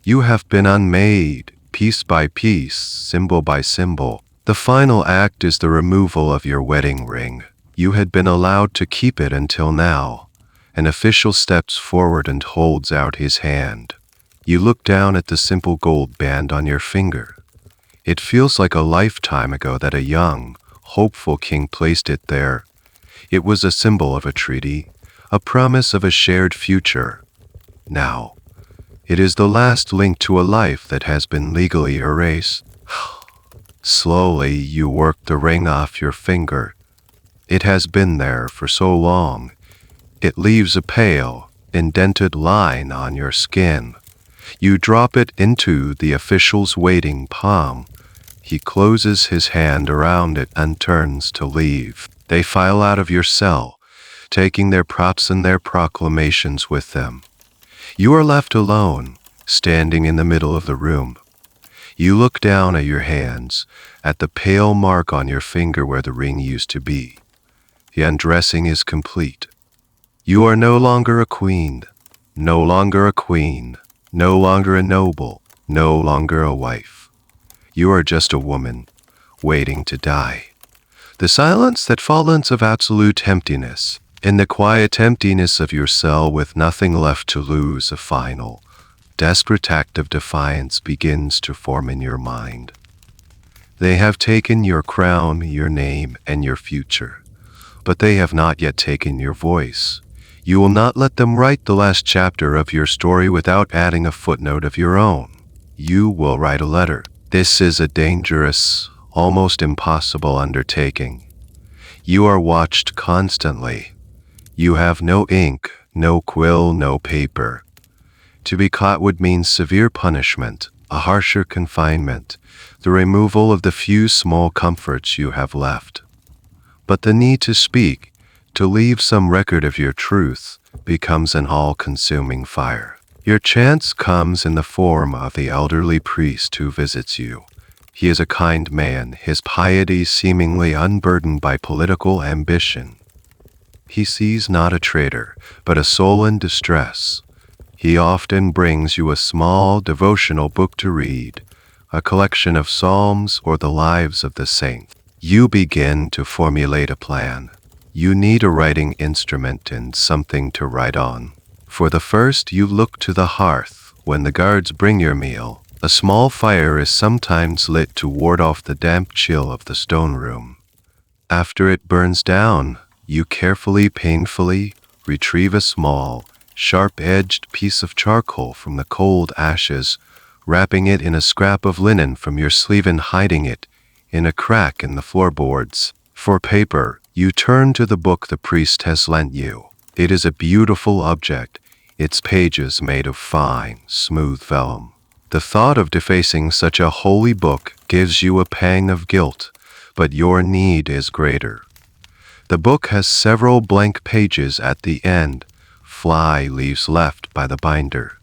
You have been unmade, piece by piece, symbol by symbol. The final act is the removal of your wedding ring. You had been allowed to keep it until now. An official steps forward and holds out his hand. You look down at the simple gold band on your finger. It feels like a lifetime ago that a young, hopeful king placed it there. It was a symbol of a treaty, a promise of a shared future. Now, it is the last link to a life that has been legally erased. Slowly, you work the ring off your finger. It has been there for so long. It leaves a pale, indented line on your skin. You drop it into the official's waiting palm. He closes his hand around it and turns to leave. They file out of your cell, taking their props and their proclamations with them. You are left alone, standing in the middle of the room. You look down at your hands, at the pale mark on your finger where the ring used to be. The undressing is complete. You are no longer a queen, no longer a queen, no longer a noble, no longer a wife. You are just a woman, waiting to die. The silence that follows of absolute emptiness, in the quiet emptiness of your cell with nothing left to lose, a final, desperate act of defiance begins to form in your mind. They have taken your crown, your name, and your future, but they have not yet taken your voice. You will not let them write the last chapter of your story without adding a footnote of your own. You will write a letter. This is a dangerous, almost impossible undertaking. You are watched constantly. You have no ink, no quill, no paper. To be caught would mean severe punishment, a harsher confinement, the removal of the few small comforts you have left. But the need to speak, to leave some record of your truth, becomes an all-consuming fire. Your chance comes in the form of the elderly priest who visits you. He is a kind man, his piety seemingly unburdened by political ambition. He sees not a traitor, but a soul in distress. He often brings you a small devotional book to read, a collection of psalms or the lives of the saints. You begin to formulate a plan. You need a writing instrument and something to write on. For the first, you look to the hearth. When the guards bring your meal, a small fire is sometimes lit to ward off the damp chill of the stone room. After it burns down, you carefully, painfully retrieve a small, sharp-edged piece of charcoal from the cold ashes, wrapping it in a scrap of linen from your sleeve and hiding it in a crack in the floorboards. For paper, you turn to the book the priest has lent you. It is a beautiful object, its pages made of fine, smooth vellum. The thought of defacing such a holy book gives you a pang of guilt, but your need is greater. The book has several blank pages at the end, fly leaves left by the binder.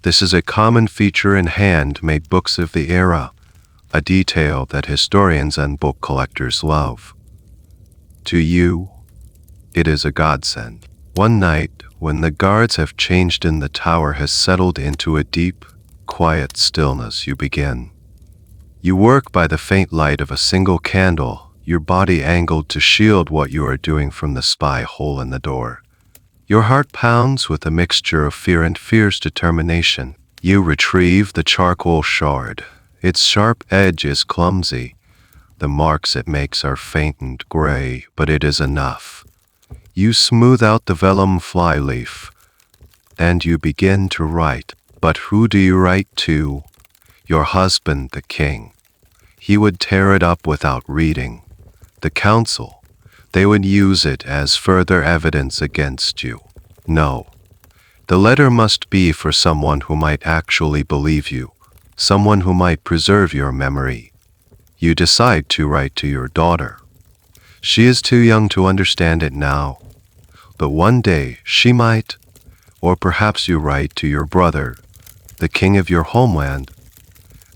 This is a common feature in hand-made books of the era, a detail that historians and book collectors love. To you, it is a godsend. One night, when the guards have changed and the tower has settled into a deep, quiet stillness, you begin. You work by the faint light of a single candle, your body angled to shield what you are doing from the spy hole in the door. Your heart pounds with a mixture of fear and fierce determination. You retrieve the charcoal shard. Its sharp edge is clumsy. The marks it makes are faint and gray, but it is enough. You smooth out the vellum flyleaf, and you begin to write. But who do you write to? Your husband, the king. He would tear it up without reading. The council, they would use it as further evidence against you. No. The letter must be for someone who might actually believe you, someone who might preserve your memory. You decide to write to your daughter. She is too young to understand it now, but one day she might. Or perhaps you write to your brother, the king of your homeland,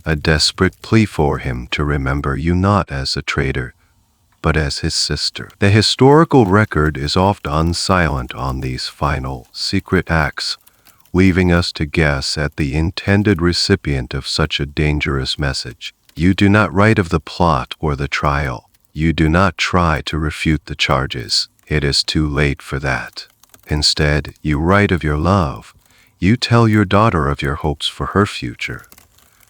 a desperate plea for him to remember you not as a traitor, but as his sister. The historical record is often silent on these final, secret acts, leaving us to guess at the intended recipient of such a dangerous message. You do not write of the plot or the trial. You do not try to refute the charges. It is too late for that. Instead, you write of your love. You tell your daughter of your hopes for her future.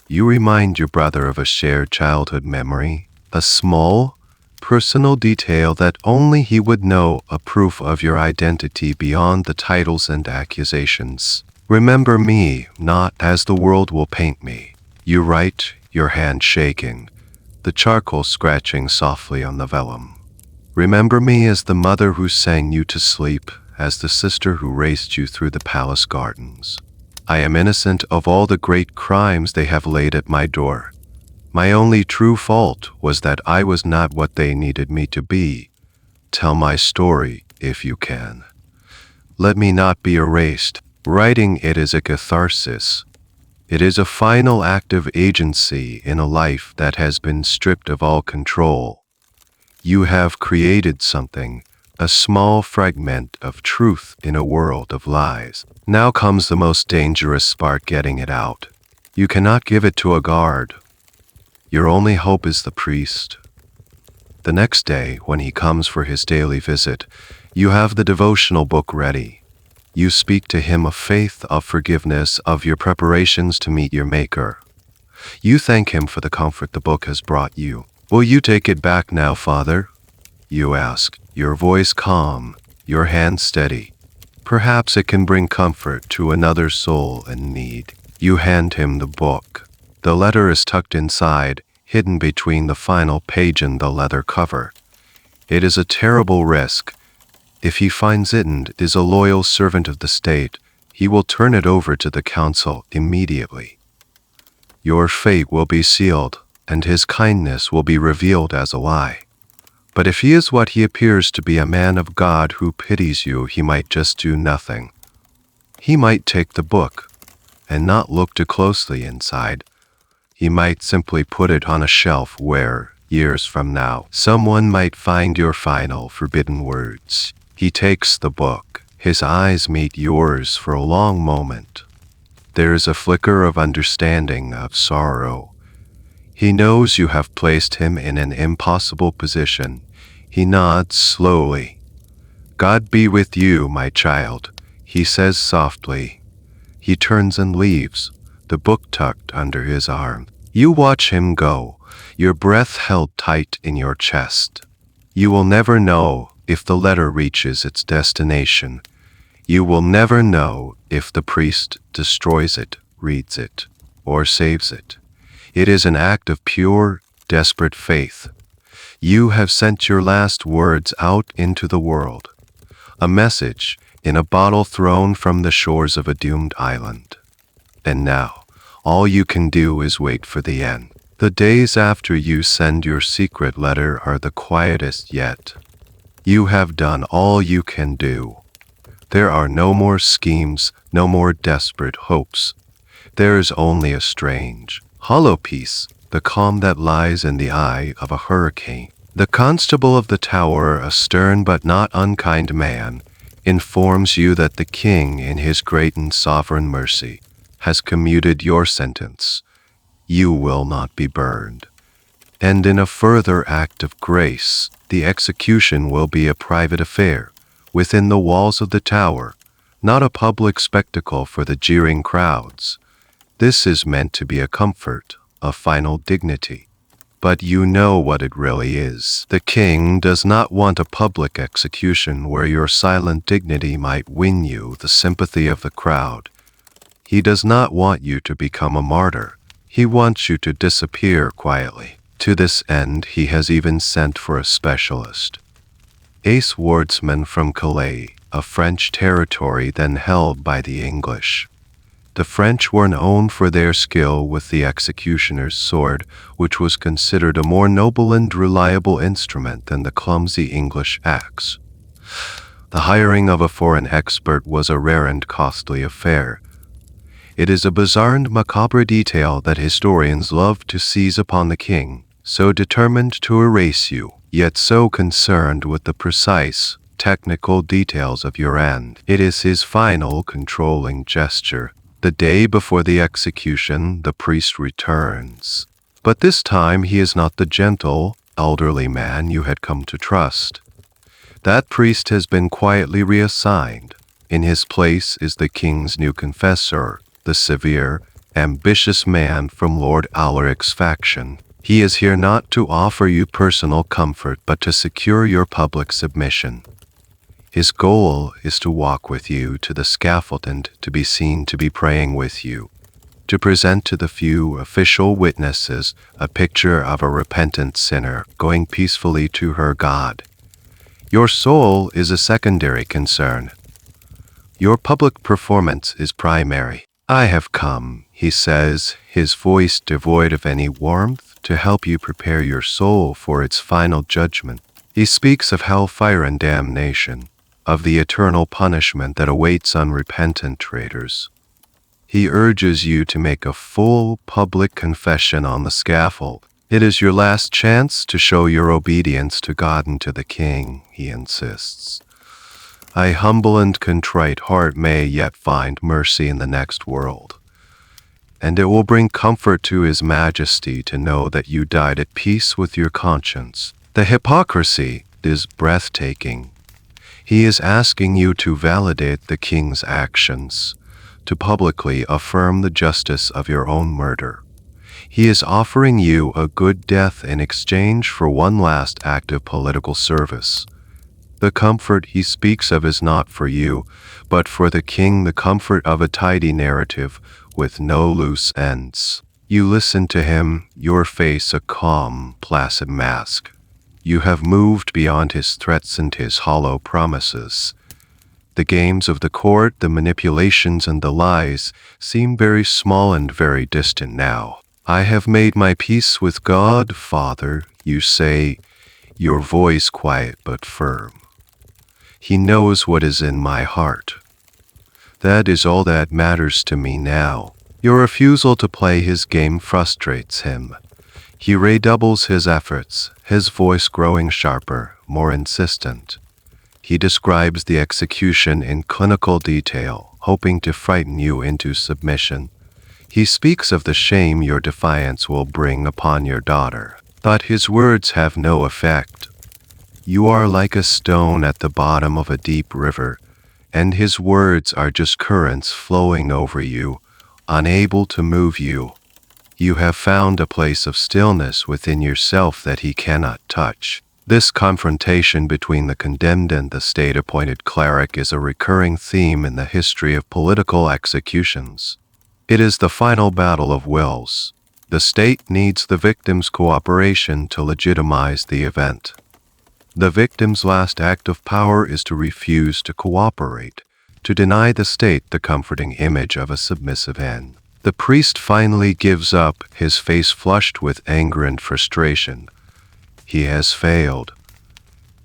You remind your brother of a shared childhood memory, a small, personal detail that only he would know, a proof of your identity beyond the titles and accusations. Remember me, not as the world will paint me. You write, your hand shaking, the charcoal scratching softly on the vellum. Remember me as the mother who sang you to sleep, as the sister who raced you through the palace gardens. I am innocent of all the great crimes they have laid at my door. My only true fault was that I was not what they needed me to be. Tell my story, if you can. Let me not be erased. Writing it is a catharsis. It is a final act of agency in a life that has been stripped of all control. You have created something, a small fragment of truth in a world of lies. Now comes the most dangerous part, getting it out. You cannot give it to a guard. Your only hope is the priest. The next day, when he comes for his daily visit, you have the devotional book ready. You speak to him of faith, of forgiveness, of your preparations to meet your Maker. You thank him for the comfort the book has brought you. Will you take it back now, Father? You ask, your voice calm, your hand steady. Perhaps it can bring comfort to another soul in need. You hand him the book. The letter is tucked inside, hidden between the final page and the leather cover. It is a terrible risk. If he finds it and is a loyal servant of the state, he will turn it over to the council immediately. Your fate will be sealed, and his kindness will be revealed as a lie. But if he is what he appears to be, a man of God who pities you, he might just do nothing. He might take the book and not look too closely inside. He might simply put it on a shelf where, years from now, someone might find your final forbidden words. He takes the book. His eyes meet yours for a long moment. There is a flicker of understanding, of sorrow. He knows you have placed him in an impossible position. He nods slowly. God be with you, my child, he says softly. He turns and leaves, the book tucked under his arm. You watch him go, your breath held tight in your chest. You will never know if the letter reaches its destination. You will never know if the priest destroys it, reads it, or saves it. It is an act of pure, desperate faith. You have sent your last words out into the world, a message in a bottle thrown from the shores of a doomed island. And now, all you can do is wait for the end. The days after you send your secret letter are the quietest yet. You have done all you can do. There are no more schemes, no more desperate hopes. There is only a strange, hollow peace, the calm that lies in the eye of a hurricane. The constable of the tower, a stern but not unkind man, informs you that the king, in his great and sovereign mercy, has commuted your sentence. You will not be burned. And in a further act of grace, the execution will be a private affair, within the walls of the tower, not a public spectacle for the jeering crowds. This is meant to be a comfort, a final dignity. But you know what it really is. The king does not want a public execution where your silent dignity might win you the sympathy of the crowd. He does not want you to become a martyr. He wants you to disappear quietly. To this end, he has even sent for a specialist. A swordsman from Calais, a French territory then held by the English. The French were known for their skill with the executioner's sword, which was considered a more noble and reliable instrument than the clumsy English axe. The hiring of a foreign expert was a rare and costly affair. It is a bizarre and macabre detail that historians love to seize upon the king, so determined to erase you, yet so concerned with the precise, technical details of your end. It is his final controlling gesture. The day before the execution, the priest returns. But this time he is not the gentle, elderly man you had come to trust. That priest has been quietly reassigned. In his place is the king's new confessor, the severe, ambitious man from Lord Alaric's faction. He is here not to offer you personal comfort but to secure your public submission. His goal is to walk with you to the scaffold and to be seen to be praying with you, to present to the few official witnesses a picture of a repentant sinner going peacefully to her God. Your soul is a secondary concern. Your public performance is primary. I have come, he says, his voice devoid of any warmth, to help you prepare your soul for its final judgment. He speaks of hellfire and damnation, of the eternal punishment that awaits unrepentant traitors. He urges you to make a full public confession on the scaffold. It is your last chance to show your obedience to God and to the King, he insists. A humble and contrite heart may yet find mercy in the next world, and it will bring comfort to His Majesty to know that you died at peace with your conscience. The hypocrisy is breathtaking. He is asking you to validate the King's actions, to publicly affirm the justice of your own murder. He is offering you a good death in exchange for one last act of political service. The comfort he speaks of is not for you, but for the king, the comfort of a tidy narrative with no loose ends. You listen to him, your face a calm, placid mask. You have moved beyond his threats and his hollow promises. The games of the court, the manipulations and the lies seem very small and very distant now. I have made my peace with God, Father, you say, your voice quiet but firm. He knows what is in my heart. That is all that matters to me now. Your refusal to play his game frustrates him. He redoubles his efforts, his voice growing sharper, more insistent. He describes the execution in clinical detail, hoping to frighten you into submission. He speaks of the shame your defiance will bring upon your daughter, but his words have no effect. You are like a stone at the bottom of a deep river, and his words are just currents flowing over you, unable to move you. You have found a place of stillness within yourself that he cannot touch. This confrontation between the condemned and the state-appointed cleric is a recurring theme in the history of political executions. It is the final battle of wills. The state needs the victim's cooperation to legitimize the event. The victim's last act of power is to refuse to cooperate, to deny the state the comforting image of a submissive hen. The priest finally gives up, his face flushed with anger and frustration. He has failed.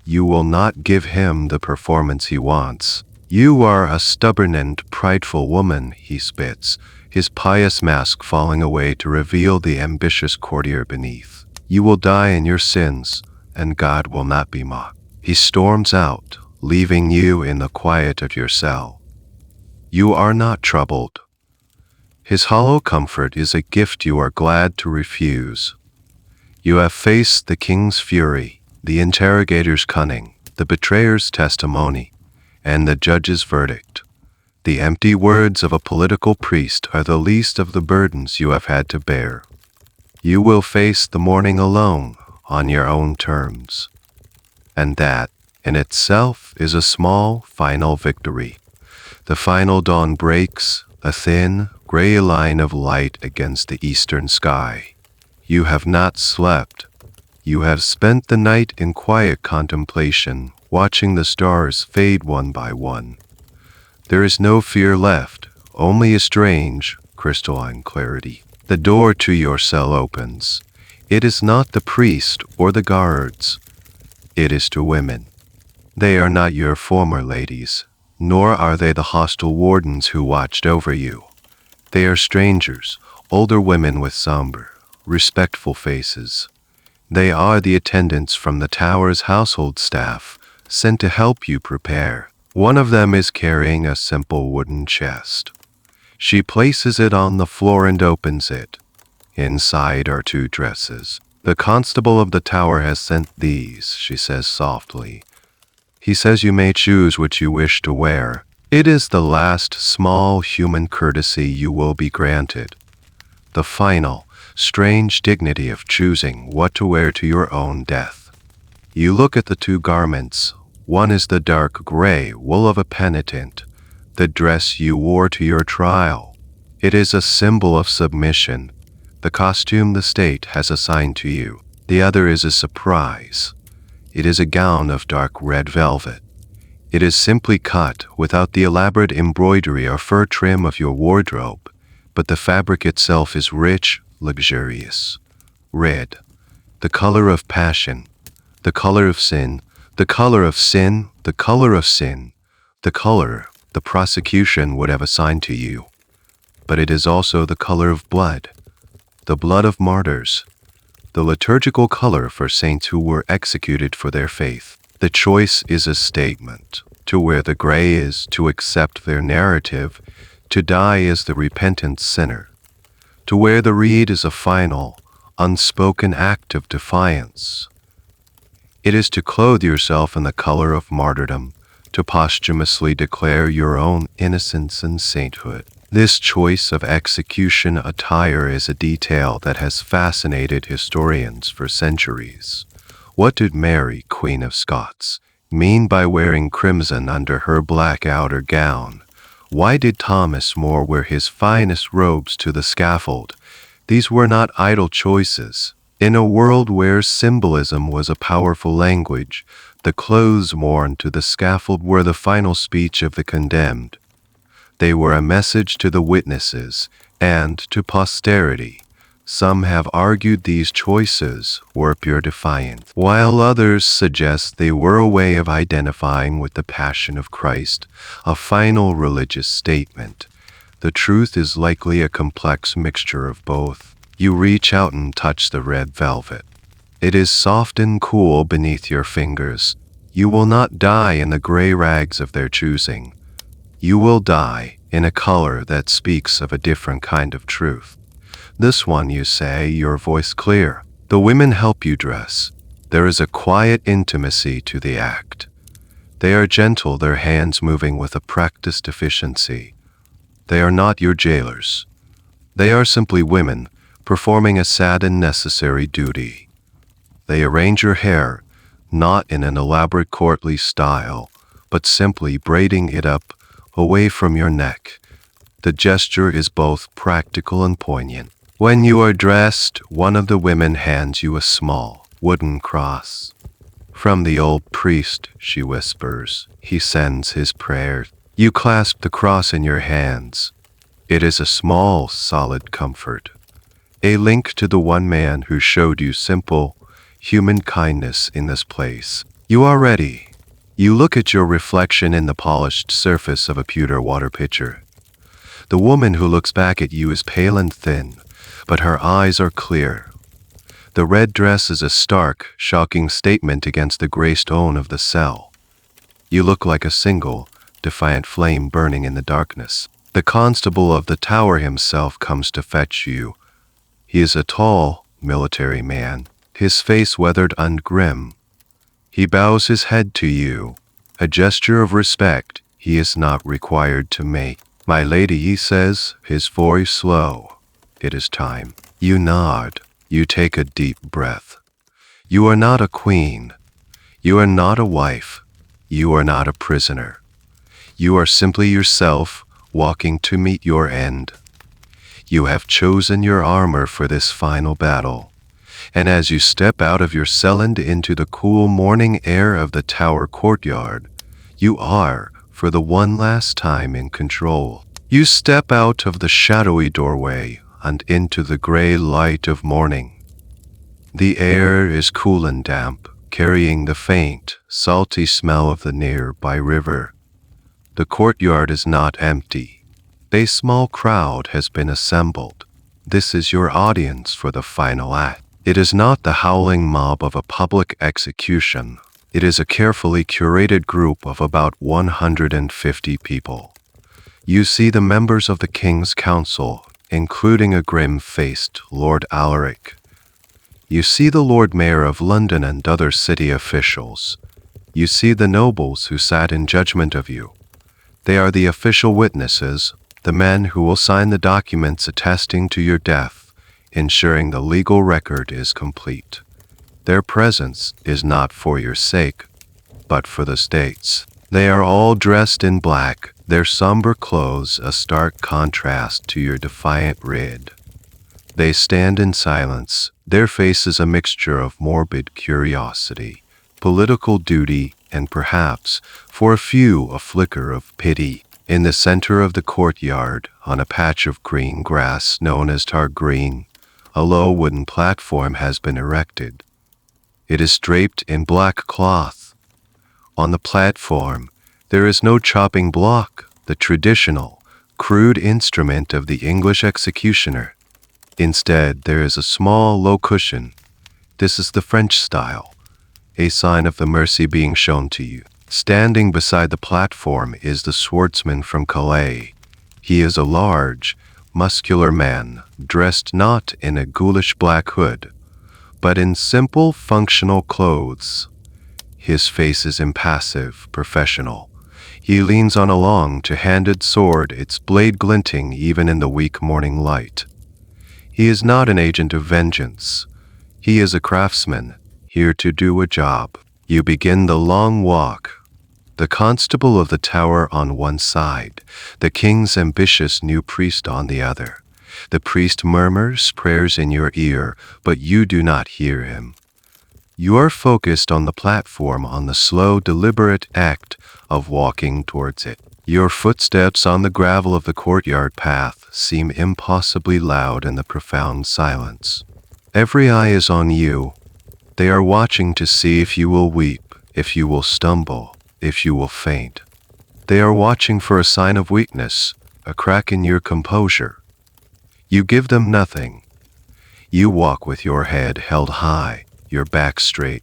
You will not give him the performance he wants. You are a stubborn and prideful woman, he spits, his pious mask falling away to reveal the ambitious courtier beneath. You will die in your sins, and God will not be mocked. He storms out, leaving you in the quiet of your cell. You are not troubled. His hollow comfort is a gift you are glad to refuse. You have faced the king's fury, the interrogator's cunning, the betrayer's testimony, and the judge's verdict. The empty words of a political priest are the least of the burdens you have had to bear. You will face the morning alone, on your own terms. And that, in itself, is a small, final victory. The final dawn breaks, a thin, gray line of light against the eastern sky. You have not slept. You have spent the night in quiet contemplation, watching the stars fade one by one. There is no fear left, only a strange, crystalline clarity. The door to your cell opens. It is not the priest or the guards. It is to women. They are not your former ladies, nor are they the hostile wardens who watched over you. They are strangers, older women with somber, respectful faces. They are the attendants from the tower's household staff, sent to help you prepare. One of them is carrying a simple wooden chest. She places it on the floor and opens it. Inside are 2 dresses. The constable of the tower has sent these, she says softly. He says you may choose which you wish to wear. It is the last small human courtesy you will be granted. The final, strange dignity of choosing what to wear to your own death. You look at the 2 garments. One is the dark gray wool of a penitent, the dress you wore to your trial. It is a symbol of submission, the costume the state has assigned to you. The other is a surprise. It is a gown of dark red velvet. It is simply cut without the elaborate embroidery or fur trim of your wardrobe, but the fabric itself is rich, luxurious. Red, the color of passion, the color of sin, the color of sin, the color of sin, the color the prosecution would have assigned to you. But it is also the color of blood, the blood of martyrs, the liturgical color for saints who were executed for their faith. The choice is a statement. To wear the gray is to accept their narrative, to die as the repentant sinner. To wear the reed is a final, unspoken act of defiance. It is to clothe yourself in the color of martyrdom, to posthumously declare your own innocence and sainthood. This choice of execution attire is a detail that has fascinated historians for centuries. What did Mary, Queen of Scots, mean by wearing crimson under her black outer gown? Why did Thomas More wear his finest robes to the scaffold? These were not idle choices. In a world where symbolism was a powerful language, the clothes worn to the scaffold were the final speech of the condemned. They were a message to the witnesses and to posterity. Some have argued these choices were pure defiance, while others suggest they were a way of identifying with the Passion of Christ, a final religious statement. The truth is likely a complex mixture of both. You reach out and touch the red velvet. It is soft and cool beneath your fingers. You will not die in the gray rags of their choosing. You will die in a color that speaks of a different kind of truth. This one, you say, your voice clear. The women help you dress. There is a quiet intimacy to the act. They are gentle, their hands moving with a practiced efficiency. They are not your jailers. They are simply women, performing a sad and necessary duty. They arrange your hair, not in an elaborate courtly style, but simply braiding it up away from your neck. The gesture is both practical and poignant. When you are dressed, one of the women hands you a small wooden cross. From the old priest, she whispers. He sends his prayer. You clasp the cross in your hands. It is a small, solid comfort. A link to the one man who showed you simple, human kindness in this place. You are ready. You look at your reflection in the polished surface of a pewter water pitcher. The woman who looks back at you is pale and thin, but her eyes are clear. The red dress is a stark, shocking statement against the gray stone of the cell. You look like a single, defiant flame burning in the darkness. The constable of the tower himself comes to fetch you. He is a tall, military man, his face weathered and grim. He bows his head to you, a gesture of respect he is not required to make. My lady, he says, his voice slow. It is time. You nod. You take a deep breath. You are not a queen. You are not a wife. You are not a prisoner. You are simply yourself, walking to meet your end. You have chosen your armor for this final battle. And as you step out of your cell and into the cool morning air of the tower courtyard, you are, for the one last time, in control. You step out of the shadowy doorway and into the gray light of morning. The air is cool and damp, carrying the faint, salty smell of the nearby river. The courtyard is not empty. A small crowd has been assembled. This is your audience for the final act. It is not the howling mob of a public execution. It is a carefully curated group of about 150 people. You see the members of the King's Council, including a grim-faced Lord Alaric. You see the Lord Mayor of London and other city officials. You see the nobles who sat in judgment of you. They are the official witnesses, the men who will sign the documents attesting to your death, ensuring the legal record is complete. Their presence is not for your sake, but for the state's. They are all dressed in black, their somber clothes a stark contrast to your defiant rid. They stand in silence, their faces a mixture of morbid curiosity, political duty, and perhaps, for a few, a flicker of pity. In the center of the courtyard, on a patch of green grass known as tar green, a low wooden platform has been erected. It is draped in black cloth. On the platform, there is no chopping block, the traditional, crude instrument of the English executioner. Instead, there is a small, low cushion. This is the French style, a sign of the mercy being shown to you. Standing beside the platform is the swordsman from Calais. He is a large, muscular man, dressed not in a ghoulish black hood, but in simple, functional clothes. His face is impassive, professional. He leans on a long, two-handed sword, its blade glinting even in the weak morning light. He is not an agent of vengeance. He is a craftsman, here to do a job. You begin the long walk. The constable of the tower on one side, the king's ambitious new priest on the other. The priest murmurs prayers in your ear, but you do not hear him. You are focused on the platform, on the slow, deliberate act of walking towards it. Your footsteps on the gravel of the courtyard path seem impossibly loud in the profound silence. Every eye is on you. They are watching to see if you will weep, if you will stumble, if you will faint. They are watching for a sign of weakness, a crack in your composure. You give them nothing. You walk with your head held high, your back straight,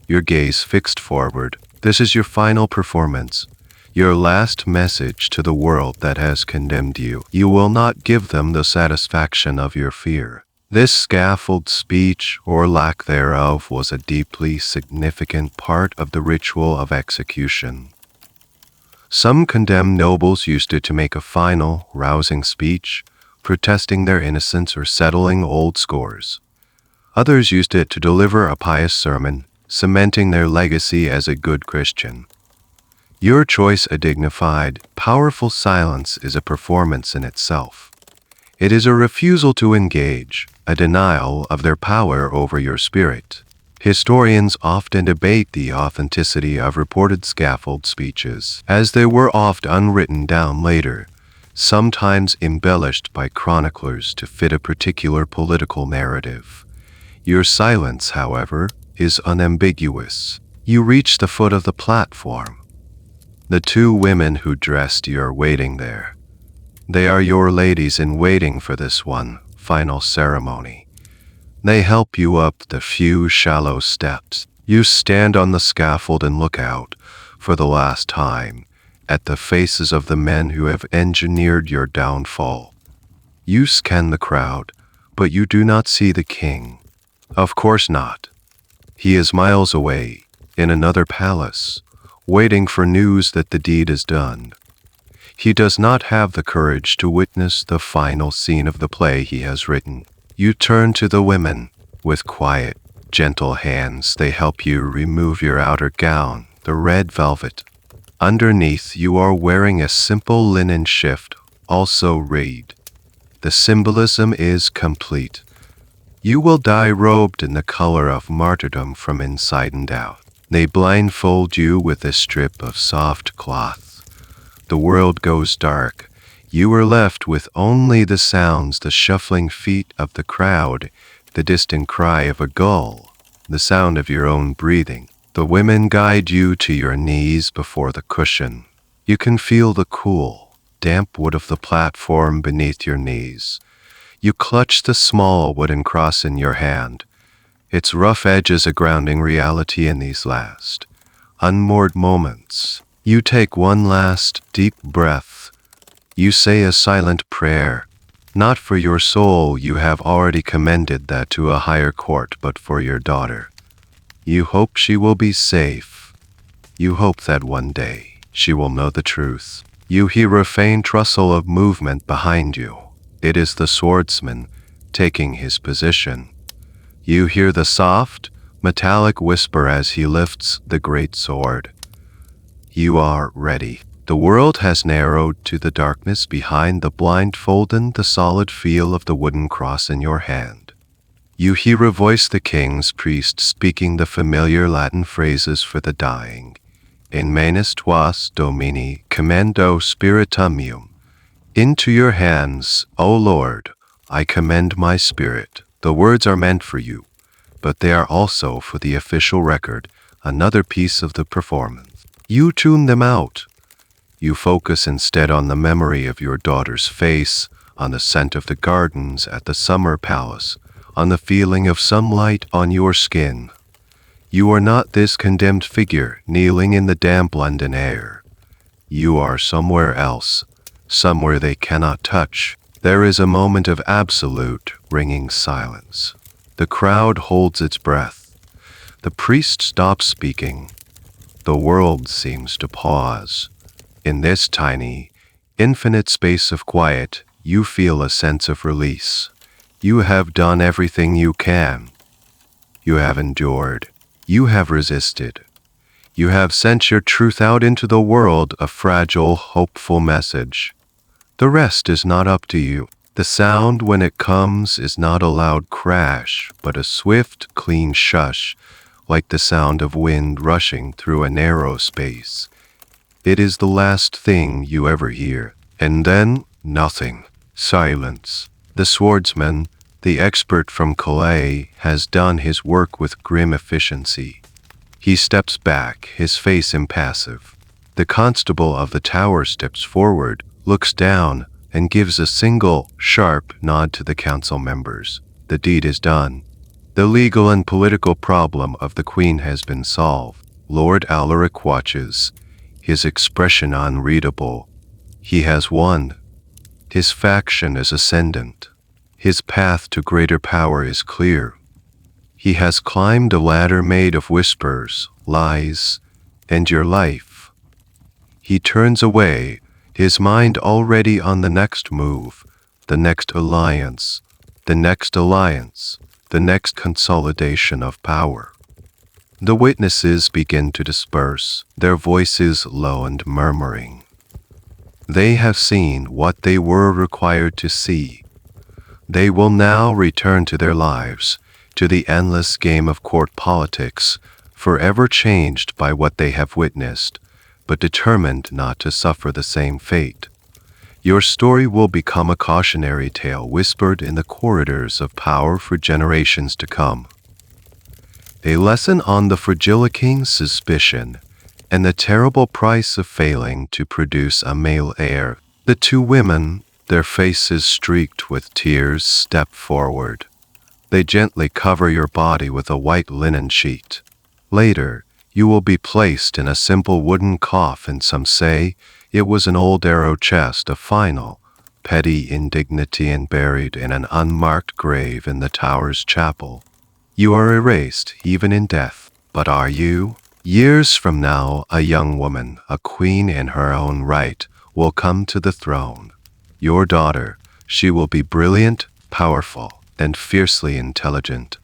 your gaze fixed forward. This is your final performance, your last message to the world that has condemned you. You will not give them the satisfaction of your fear. This scaffold speech, or lack thereof, was a deeply significant part of the ritual of execution. Some condemned nobles used it to make a final, rousing speech, protesting their innocence or settling old scores. Others used it to deliver a pious sermon, cementing their legacy as a good Christian. Your choice, a dignified, powerful silence, is a performance in itself. It is a refusal to engage, a denial of their power over your spirit. Historians often debate the authenticity of reported scaffold speeches, as they were oft unwritten down later, sometimes embellished by chroniclers to fit a particular political narrative. Your silence, however, is unambiguous. You reach the foot of the platform. The two women who dressed you are waiting there. They are your ladies in waiting for this one final ceremony. They help you up the few shallow steps. You stand on the scaffold and look out, for the last time, at the faces of the men who have engineered your downfall. You scan the crowd, but you do not see the king. Of course not. He is miles away, in another palace, waiting for news that the deed is done. He does not have the courage to witness the final scene of the play he has written. You turn to the women. With quiet, gentle hands, they help you remove your outer gown, the red velvet. Underneath, you are wearing a simple linen shift, also red. The symbolism is complete. You will die robed in the color of martyrdom from inside and out. They blindfold you with a strip of soft cloth. The world goes dark. You are left with only the sounds, the shuffling feet of the crowd, the distant cry of a gull, the sound of your own breathing. The women guide you to your knees before the cushion. You can feel the cool, damp wood of the platform beneath your knees. You clutch the small wooden cross in your hand. Its rough edges a grounding reality in these last, unmoored moments. You take one last deep breath. You say a silent prayer, Not for your soul, you have already commended that to a higher court, but for your daughter. You hope she will be safe. You hope that one day she will know the truth. You hear a faint rustle of movement behind you. It is the swordsman taking his position. You hear the soft, metallic whisper as he lifts the great sword. You are ready. The world has narrowed to the darkness behind the blindfold and the solid feel of the wooden cross in your hand. You hear a voice, the king's priest, speaking the familiar Latin phrases for the dying. In manus tuas Domini commendo spiritum meum. Into your hands, O Lord, I commend my spirit. The words are meant for you, but they are also for the official record, another piece of the performance. You tune them out. You focus instead on the memory of your daughter's face, on the scent of the gardens at the summer palace, on the feeling of sunlight on your skin. You are not this condemned figure kneeling in the damp London air. You are somewhere else, somewhere they cannot touch. There is a moment of absolute, ringing silence. The crowd holds its breath. The priest stops speaking. The world seems to pause. In this tiny, infinite space of quiet, you feel a sense of release. You have done everything you can. You have endured. You have resisted. You have sent your truth out into the world, a fragile, hopeful message. The rest is not up to you. The sound, when it comes, is not a loud crash, but a swift, clean shush, like the sound of wind rushing through a narrow space. It is the last thing you ever hear. And then, nothing. Silence. The swordsman, the expert from Calais, has done his work with grim efficiency. He steps back, his face impassive. The constable of the tower steps forward, looks down, and gives a single, sharp nod to the council members. The deed is done. The legal and political problem of the Queen has been solved. Lord Alaric watches, his expression unreadable. He has won. His faction is ascendant. His path to greater power is clear. He has climbed a ladder made of whispers, lies, and your life. He turns away, his mind already on the next move, the next alliance, the next alliance, the next consolidation of power. The witnesses begin to disperse, their voices low and murmuring. They have seen what they were required to see. They will now return to their lives, to the endless game of court politics, forever changed by what they have witnessed, but determined not to suffer the same fate. Your story will become a cautionary tale whispered in the corridors of power for generations to come. A lesson on the fragile king's suspicion and the terrible price of failing to produce a male heir. The two women, their faces streaked with tears, step forward. They gently cover your body with a white linen sheet. Later, you will be placed in a simple wooden coffin. Some say it was an old arrow chest, a final, petty indignity, and buried in an unmarked grave in the tower's chapel. You are erased, even in death. But are you? Years from now, a young woman, a queen in her own right, will come to the throne. Your daughter, she will be brilliant, powerful, and fiercely intelligent.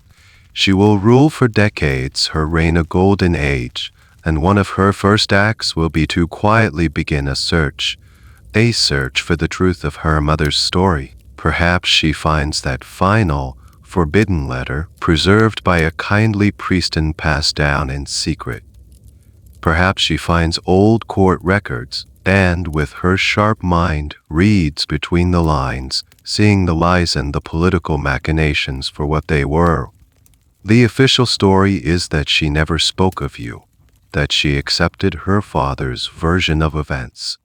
She will rule for decades, her reign a golden age, and one of her first acts will be to quietly begin a search for the truth of her mother's story. Perhaps she finds that final, forbidden letter preserved by a kindly priest and passed down in secret. Perhaps she finds old court records and, with her sharp mind, reads between the lines, seeing the lies and the political machinations for what they were. The official story is that she never spoke of you, that she accepted her father's version of events.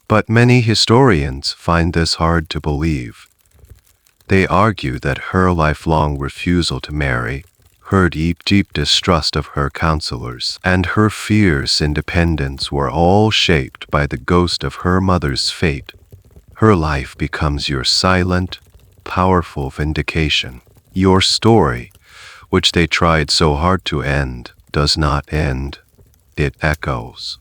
But many historians find this hard to believe. They argue that her lifelong refusal to marry, her deep distrust of her counselors, and her fierce independence were all shaped by the ghost of her mother's fate. Her life becomes your silent, powerful vindication. Your story, which they tried so hard to end, does not end. It echoes.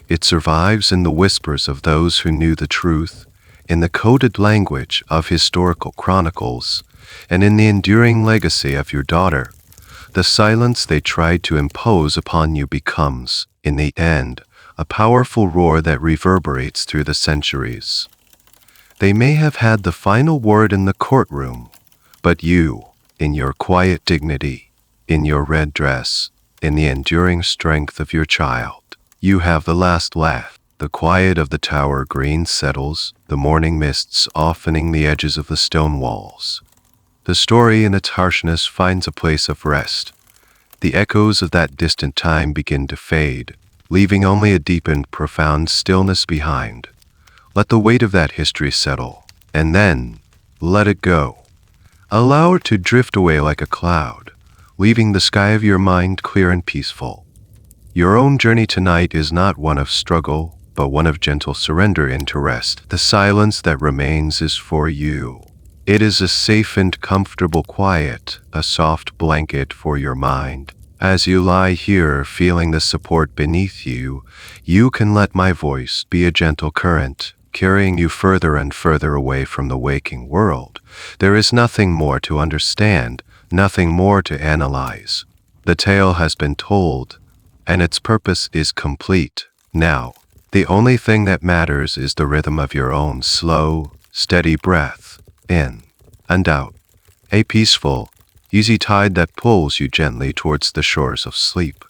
It survives in the whispers of those who knew the truth, in the coded language of historical chronicles, and in the enduring legacy of your daughter. The silence they tried to impose upon you becomes, in the end, a powerful roar that reverberates through the centuries. They may have had the final word in the courtroom, but you, in your quiet dignity, in your red dress, in the enduring strength of your child, you have the last laugh. The quiet of the tower green settles, the morning mists softening the edges of the stone walls. The story in its harshness finds a place of rest. The echoes of that distant time begin to fade, leaving only a deep and profound stillness behind. Let the weight of that history settle, and then let it go. Allow it to drift away like a cloud, leaving the sky of your mind clear and peaceful. Your own journey tonight is not one of struggle, but one of gentle surrender into rest. The silence that remains is for you. It is a safe and comfortable quiet, a soft blanket for your mind. As you lie here feeling the support beneath you, you can let my voice be a gentle current, carrying you further and further away from the waking world. There is nothing more to understand, nothing more to analyze. The tale has been told, and its purpose is complete. Now, the only thing that matters is the rhythm of your own slow, steady breath, in and out. A peaceful, easy tide that pulls you gently towards the shores of sleep.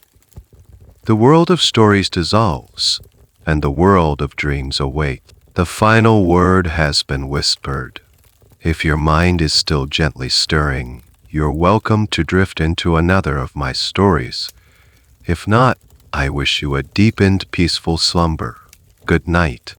The world of stories dissolves, and the world of dreams awaits. The final word has been whispered. If your mind is still gently stirring, you're welcome to drift into another of my stories. If not, I wish you a deep and peaceful slumber. Good night.